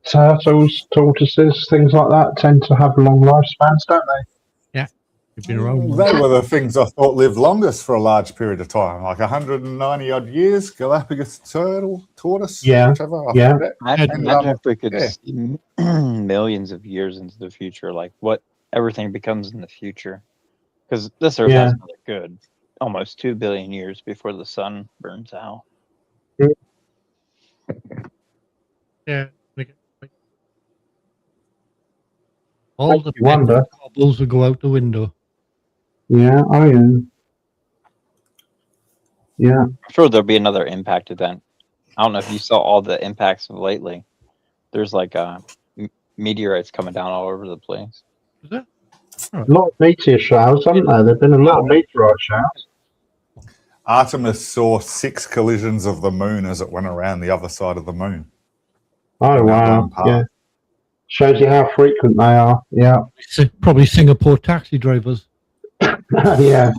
Turtles, tortoises, things like that tend to have long lifespans, don't they? Yeah. You've been around. They were the things I thought lived longest for a large period of time, like 190 odd years. Galapagos tortoise, whichever. Imagine if we could see millions of years into the future, like what everything becomes in the future. Because this Earth has another good almost 2 billion years before the sun burns out. Yeah. All the wonder. cobbles will go out the window. Yeah, oh yeah. Yeah. I'm sure there'll be another impact event. I don't know if you saw all the impacts lately. There's like meteorites coming down all over the place. Is it? A lot of meteor showers, haven't there? There've been a lot of meteorite showers. Artemis saw 6 collisions of the moon as it went around the other side of the moon. Oh, wow. Yeah. Shows you how frequent they are. Yeah. Probably Singapore taxi drivers. Yeah.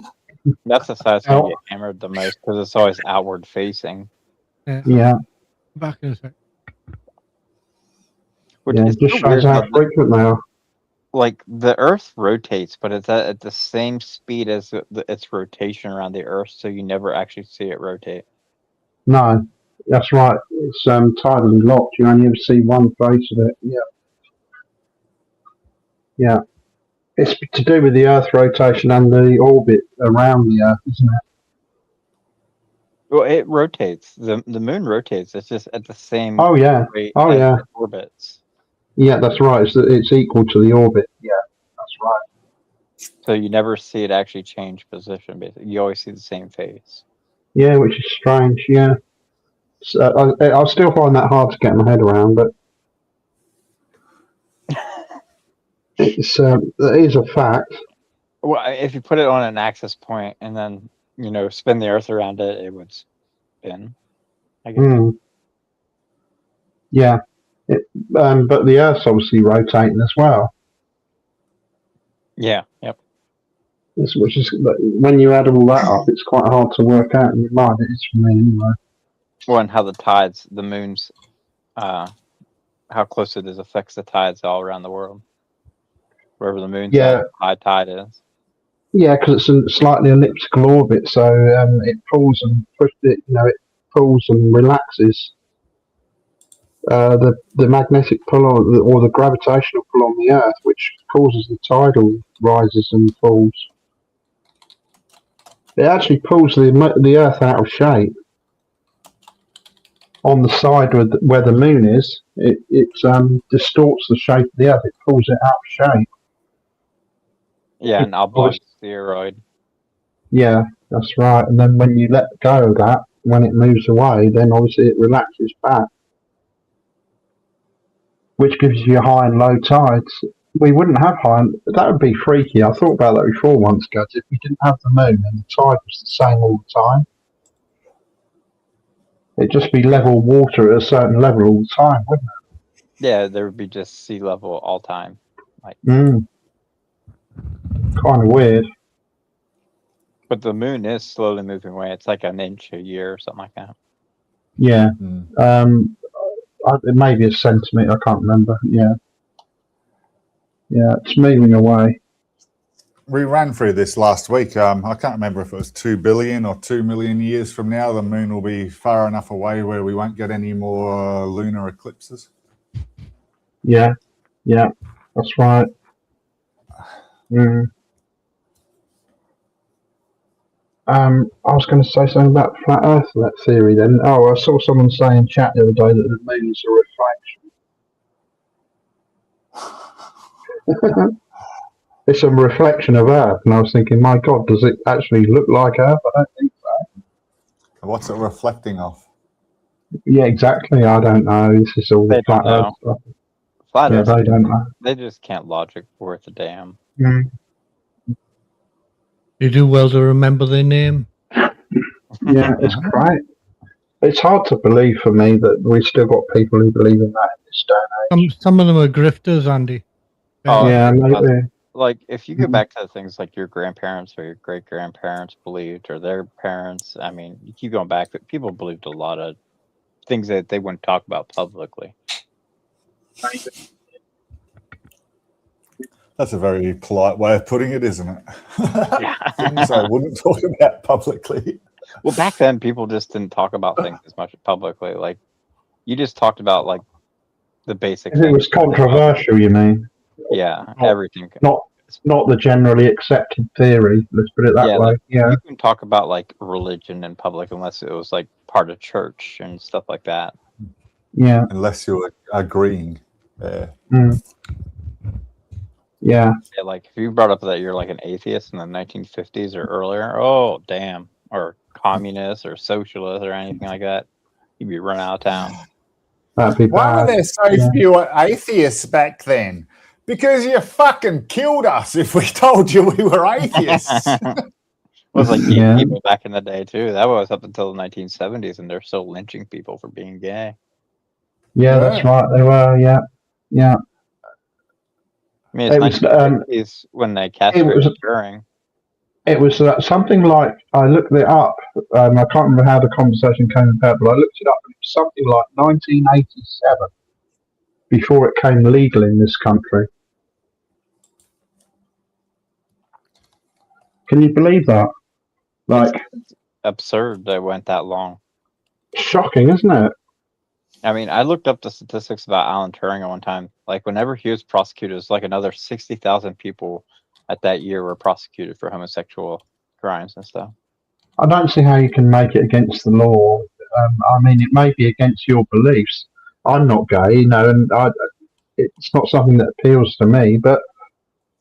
That's the side that's going to get hammered the most because it's always outward facing. Yeah. Back in a sec. It just shows how frequent they are. Like the Earth rotates, but it's at the same speed as its rotation around the Earth, so you never actually see it rotate. No, that's right. It's tidally locked. You only ever see one face of it. Yeah. Yeah. It's to do with the Earth rotation and the orbit around the Earth, isn't it? Well, it rotates. The moon rotates. It's just at the same rate as it orbits. Yeah, that's right. It's equal to the orbit. Yeah, that's right. So you never see it actually change position. Basically, you always see the same face. Yeah, which is strange. Yeah, so, I'll still find that hard to get my head around, but it is a fact. Well, if you put it on an axis point and then spin the Earth around it, it would spin. I guess. Yeah. But the Earth's obviously rotating as well. Yeah. Yep. Which is when you add all that up, it's quite hard to work out in your mind. It is for me anyway. Well, and how the moon's, how close it is affects the tides all around the world. Wherever the moon's at, high tide is. Yeah, because it's a slightly elliptical orbit, so it pulls and it pulls and relaxes the magnetic pull or the gravitational pull on the Earth, which causes the tidal rises and falls. It actually pulls the Earth out of shape. On the side where the moon is, it distorts the shape of the Earth. It pulls it out of shape. Yeah, an oblong spheroid. Yeah, that's right. And then when you let go of that, when it moves away, then obviously it relaxes back, which gives you high and low tides. We wouldn't have that would be freaky. I thought about that before once, guys. If we didn't have the moon and the tide was the same all the time, it'd just be level water at a certain level all the time, wouldn't it? Yeah, there would be just sea level all time. Kind of weird. But the moon is slowly moving away. It's like an inch a year or something like that. Yeah. It may be a centimetre, I can't remember. Yeah. Yeah, it's moving away. We ran through this last week. I can't remember if it was 2 billion or 2 million years from now, the moon will be far enough away where we won't get any more lunar eclipses. Yeah, that's right. I was going to say something about flat Earth, that theory then. Oh, I saw someone say in chat the other day that the moon is a reflection. It's a reflection of Earth, and I was thinking, my God, does it actually look like Earth? I don't think so. What's it reflecting off? Yeah, exactly. I don't know. This is all the flat Earth stuff. Flat Earth, they don't know. They just can't logic worth a damn. You do well to remember their name. Yeah, it's great. It's hard to believe for me that we've still got people who believe in that in this day and age. Some of them are grifters, Andy. Oh, yeah, maybe. Like, if you go back to things like your grandparents or your great-grandparents believed, or their parents, I mean, you keep going back, but people believed a lot of things that they wouldn't talk about publicly. That's a very polite way of putting it, isn't it? Yeah. Things I wouldn't talk about publicly. Well, back then, people just didn't talk about things as much publicly. Like, you just talked about, like, the basic things. It was controversial, you mean? Yeah, everything. Not the generally accepted theory, let's put it that way. Like, yeah. You can talk about, like, religion in public unless it was, like, part of church and stuff like that. Yeah. Unless you're agreeing. Yeah, like if you brought up that you're like an atheist in the 1950s or earlier, oh damn, or communist or socialist or anything like that, you'd be run out of town. That'd be Why bad. were there so few atheists back then? Because you fucking killed us if we told you we were atheists. It was like gay people back in the day too. That was up until the 1970s, and they're still lynching people for being gay. Yeah, that's right. They were. Yeah. I mean, it's 1950s when they castrated Turing. It was something like, I looked it up. I can't remember how the conversation came about, but I looked it up, and it was something like 1987 before it came legal in this country. Can you believe that? Like, it's absurd that it went that long. Shocking, isn't it? I mean, I looked up the statistics about Alan Turing at one time. Like, whenever he was prosecuted, it was like another 60,000 people at that year were prosecuted for homosexual crimes and stuff. I don't see how you can make it against the law. I mean, it may be against your beliefs. I'm not gay, and it's not something that appeals to me. But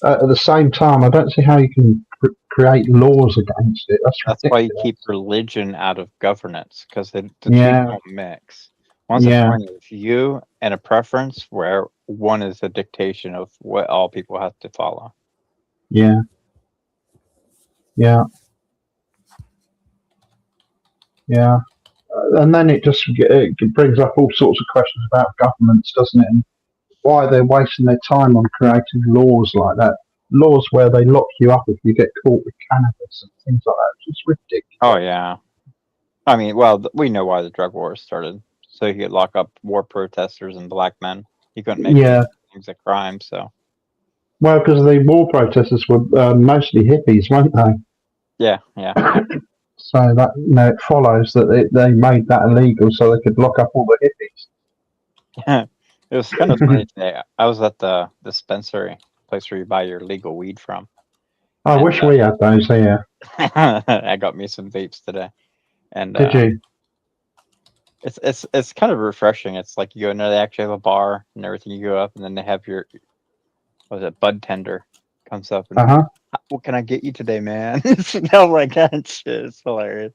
at the same time, I don't see how you can create laws against it. That's why you keep religion out of governance, because the two don't mix. One's a point of view and a preference, where one is a dictation of what all people have to follow. Yeah. And then it brings up all sorts of questions about governments, doesn't it? And why they're wasting their time on creating laws like that. laws where they lock you up if you get caught with cannabis and things like that. It's just ridiculous. Oh yeah. I mean, well, we know why the drug war started. So he could lock up war protesters and black men. He couldn't make things a crime. So. Well, because the war protesters were mostly hippies, weren't they? Yeah. So that it follows that they made that illegal so they could lock up all the hippies. It was kind of funny today. I was at the dispensary, place where you buy your legal weed from. I wish we had those here. I got me some vapes today. And did you? It's kind of refreshing. It's like you go in there, they actually have a bar and everything. You go up, and then they have your bud tender comes up and what can I get you today, man? I'm like, that shit is hilarious.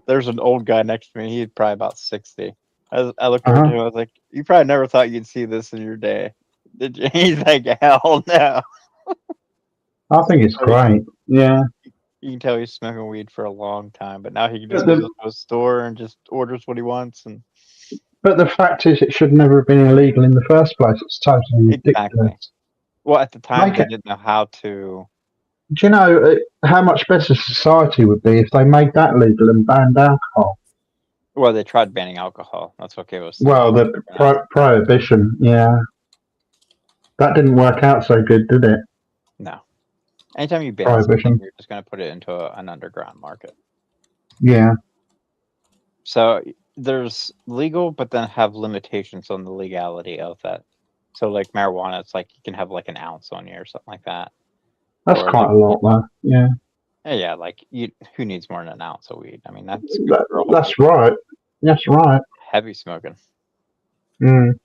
There's an old guy next to me. He's probably about 60. I looked over to him. I was like, you probably never thought you'd see this in your day, did you? He's like, hell no. I think it's great. Yeah. You can tell he's smoking weed for a long time, but now he can just go to a store and just orders what he wants. But the fact is, it should never have been illegal in the first place. It's totally ridiculous. Exactly. Well, at the time, they didn't know how to. Do you know how much better society would be if they made that legal and banned alcohol? Well, they tried banning alcohol. That's what gave us. Well, the prohibition, yeah. That didn't work out so good, did it? No. Anytime you ban something, you're just going to put it into an underground market. Yeah. So there's legal, but then have limitations on the legality of that. So like marijuana, it's like you can have like an ounce on you or something like that. That's quite a lot, though. Yeah. Yeah, like who needs more than an ounce of weed? I mean, that's right. That's right. Heavy smoking. Mm.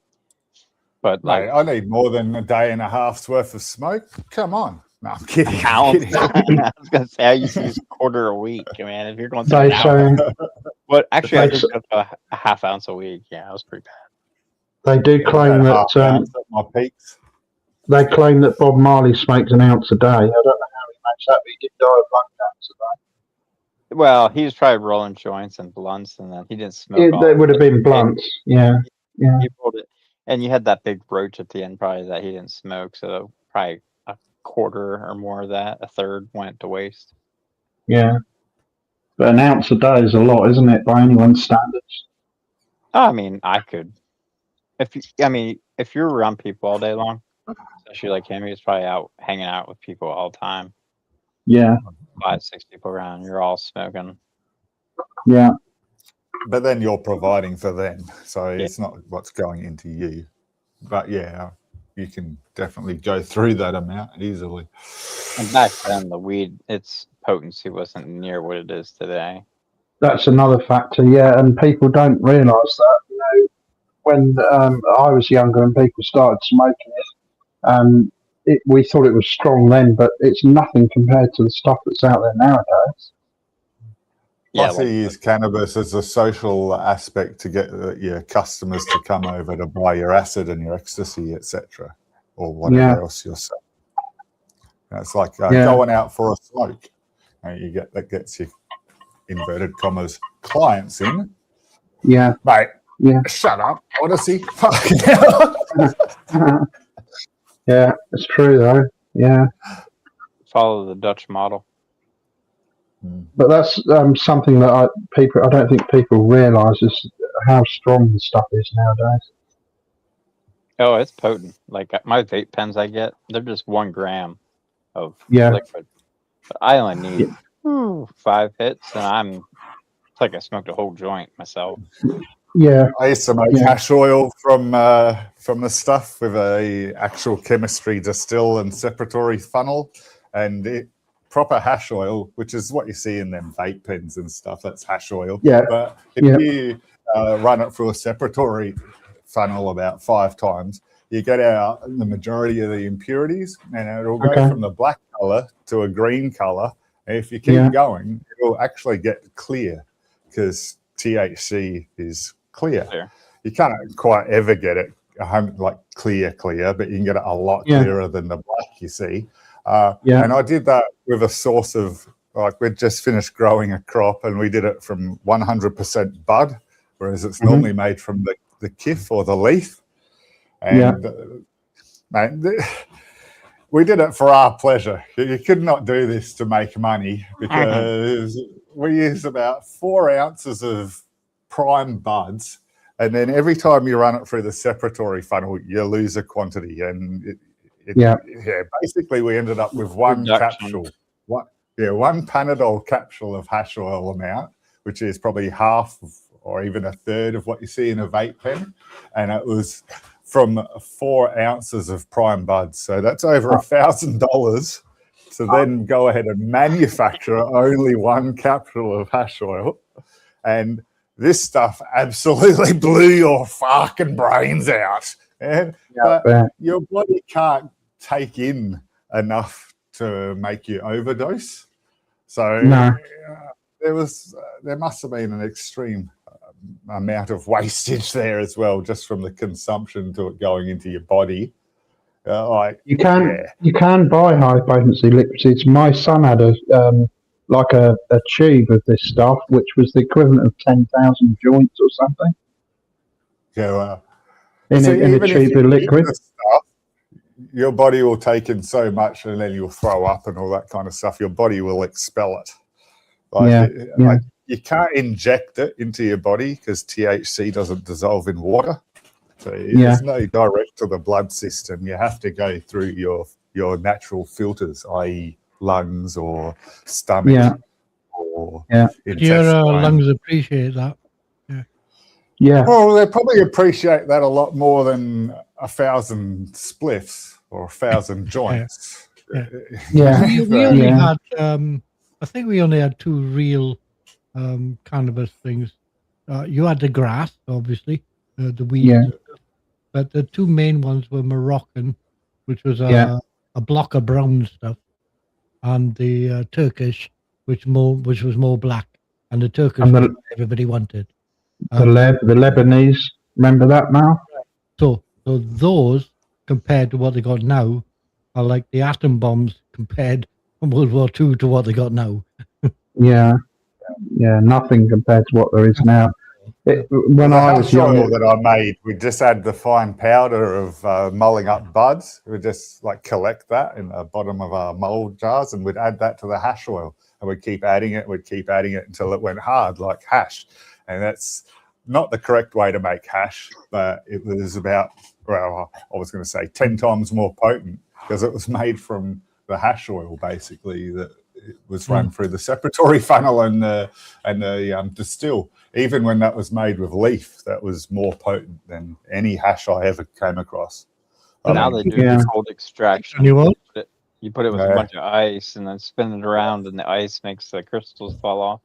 But like, I need more than a day and a half's worth of smoke. Come on. No, I'm kidding. I was gonna say I used to use a quarter a week, man. If you're going to but actually, I did go to a half ounce a week. Yeah, that was pretty bad. They do claim that my peaks. They claim that Bob Marley smoked an ounce a day. I don't know how he makes that, but he did die of lung cancer a day. Well, he was probably rolling joints and blunts, and then he didn't smoke. Yeah, they would have been blunts. Yeah. He rolled it, and you had that big roach at the end, probably that he didn't smoke. So probably a quarter or more of that, a third went to waste. Yeah, but an ounce a day is a lot, isn't it, by anyone's standards? I mean, I could. If you're around people all day long, especially like him, he's probably out hanging out with people all the time. Yeah. 5-6 people around, you're all smoking. Yeah. But then you're providing for them, so it's not what's going into you. But yeah, you can definitely go through that amount easily. And back then, the weed, its potency wasn't near what it is today. That's another factor, yeah, and people don't realise that. You know, when I was younger and people started smoking it, we thought it was strong then, but it's nothing compared to the stuff that's out there nowadays. Yeah, I use cannabis as a social aspect to get your customers to come over to buy your acid and your ecstasy, etc., or whatever else you're selling. It's like going out for a smoke. That gets you, inverted commas, clients in. Yeah, mate. Yeah, shut up, Odyssey. Yeah, it's true though. Yeah, follow the Dutch model. But that's something that I don't think people realise is how strong the stuff is nowadays. Oh, it's potent. Like my vape pens I get, they're just 1 gram of liquid. But I only need 5 hits, and it's like I smoked a whole joint myself. Yeah, I used to make hash oil from the stuff with a actual chemistry distill and separatory funnel, and proper hash oil, which is what you see in them vape pens and stuff. That's hash oil. Yeah. But if you run it through a separatory funnel about 5 times, you get out the majority of the impurities, and it'll go from the black color to a green color. And if you keep going, it'll actually get clear because THC is clear. You can't quite ever get it like clear, but you can get it a lot clearer than the black you see. And I did that with a source of, like, we'd just finished growing a crop and we did it from 100% bud, whereas it's normally made from the kif or the leaf. And man, we did it for our pleasure. You could not do this to make money because we use about 4 ounces of prime buds, and then every time you run it through the separatory funnel, you lose a quantity. And basically we ended up with one capsule, one Panadol capsule of hash oil amount, which is probably half or even a third of what you see in a vape pen, and it was from 4 ounces of prime buds. So that's over $1,000 to then go ahead and manufacture only one capsule of hash oil. And this stuff absolutely blew your fucking brains out. But your body can't take in enough to make you overdose. So there must have been an extreme amount of wastage there as well, just from the consumption to it going into your body. You can buy high potency liquids. My son had a tube of this stuff, which was the equivalent of 10,000 joints or something. Yeah, in a tube of liquid. Stuff, your body will take in so much, and then you'll throw up and all that kind of stuff. Your body will expel it. You can't inject it into your body because THC doesn't dissolve in water. So there's no direct to the blood system. You have to go through your natural filters, i.e. lungs or stomach or intestine. Your lungs appreciate that. Yeah. Well, they probably appreciate that a lot more than 1,000 spliffs or 1,000 joints. We only had, I think we only had 2 real cannabis things. You had the grass, obviously, the weed, but the 2 main ones were Moroccan, which was a block of brown stuff, and the Turkish, which was more black, and the Turkish was what everybody wanted. The Lebanese, remember that now? So those, compared to what they got now, are like the atom bombs compared from World War II to what they got now. Nothing compared to what there is now. When I was young, that I made, we just add the fine powder of mulling up buds. We just collect that in the bottom of our mold jars, and we'd add that to the hash oil, and we'd keep adding it. We'd keep adding it until it went hard, like hash. And that's not the correct way to make hash, but it was about, I was going to say 10 times more potent because it was made from the hash oil, basically, that it was run through the separatory funnel and the distill. Even when that was made with leaf, that was more potent than any hash I ever came across. Now they do this cold extraction. You put it with a bunch of ice and then spin it around, and the ice makes the crystals fall off.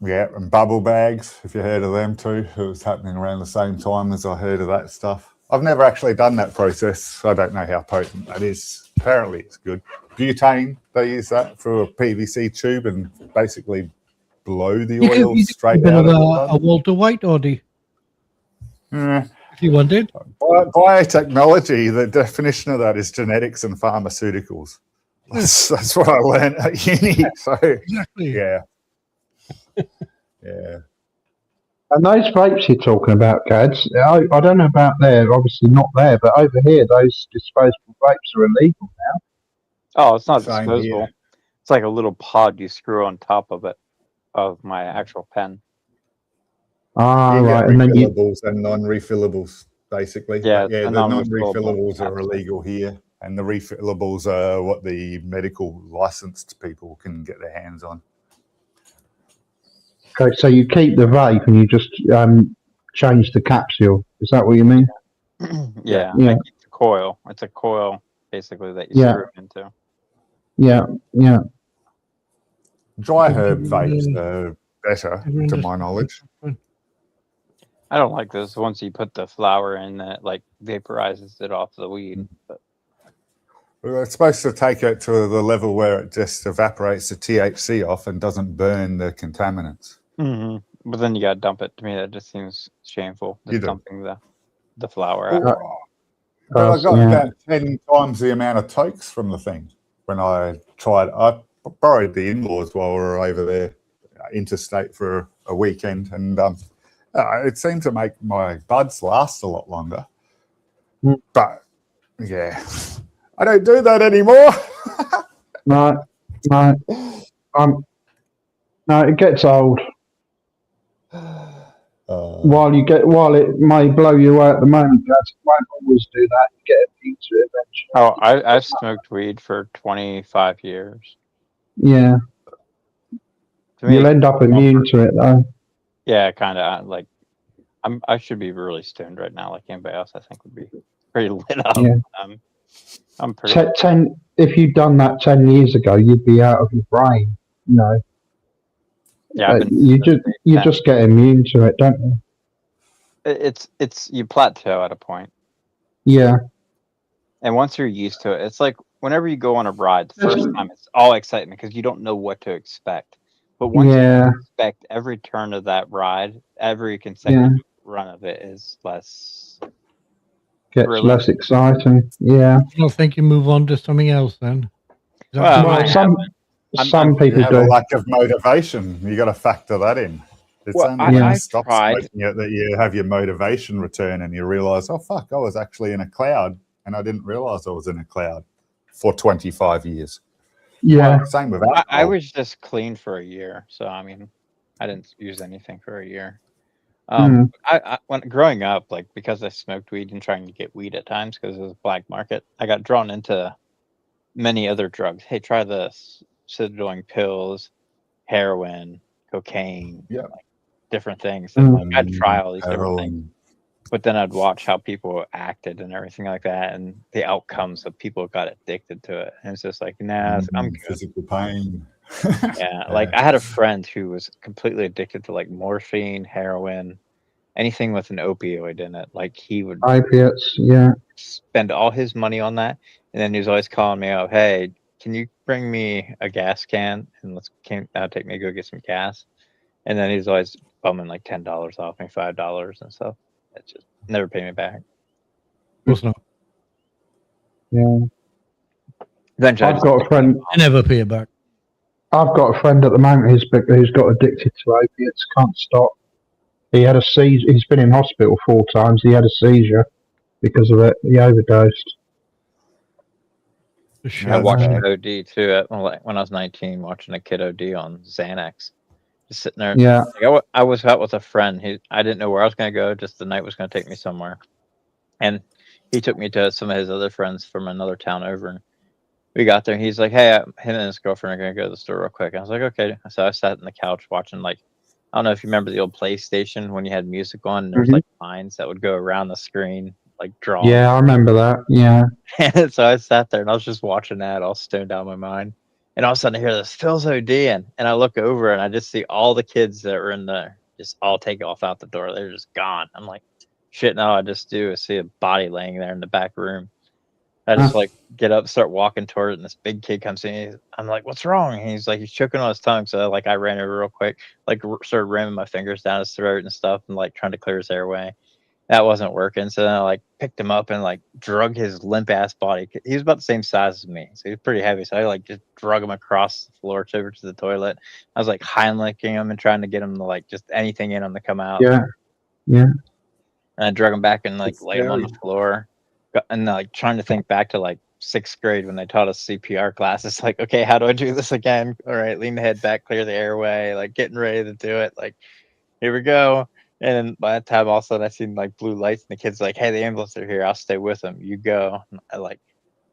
Yeah, and bubble bags, if you heard of them too. It was happening around the same time as I heard of that stuff. I've never actually done that process. I don't know how potent that is. Apparently it's good. Butane, they use that through a PVC tube and basically blow the oil straight out of a Walter White Audi. If you wanted. Biotechnology, the definition of that is genetics and pharmaceuticals. That's what I learned at uni. So, exactly. Yeah. And those vapes you're talking about, Gads, I don't know about there, obviously not there, but over here, those disposable vapes are illegal now. Oh, it's not disposable. It's like a little pod you screw on top of it, of my actual pen. Right. And then refillables and non-refillables, basically. Yeah, the non-refillables are illegal here, and the refillables are what the medical licensed people can get their hands on. Okay, so you keep the vape and you just change the capsule. Is that what you mean? Yeah. I keep the coil. It's a coil, basically, that you screw into. Yeah. Dry herb vapes are better, to my knowledge. I don't like this. Once you put the flower in, that vaporizes it off the weed. But well, it's supposed to take it to the level where it just evaporates the THC off and doesn't burn the contaminants. Mm-hmm. But then you got to dump it. To me, that just seems shameful. Just dumping the flower out. I got about 10 times the amount of tokes from the thing when I tried. I borrowed the in-laws while we were over there interstate for a weekend, and it seemed to make my buds last a lot longer. But I don't do that anymore. No, no, it gets old. While it may blow you away at the moment, it won't always do that. You get immune to it eventually. Oh, I've smoked weed for 25 years. Yeah. To me, You'll end up immune to it, though. yeah, kind of. Like, I should be really stoned right now, like anybody else. I think would be pretty lit up. Yeah. I'm pretty. If you'd done that 10 years ago, you'd be out of your brain. You know. Yeah, you just get immune to it, don't you? It's you plateau at a point. Yeah. And once you're used to it, it's like whenever you go on a ride, the first time it's all excitement because you don't know what to expect. But once you expect every turn of that ride, every consecutive run of it is less. Gets less exciting. Yeah. I don't think you move on to something else then. Well, some people have do. a lack of motivation. You got to factor that in. It's only when you stop smoking it that you have your motivation return and you realize, oh fuck, I was actually in a cloud and I didn't realize I was in a cloud for 25 years. Yeah. Well, same with alcohol. I was just clean for a year, so I mean, I didn't use anything for a year. When growing up, like because I smoked weed and trying to get weed at times because it was a black market, I got drawn into many other drugs. Hey, try this. Sedating pills, heroin, cocaine, like different things. And I'd try all these different things. But then I'd watch how people acted and everything like that, and the outcomes of people got addicted to it. And it's just like, nah, I'm good. Physical pain. Yeah, like I had a friend who was completely addicted to like morphine, heroin, anything with an opioid in it. Like he would opiates, spend all his money on that, and then he was always calling me up, hey, can you bring me a gas can and take me to go get some gas? And then he's always bumming like $10 off me, $5 and stuff. It just never paid me back. Of course not. Yeah. Eventually, I've got a friend. I never pay it back. I've got a friend at the moment who's got addicted to opiates, can't stop. He had a seizure. He's been in hospital 4 times. He had a seizure because of it. He overdosed. I watched an OD too. When I was 19, watching a kid OD on Xanax. Just sitting there. Yeah. Like I was out with a friend. I didn't know where I was going to go. Just the night was going to take me somewhere. And he took me to some of his other friends from another town over. And we got there. And he's like, hey, him and his girlfriend are going to go to the store real quick. And I was like, okay. So I sat in the couch watching, like, I don't know if you remember the old PlayStation when you had music on and there was like lines that would go around the screen, like drawing. Yeah, I remember that. Yeah. And so I sat there and I was just watching that, all stoned out of my mind. And all of a sudden I hear this, Phil's ODing. And I look over and I just see all the kids that were in there just all take off out the door. They're just gone. I'm like, shit, now I just do is see a body laying there in the back room. I just like get up, start walking toward it, and this big kid comes in. I'm like, what's wrong? And he's like, he's choking on his tongue. So like I ran over real quick, like started ramming my fingers down his throat and stuff and like trying to clear his airway. That wasn't working. So then I like picked him up and like drug his limp ass body. He was about the same size as me. So he was pretty heavy. So I like just drug him across the floor over to the toilet. I was like Heimliching him and trying to get him to like just anything in him to come out. Yeah. Yeah. And I drug him back and like lay him on the floor. And like trying to think back to like 6th grade when they taught us CPR class. It's like, okay, how do I do this again? All right, lean the head back, clear the airway, like getting ready to do it. Like, here we go. And then by that time, all of a sudden, I seen like blue lights, and the kid's like, "Hey, the ambulance are here. I'll stay with them. You go." And I like,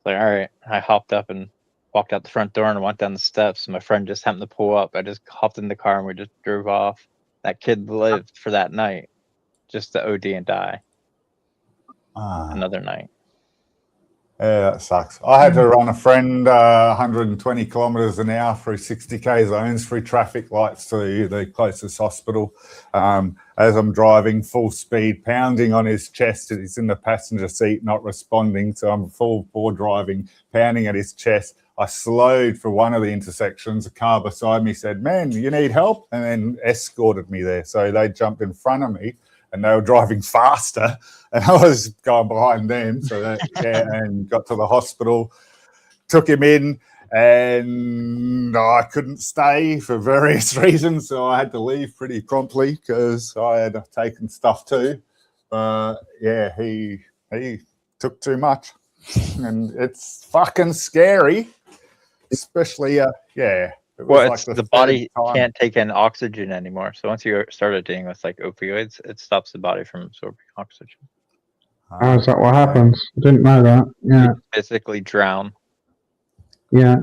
all right. I hopped up and walked out the front door and went down the steps. And my friend just happened to pull up. I just hopped in the car and we just drove off. That kid lived for that night, just to OD and die. Another night. Yeah, that sucks. I had to run a friend 120 kilometers an hour through 60k zones through traffic lights to the closest hospital. As I'm driving full speed, pounding on his chest, he's in the passenger seat, not responding. So I'm full bore driving, pounding at his chest. I slowed for one of the intersections. A car beside me said, "Man, you need help?" and then escorted me there. So they jumped in front of me. And they were driving faster, and I was going behind them. So and got to the hospital, took him in, and I couldn't stay for various reasons. So I had to leave pretty promptly because I had taken stuff too. Yeah, he took too much. and it's fucking scary. Especially, yeah. It was Well, like it's the body can't take in oxygen anymore. So once you start addicting with like opioids, it stops the body from absorbing oxygen. Oh, is that what happens? I didn't know that. Yeah. You physically drown. Yeah.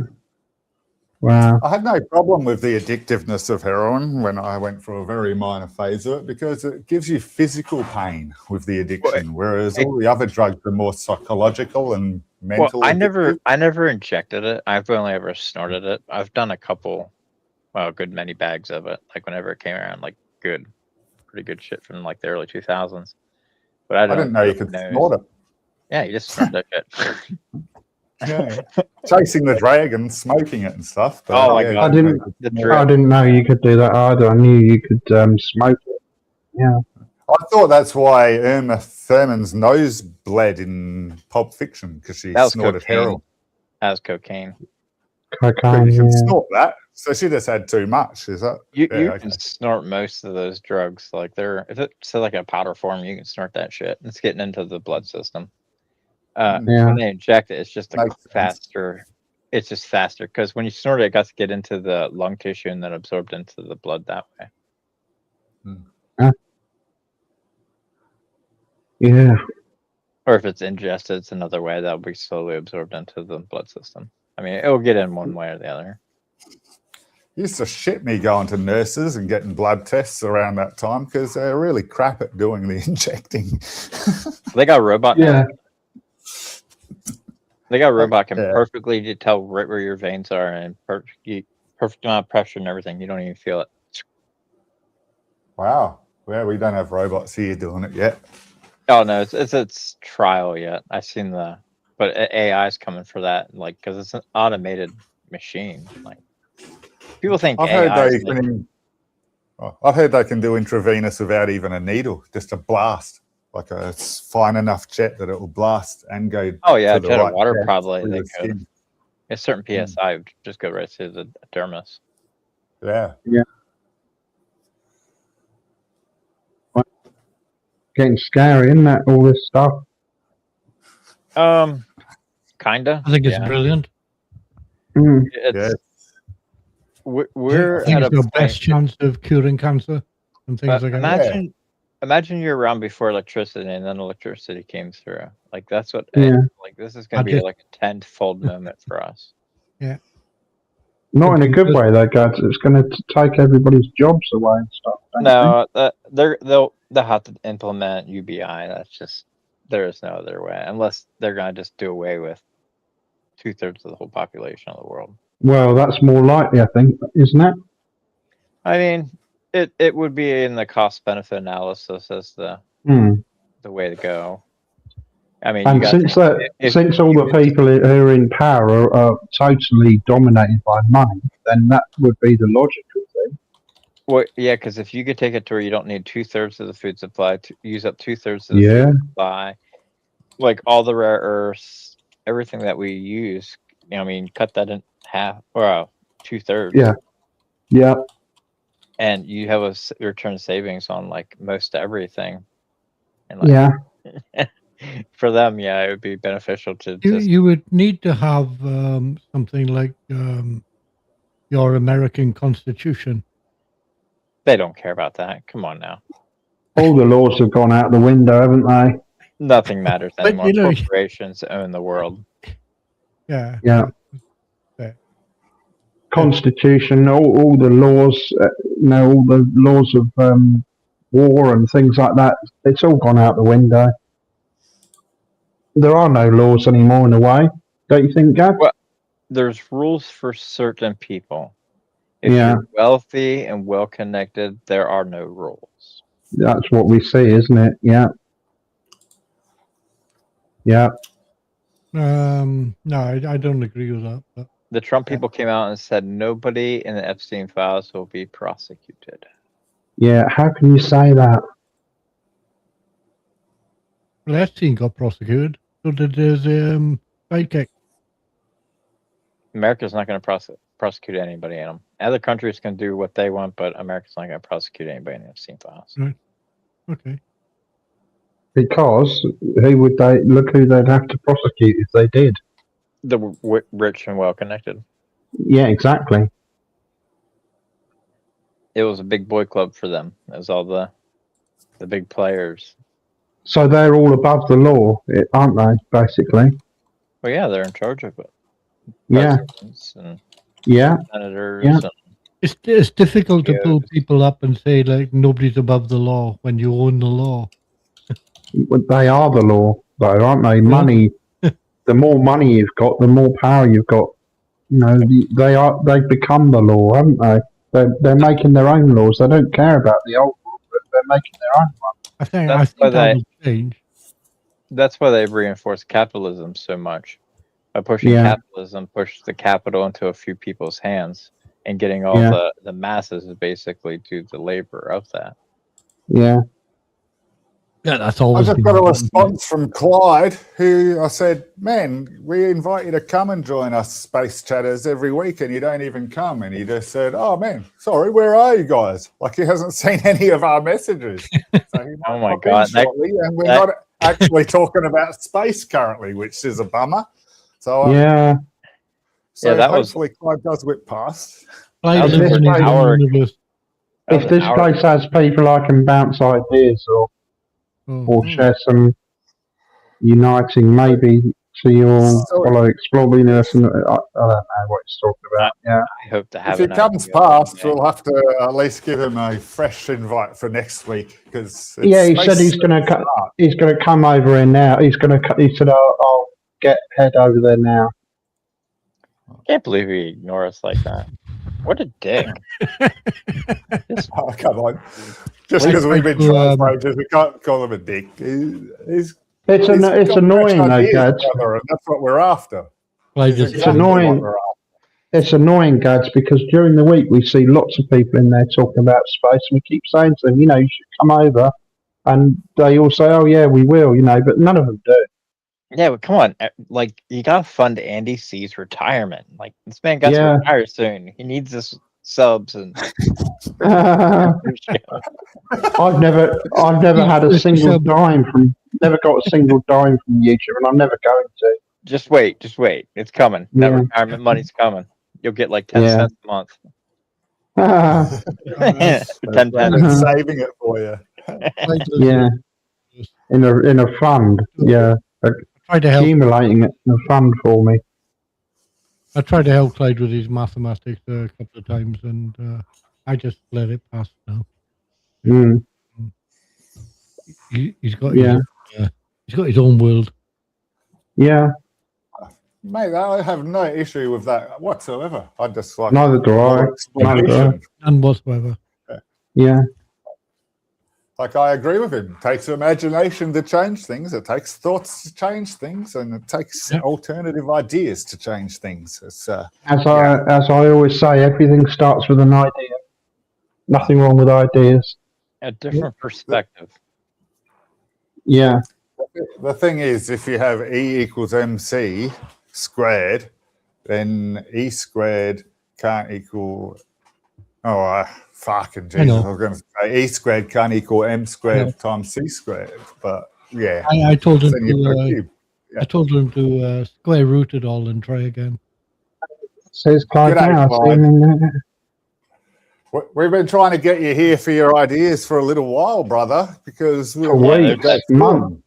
Wow. I had no problem with the addictiveness of heroin when I went through a very minor phase of it because it gives you physical pain with the addiction, whereas all the other drugs are more psychological and mental. Well, I never injected it. I've only ever snorted it. I've done a couple, well, a good many bags of it. Like whenever it came around, like pretty good shit from like the early 2000s. But I didn't know you could snort it. Yeah, you just snort that shit. Yeah, chasing the dragon, smoking it and stuff. But oh my god! I didn't know you could do that either. I knew you could smoke it. Yeah. I thought that's why Irma Thurman's nose bled in Pulp Fiction because she snorted heroin. That was cocaine. Cocaine. You can snort that, so she just had too much. Is that? You can snort most of those drugs. Like if it's like a powder form, you can snort that shit. It's getting into the blood system. When they inject it, it's just faster. It's just faster because when you snort it, it got to get into the lung tissue and then absorbed into the blood that way. Yeah. Or if it's ingested, it's another way that'll be slowly absorbed into the blood system. I mean, it'll get in one way or the other. Used to shit me going to nurses and getting blood tests around that time because they're really crap at doing the injecting. They got a robot now. They got a robot can Yeah. perfectly tell right where your veins are and perfect amount of pressure and everything. You don't even feel it. Wow. Well, we don't have robots here doing it yet. Oh no, it's trial yet. I've seen but AI is coming for that, like because it's an automated machine. Like people think I've heard they can do intravenous without even a needle, just a blast. Like a fine enough jet that it will blast and go. Oh yeah, to jet the of water depth probably. through They the could. skin. A certain PSI would just go right to the dermis. Yeah. Yeah. Getting scary, isn't that? All this stuff. Kinda. I think it's brilliant. It's we're I think at it's a your point. best chance of curing cancer and things like that. Imagine you're around before electricity, and then electricity came through. Like that's what. Like this is going to be like a tenfold moment for us. Yeah. Not in a good way, though, guys. It's going to take everybody's jobs away and stuff. No, they'll have to implement UBI. That's just there is no other way unless they're going to just do away with 2/3 of the whole population of the world. Well, that's more likely, I think, isn't it? I mean, it would be in the cost benefit analysis as the way to go. I mean, and since all the people who are in power are totally dominated by money, then that would be the logical thing. Well, yeah, because if you could take it to where you don't need 2/3 of the food supply to use up 2/3 of the food supply, like all the rare earths, everything that we use, I mean, cut that in half or 2/3. Yeah. Yeah. And you have a return savings on like most everything. And for them, yeah, it would be beneficial to. You would need to have something like your American Constitution. They don't care about that. Come on now. All the laws have gone out the window, haven't they? Nothing matters anymore. Corporations own the world. Yeah. Yeah. Constitution, all the laws, all the laws of war and things like that, it's all gone out the window. There are no laws anymore in a way, don't you think, Gav? Well, there's rules for certain people. If you're wealthy and well-connected, there are no rules. That's what we see, isn't it? Yeah. Yeah. No, I don't agree with that. But the Trump people came out and said nobody in the Epstein files will be prosecuted. Yeah, how can you say that? Well, Epstein got prosecuted. So did his sidekick. America's not going to prosecute anybody in them. Other countries can do what they want, but America's not going to prosecute anybody in the Epstein files. Right. Okay. Because who would they look? Who they'd have to prosecute if they did? The rich and well connected. Yeah, exactly. It was a big boy club for them. It was all the big players. So they're all above the law, aren't they? Basically. Well, yeah, they're in charge of it. Yeah. Presidents and Yeah. senators. Yeah. And It's difficult to pull CEOs. people up and say like nobody's above the law when you own the law. But they are the law, though, aren't they? Money. The more money you've got, the more power you've got. You know, they've become the law, haven't they? They're making their own laws. They don't care about the old law, but they're making their own one. I think why that will change. That's why they've reinforced capitalism so much. By pushing capitalism, push the capital into a few people's hands and getting all the masses basically to the labor of that. Yeah. Yeah, that's always. I just got a response from Clyde, who I said, "Man, we invite you to come and join us Space Chatters every week, and you don't even come." And he just said, "Oh man, sorry, where are you guys?" Like he hasn't seen any of our messages. So he Oh my god! shortly, and we're not actually talking about space currently, which is a bummer. So so hopefully Clyde does whip past. Clyde lives in his own universe. If this place has people I can bounce ideas or share some uniting, maybe to your fellow Explore Venus, and I don't know what he's talking about. Yeah, I hope to have. If he comes past, we'll have to at least give him a fresh invite for next week because he said he's going to come over here now. He said I'll head over there now. Can't believe he ignore us like that. What a dick! Oh, come on. Just because we've been trying for ages, we can't call him a dick. It's annoying, though, Gads. And that's what we're after. It's annoying. It's annoying, Gads, because during the week we see lots of people in there talking about space, and we keep saying to them, you should come over, and they all say, oh yeah, we will, but none of them do. Yeah, but come on, like you gotta fund Andy C's retirement. Like this man got to retire soon. He needs this subs and. I've never had a single dime from. Never got a single dime from YouTube, and I'm never going to. Just wait. It's coming. That retirement money's coming. You'll get like 10 cents a month. 10 pence. Saving it for you. Yeah. In a fund. Yeah. Tried to help. Accumulating it in a fund for me. I tried to help Clyde with his mathematics a couple of times, and I just let it pass now. Mm. He's got his own world. Yeah. Mate, I have no issue with that whatsoever. I just like neither do I. None whatsoever. Yeah. Like I agree with him. It takes imagination to change things. It takes thoughts to change things, and it takes alternative ideas to change things. It's, as I always say, everything starts with an idea. Nothing wrong with ideas. A different perspective. Yeah. The thing is, if you have E equals MC squared, then E squared can't equal. Fucking Jesus! I was going to say E squared can't equal M squared times C squared, but yeah. I told him I told him to square root it all and try again. Says Clyde now. We've been trying to get you here for your ideas for a little while, brother, because we're month.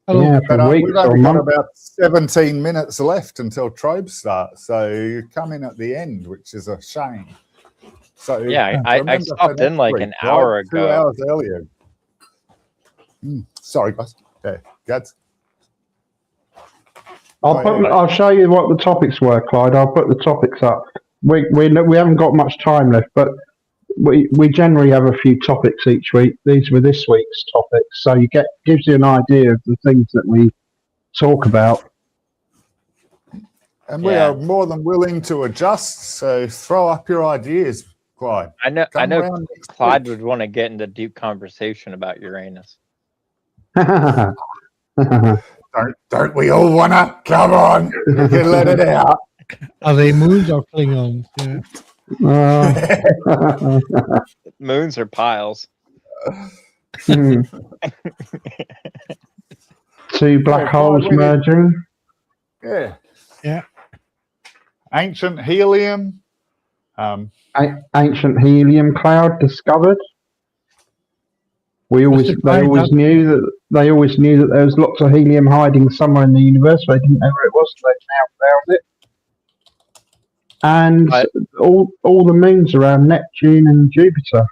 Yeah, but we've only got about 17 minutes left until Trobe starts, so you come in at the end, which is a shame. So I stopped in like an hour ago. 2 hours earlier. Sorry, guys. Okay, Gads. I'll show you what the topics were, Clyde. I'll put the topics up. We haven't got much time left, but we generally have a few topics each week. These were this week's topics, so gives you an idea of the things that we talk about. And we are more than willing to adjust. So throw up your ideas, Clyde. I know Clyde would want to get into deep conversation about Uranus. Don't we all want to? Come on, we can let it out. Are they moons or Klingons? Yeah. Moons or piles. Hmm. Two black holes merging. Yeah. Yeah. Ancient helium. Ancient helium cloud discovered. They always knew that there was lots of helium hiding somewhere in the universe. They didn't know where it was. So they've now found it. And all the moons around Neptune and Jupiter.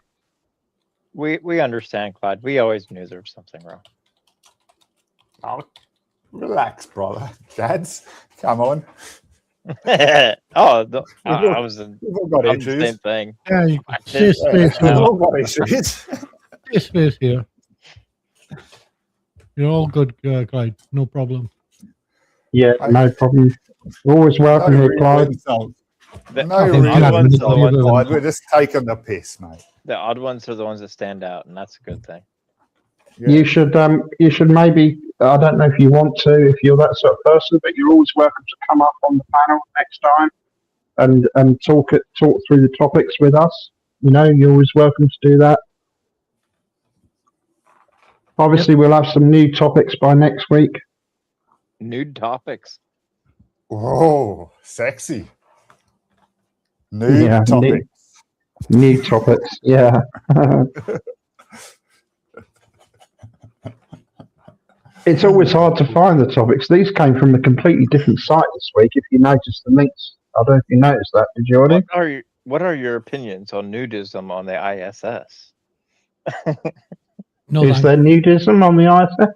We understand, Clyde. We always knew there was something wrong. Oh, relax, brother. Dads, come on. I was We've all got I'm issues. the same thing. Yeah, you I can did- space We've here. all got issues. Space here. You're all good, Clyde. No problem. Yeah, no problem. Always welcome No here, real Clyde. insult. The, No Okay, real yeah, ones insult, are the ones- Clyde. We're just taking the piss, mate. the odd ones are the ones that stand out, and that's a good thing. Yeah. You should maybe, I don't know if you want to, if you're that sort of person, but you're always welcome to come up on the panel next time and talk through the topics with us. You know, you're always welcome to do that. Obviously, we'll have some new topics by next week. Nude topics. Whoa, sexy. New Yeah, topic. New topics, yeah. It's always hard to find the topics. These came from a completely different site this week. If you notice the links, I don't know if you noticed that. Did you already? What are your opinions on nudism on the ISS? No Is thanks. there nudism on the ISS?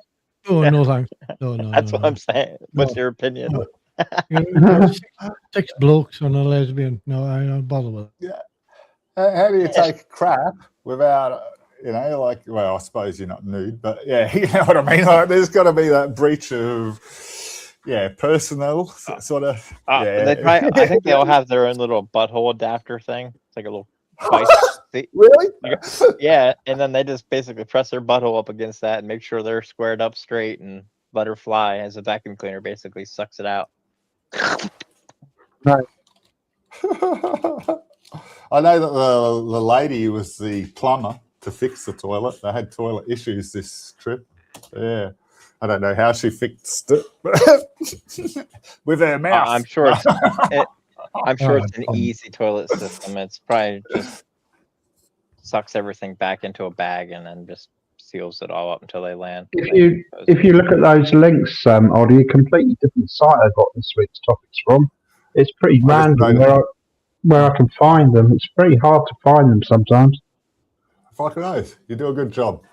Oh, Yeah. no thanks. No. That's what no. I'm saying. What's No. your opinion? No. You're six blokes on a lesbian. No, I don't bother with it. How do you take crap without, well, I suppose you're not nude, but yeah, you know what I mean? Like, there's got to be that breach of, personal sort of. I think they all have their own little butthole adapter thing. It's like a little device. Really? Yeah, and then they just basically press their butthole up against that and make sure they're squared up straight and let her fly as a vacuum cleaner basically sucks it out. Right. I know that the lady was the plumber to fix the toilet. They had toilet issues this trip. Yeah. I don't know how she fixed it with her mouth. I'm sure it's an easy toilet system. It's probably just sucks everything back into a bag and then just seals it all up until they land. If you look at those links, Ollie, a completely different site I got this week's topics from. It's pretty random where I can find them. It's pretty hard to find them sometimes. Fucking knows. You do a good job.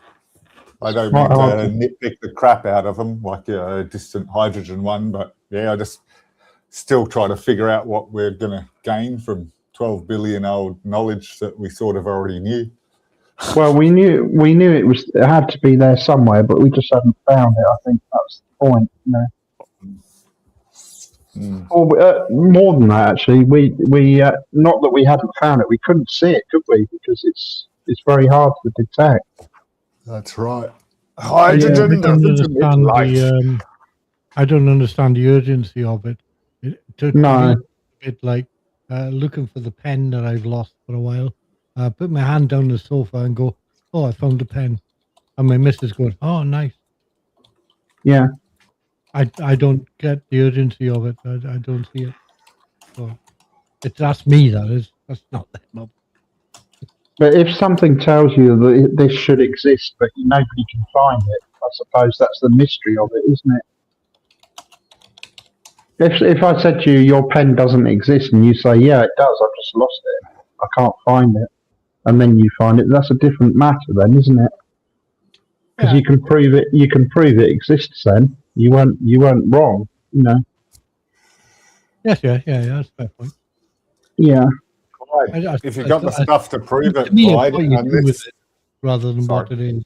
I don't mean to nitpick the crap out of them, like a distant hydrogen one, but yeah, I just still try to figure out what we're going to gain from 12 billion old knowledge that we sort of already knew. Well, we knew it had to be there somewhere, but we just hadn't found it. I think that's the point, you know. Or, more than that, actually, we not that we hadn't found it, we couldn't see it, could we? Because it's very hard to detect. That's right. Hydrogen doesn't emit light. I don't understand the urgency of it. To me, it's a bit like looking for the pen that I've lost for a while. Put my hand down the sofa and go, "Oh, I found the pen," and my missus goes, "Oh, nice." Yeah. I don't get the urgency of it. I don't see it. So that's me. That is. That's not that. No. But if something tells you that this should exist, but nobody can find it, I suppose that's the mystery of it, isn't it? If I said to you, your pen doesn't exist, and you say, yeah, it does, I've just lost it, I can't find it, and then you find it, that's a different matter then, isn't it? Because you can prove it exists then. You weren't wrong, you know. Yes, yeah, that's a fair point. Yeah. If you've got the stuff to prove it, Clyde, what you do with it rather than what it is.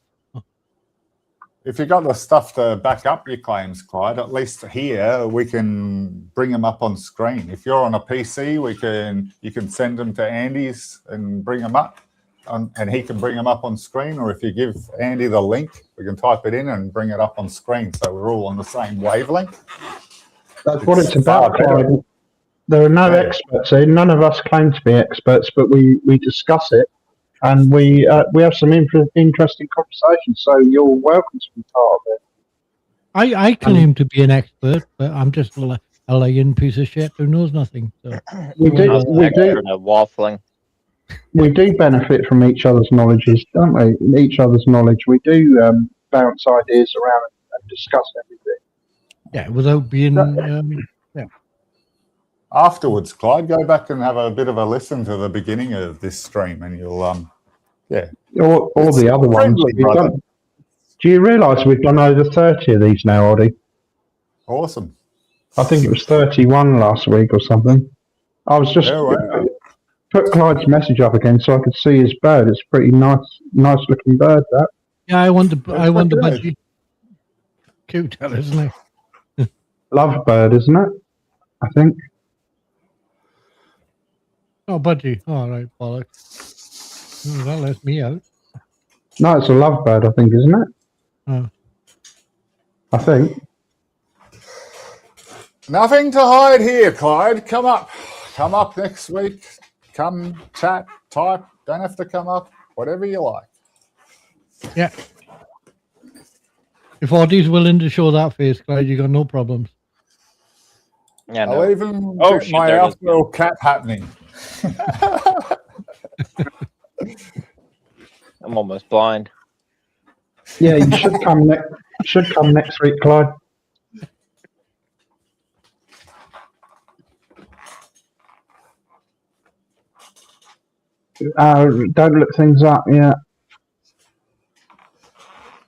If you've got the stuff to back up your claims, Clyde, at least here we can bring them up on screen. If you're on a PC, you can send them to Andy's and bring them up, and he can bring them up on screen. Or if you give Andy the link, we can type it in and bring it up on screen, so we're all on the same wavelength. That's what it's about, Clyde. There are no experts here. None of us claim to be experts, but we discuss it and we have some interesting conversations. So you're welcome to be part of it. I claim to be an expert, but I'm just a laying piece of shit who knows nothing. So We do waffling. we do benefit from each other's knowledges, don't we? Each other's knowledge. We do bounce ideas around and discuss everything. yeah, without being Afterwards, Clyde, go back and have a bit of a listen to the beginning of this stream, and you'll All the other ones friendly, we've brother. done. Do you realise we've done over 30 of these now, Oddie? Awesome. I think it was 31 last week or something. I was just put Clyde's message up again so I could see his bird. It's a pretty nice looking bird. That. Yeah, I want the budgie. Cute, isn't it? Lovebird, isn't it? I think. Oh, budgie. All right, bollocks. That lets me out. No, it's a lovebird, I think, isn't it? Oh. I think. Nothing to hide here, Clyde. Come up. Come up next week. Come chat, type. Don't have to come up. Whatever you like. Yeah. If Audie's willing to show that face, Clyde, you got no problems. Yeah, I'll even get my outdoor cap happening. I'm almost blind. Yeah, you should come next week, Clyde. Don't look things up yet.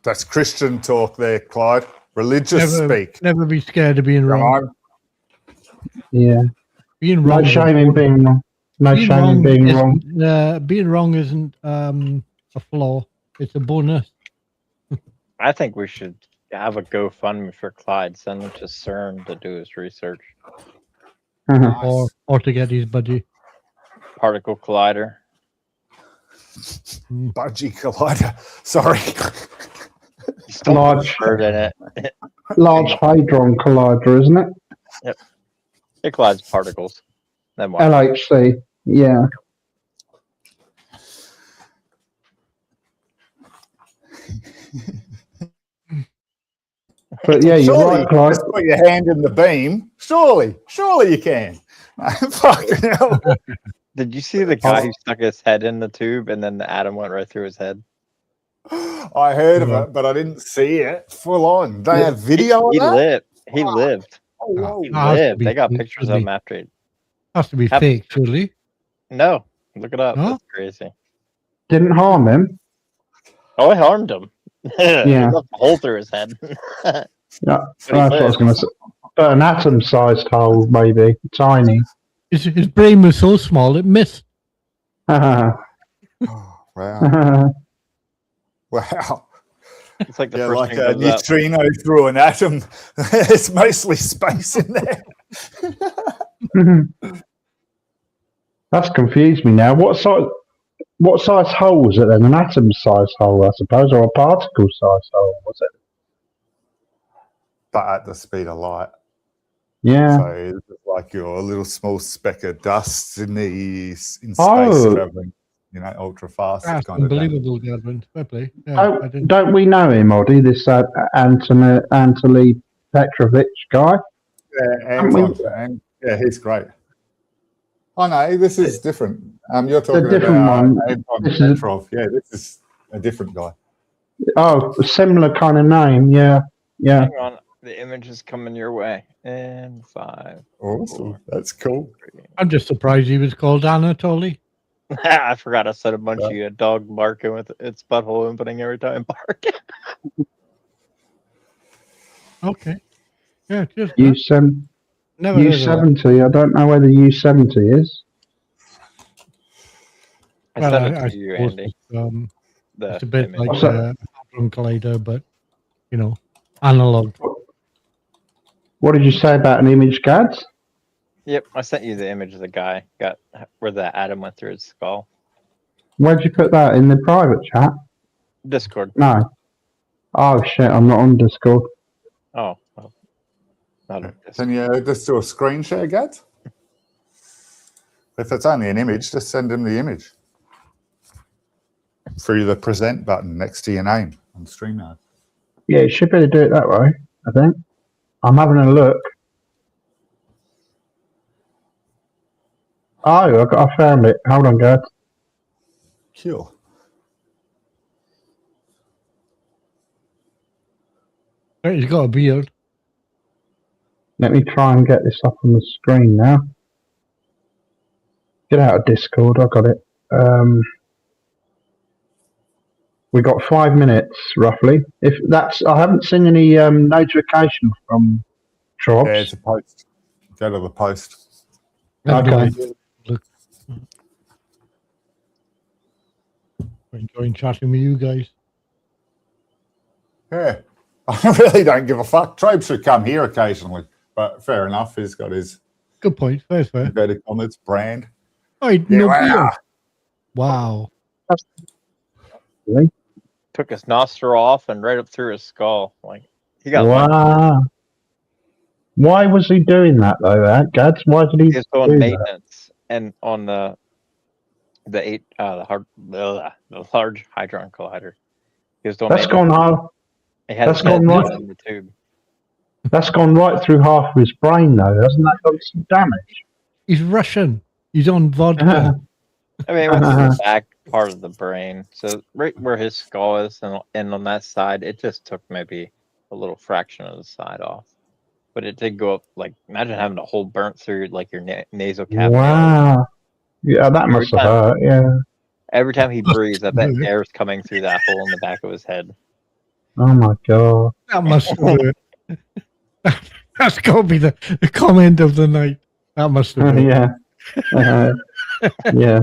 That's Christian talk there, Clyde. Religious speak. Never be scared of being wrong. Yeah. Being wrong. No shame in being wrong. No shame in being wrong. Being wrong isn't a flaw. It's a bonus. I think we should have a GoFundMe for Clyde. Send him to CERN to do his research. Or to get his budgie. Particle collider. Budgie collider. Sorry. Large bird in it. Large Hadron Collider, isn't it? Yep. It collides particles. Then what? LHC. Yeah. But yeah, you're right, Clyde. Just put your hand in the beam. Surely you can. Fucking hell. Did you see the guy who stuck his head in the tube and then the atom went right through his head? I heard of it, but I didn't see it full on. They have video He of that? lived. He lived. Oh, He lived. They got pictures of him after it. Has to be fake, surely. No. Look it up. Huh? That's crazy. Didn't harm him. Oh, it harmed him. Yeah. He left a hole through his head. Yeah, that's what I was going to say. But an atom-sized hole, maybe. Tiny. His brain was so small, it missed. Wow. Wow. It's like the Yeah, first like thing a goes up. neutrino through an atom. It's mostly space in there. That's confused me now. What size hole was it then? An atom-sized hole, I suppose, or a particle-sized hole, was it? But at the speed of light. Yeah. So it's like your little small speck of dust in space traveling, ultra fast. That's kind of unbelievable, Gadwin. Fair play. Yeah, Don't we know him, Oddie, this Anthony Petrovich guy? Yeah, Anton, yeah, he's great. Oh no, this is different. You're talking different about one. Anton This is Petrov. Yeah, this is a different guy. Oh, a similar kind of name, yeah. Hang on. The image is coming your way. In 5. Awesome. 4, That's cool. 3. I'm just surprised he was called Anatoly. I forgot I said a bunch of you. A dog barking with its butthole opening every time bark. Okay. Yeah, just U70. never heard of that. U70. I don't know where the U70 is. I Well, sent it I to you, suppose Andy. it's a bit image. like What's that? a Hadron Collider, but analog. What did you say about an image, Gads? Yep, I sent you the image of the guy got where the atom went through his skull. Where'd you put that? In the private chat? Discord. No. Oh, shit, I'm not on Discord. Oh, well, not on Discord. Can you just do a screen share, Gad? If it's only an image, just send him the image. through the present button next to your name on StreamYard. Yeah, you should better do it that way, I think. I'm having a look. Oh, I found it. Hold on, guys. Cool. Right, he's got a beard. Let me try and get this up on the screen now. Get out of Discord, I got it. We got 5 minutes, roughly. If that's, I haven't seen any notification from Trops. Yeah, it's a post. Go to the post. Okay. Look. Enjoying chatting with you guys. Yeah. I really don't give a fuck. Trobe should come here occasionally, but fair enough. He's got his Good point. Fair. inverted commas brand. Oh, Yeah, no wow. beard. Wow. Really? Took his nostril off and right up through his skull. Like he got Wow. Why was he doing that though, Gads? Why did he He was doing do that? maintenance and on the Large Hadron Collider. He was doing That's maintenance. gone hard. He had that's his head gone right. in the tube. That's gone right through half of his brain though. Hasn't that done some damage? He's Russian. He's on vodka. I mean, it went to the back part of the brain. So right where his skull is and on that side, it just took maybe a little fraction of the side off. But it did go up, like, imagine having a hole burnt through, like, your nasal cavity. Wow. Yeah, that must have hurt, yeah. Every time he breathes, I bet air's coming through that hole in the back of his head. Oh my god. That must have hurt. That's got to be the comment of the night. That must have hurt. Yeah. Yeah.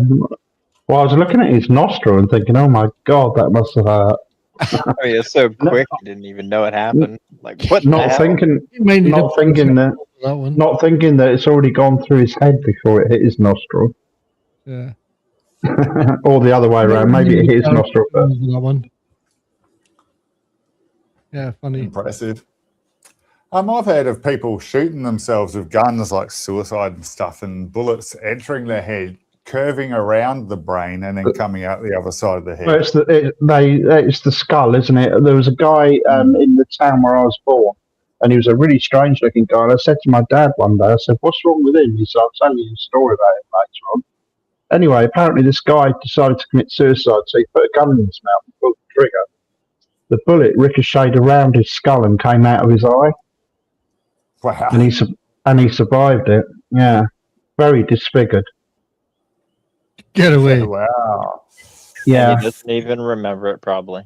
Well, I was looking at his nostril and thinking, oh my god, that must have hurt. I mean, it's so quick, you didn't even know it happened. Like, what? Not thinking that it's already gone through his head before it hit his nostril. Yeah. Or the other way around. Maybe it hit his nostril first. That one. Yeah, funny. Impressive. I've heard of people shooting themselves with guns like suicide and stuff, and bullets entering their head, curving around the brain, and then coming out the other side of the head. Well, it's the skull, isn't it? There was a guy in the town where I was born, and he was a really strange-looking guy. And I said to my dad one day, I said, "What's wrong with him?" He said, "I'll tell you a story about it later on." Anyway, apparently this guy decided to commit suicide, so he put a gun in his mouth and pulled the trigger. The bullet ricocheted around his skull and came out of his eye. Wow. And he survived it. Yeah, very disfigured. Get away. Wow. Yeah. He doesn't even remember it, probably.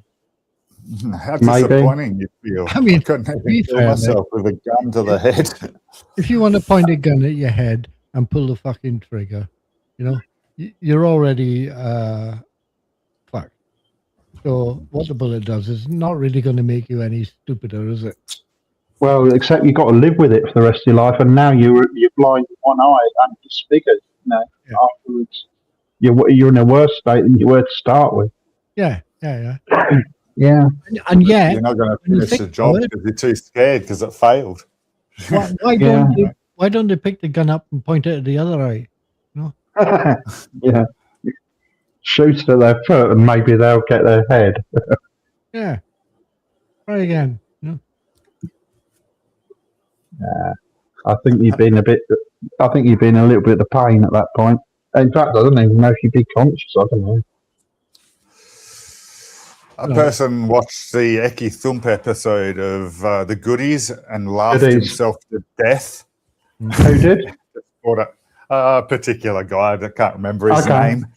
How Maybe. disappointing you feel. I mean, couldn't to be even kill fair, myself with a gun to the head. If you want to point a gun at your head and pull the fucking trigger, you know, you're already fucked. So what the bullet does is not really going to make you any stupider, is it? Well, except you've got to live with it for the rest of your life, and now you're blind in one eye and disfigured. You know, afterwards, you're in a worse state than you were to start with. Yeah. Yeah. And yet, You're not going to finish the job because you're too scared because it failed. why don't they pick the gun up and point it at the other eye? No. Yeah. Shoot it at their foot, and maybe they'll get their head. Yeah. Try again. No. I think you've been a little bit of pain at that point. In fact, I don't even know if you'd be conscious. I don't know. A person watched the Eki Thump episode of The Goodies and laughed himself to death. Who did? A particular guy. I can't remember his name.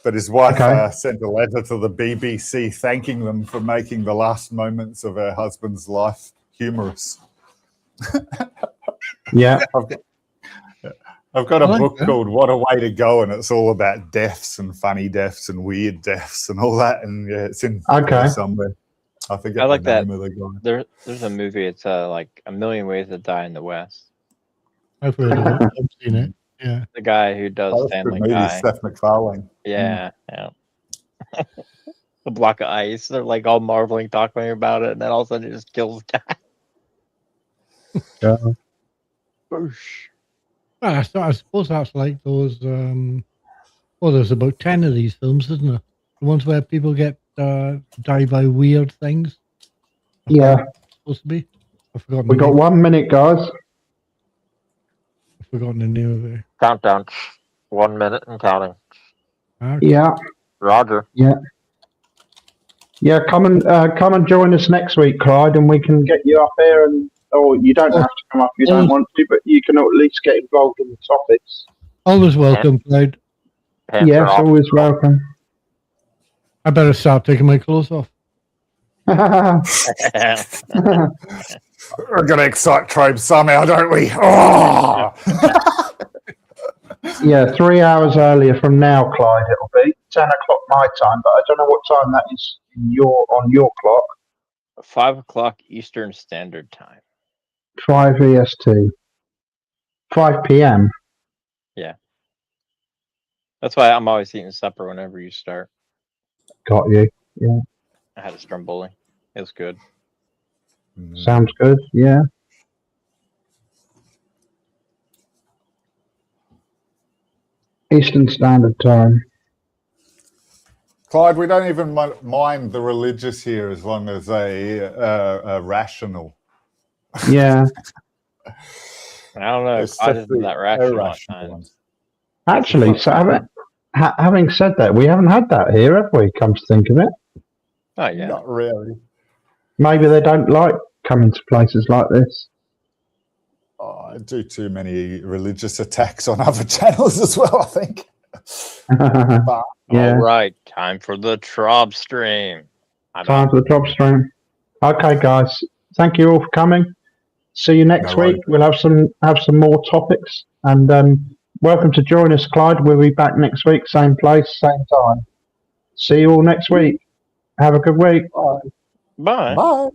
But his wife sent a letter to the BBC thanking them for making the last moments of her husband's life humorous. Yeah. I've got a book called What a Way to Go, and it's all about deaths and funny deaths and weird deaths and all that. And yeah, it's in there somewhere. I forget I like the name of the guy. There's a movie. It's like A Million Ways to Die in the West. I've heard of it. I've seen it. Yeah. The guy who does Family Guy. Seth MacFarlane. Yeah. The block of ice. They're like all marveling, talking about it, and then all of a sudden it just kills the guy. Yeah. Boosh. Well, I suppose that's like those. There's about 10 of these films, isn't there? The ones where people get died by weird things. Yeah. Supposed to be. I've forgotten. We got 1 minute, guys. I've forgotten the name of it. Countdown. 1 minute and counting. Okay. Yeah. Roger. Yeah, come and join us next week, Clyde, and we can get you up here. Or you don't have to come up if you don't want to, but you can at least get involved in the topics. Always welcome, Clyde. Yes, always welcome. I better start taking my clothes off. We're going to excite tribes somehow, don't we? Oh! Yeah, 3 hours earlier from now, Clyde, it'll be 10 o'clock my time, but I don't know what time that is on your clock. 5 o'clock Eastern Standard Time. 5 EST. 5 p.m. That's why I'm always eating supper whenever you start. Got you. Yeah. I had a stromboli. It was good. Sounds good. Yeah. Eastern Standard Time. Clyde, we don't even mind the religious here as long as they are rational. Yeah. I don't know. It's I just isn't the that rational at irrational times. ones. Actually, so having said that, we haven't had that here, have we? Come to think of it. Oh, yeah. Not really. Maybe they don't like coming to places like this. Oh, I do too many religious attacks on other channels as well, I think. But Yeah. All right. Time for the Trob stream. Time for the top stream. Okay, guys. Thank you all for coming. See you next No week. We'll have some more topics. And welcome to join us, Clyde. We'll be back next week, same place, same time. See you all next week. Have a good week. bye. Bye. Bye.